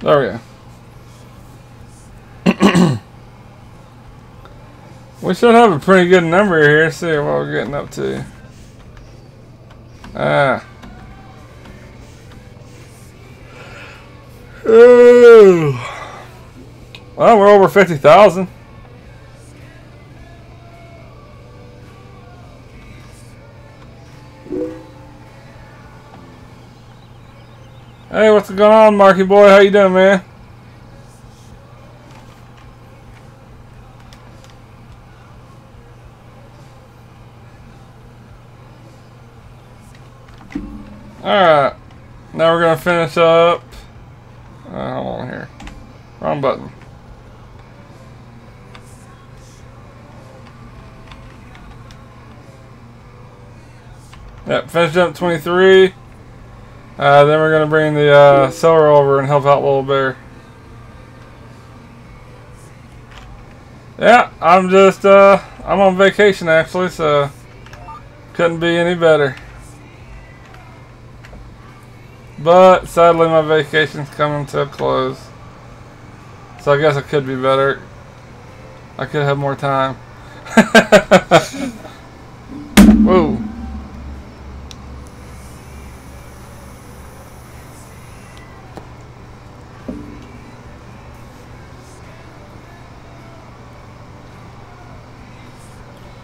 There we go. We should have a pretty good number here. See what we're getting up to. Well, we're over 50,000. Hey, what's going on, Marky boy? How you doing, man? Alright. Now we're going to finish up. Hold on here. Wrong button. Yep, finish up 23. Then we're going to bring the sewer over and help out Little Bear. Yeah, I'm just, I'm on vacation actually, so couldn't be any better. But sadly my vacation's coming to a close. So I guess it could be better. I could have more time. Whoa.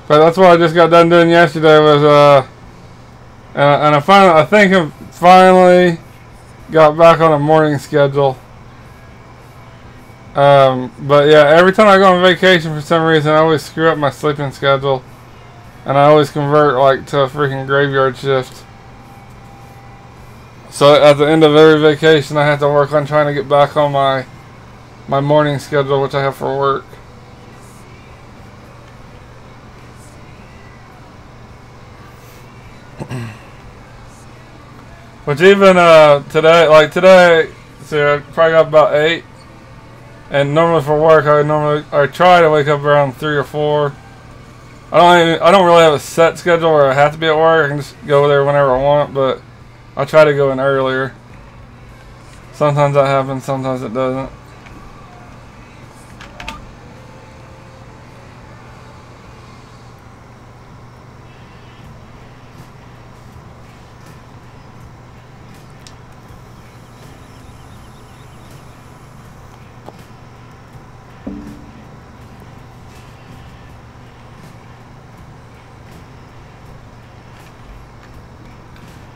But that's what I just got done doing yesterday was And I think I finally got back on a morning schedule. But yeah, every time I go on vacation for some reason, I always screw up my sleeping schedule. And I always convert like to a freaking graveyard shift. So at the end of every vacation, I have to work on trying to get back on my morning schedule, which I have for work. Which even today, so I probably got about 8. And normally for work, I try to wake up around 3 or 4. I don't really have a set schedule where I have to be at work. I can just go there whenever I want, but I try to go in earlier. Sometimes that happens, sometimes it doesn't.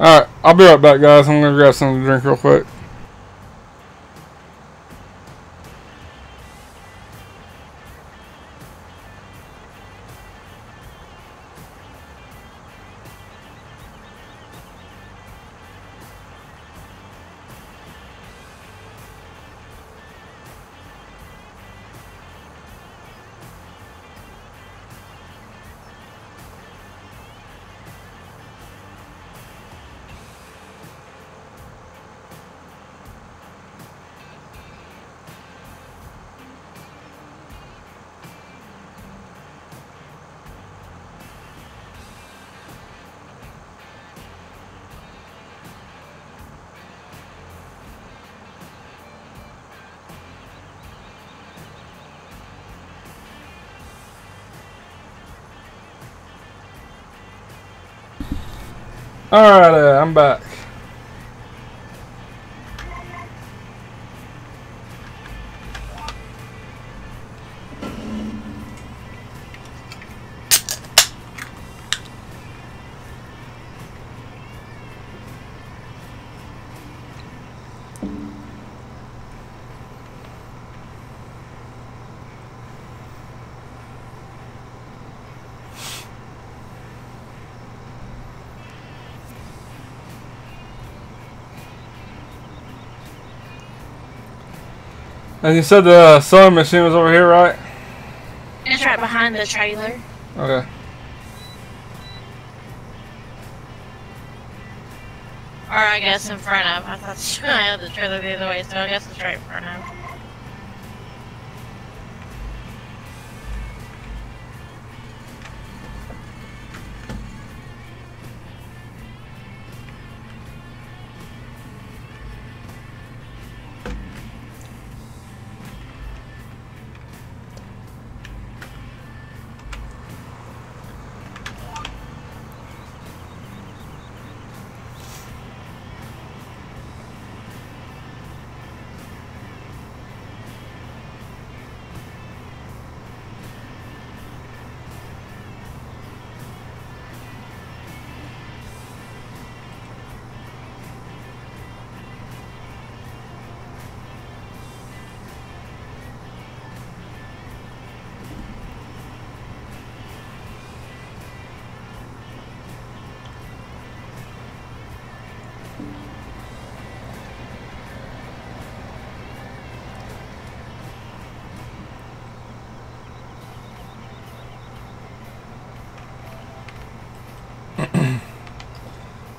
Alright, I'll be right back, guys. I'm going to grab something to drink real quick. Alright, I'm back. And you said the sewing machine was over here, right? It's right behind the trailer. Okay. Or I guess in front of. I thought I had the trailer the other way, so I guess it's right in front of.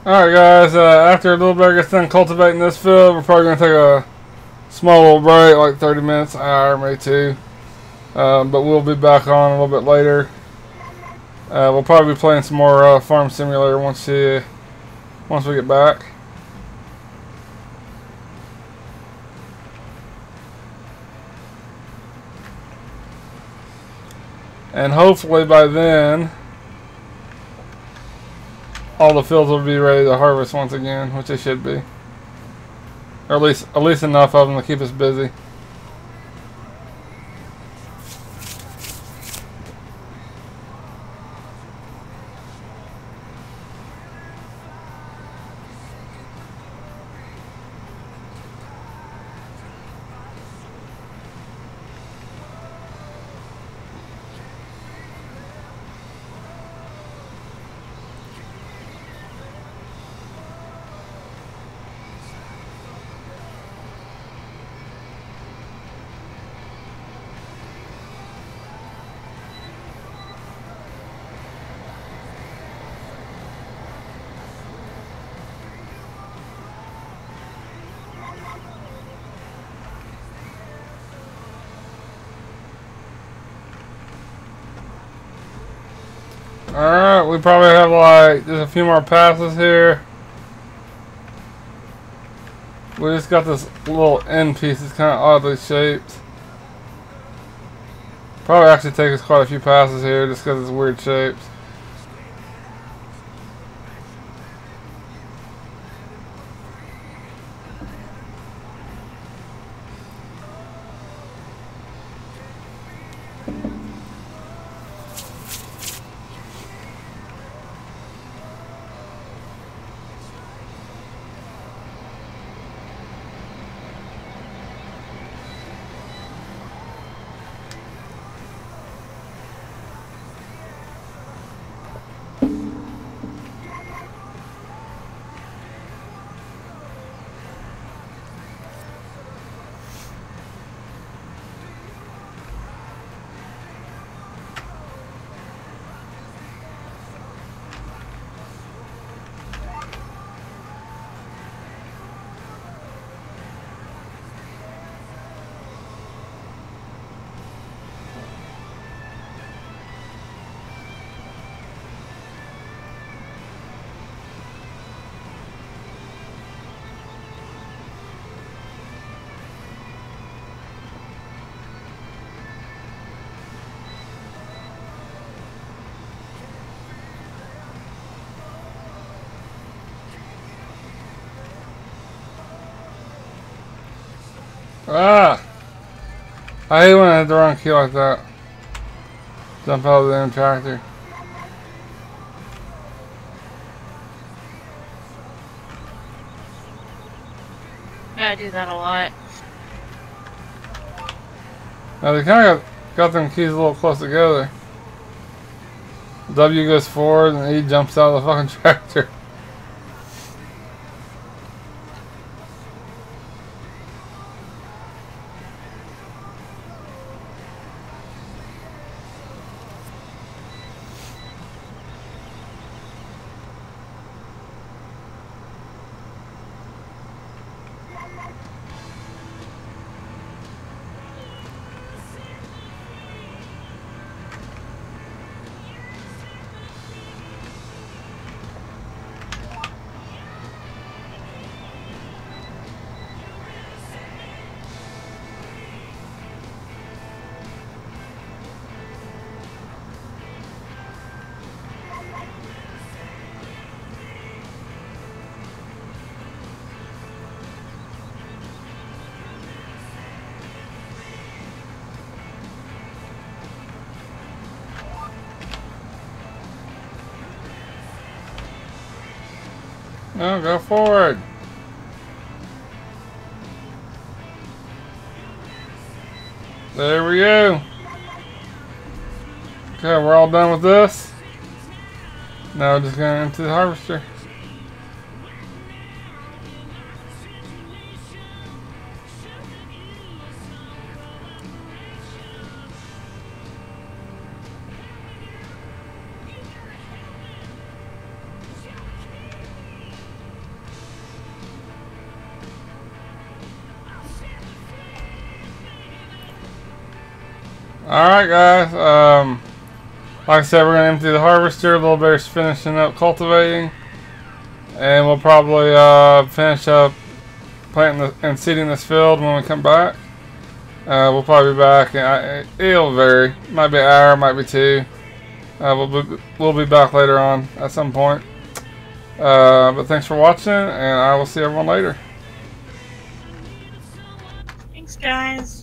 Alright guys, after a little bit gets done cultivating this field, we're probably going to take a small little break, like 30 minutes, an hour, maybe 2. But we'll be back on a little bit later. We'll probably be playing some more Farm Simulator once we get back. And hopefully by then, all the fields will be ready to harvest once again, which they should be. Or at least enough of them to keep us busy. Alright, we probably have like just a few more passes here. We just got this little end piece that's kind of oddly shaped. Probably actually take us quite a few passes here just because it's weird shapes. Ah! I hate when I hit the wrong key like that. Jump out of the damn tractor. I do that a lot. Now they kind of got them keys a little close together. W goes forward and E jumps out of the fucking tractor. No, go forward. There we go. Okay, we're all done with this. Now we're just going to empty the harvester. Alright guys, like I said, we're going to empty the harvester. Little Bear's finishing up cultivating. And we'll probably finish up planting and seeding this field when we come back. We'll probably be back, it'll vary. Might be an hour, might be two. We'll be back later on at some point. But thanks for watching, and I will see everyone later. Thanks, guys.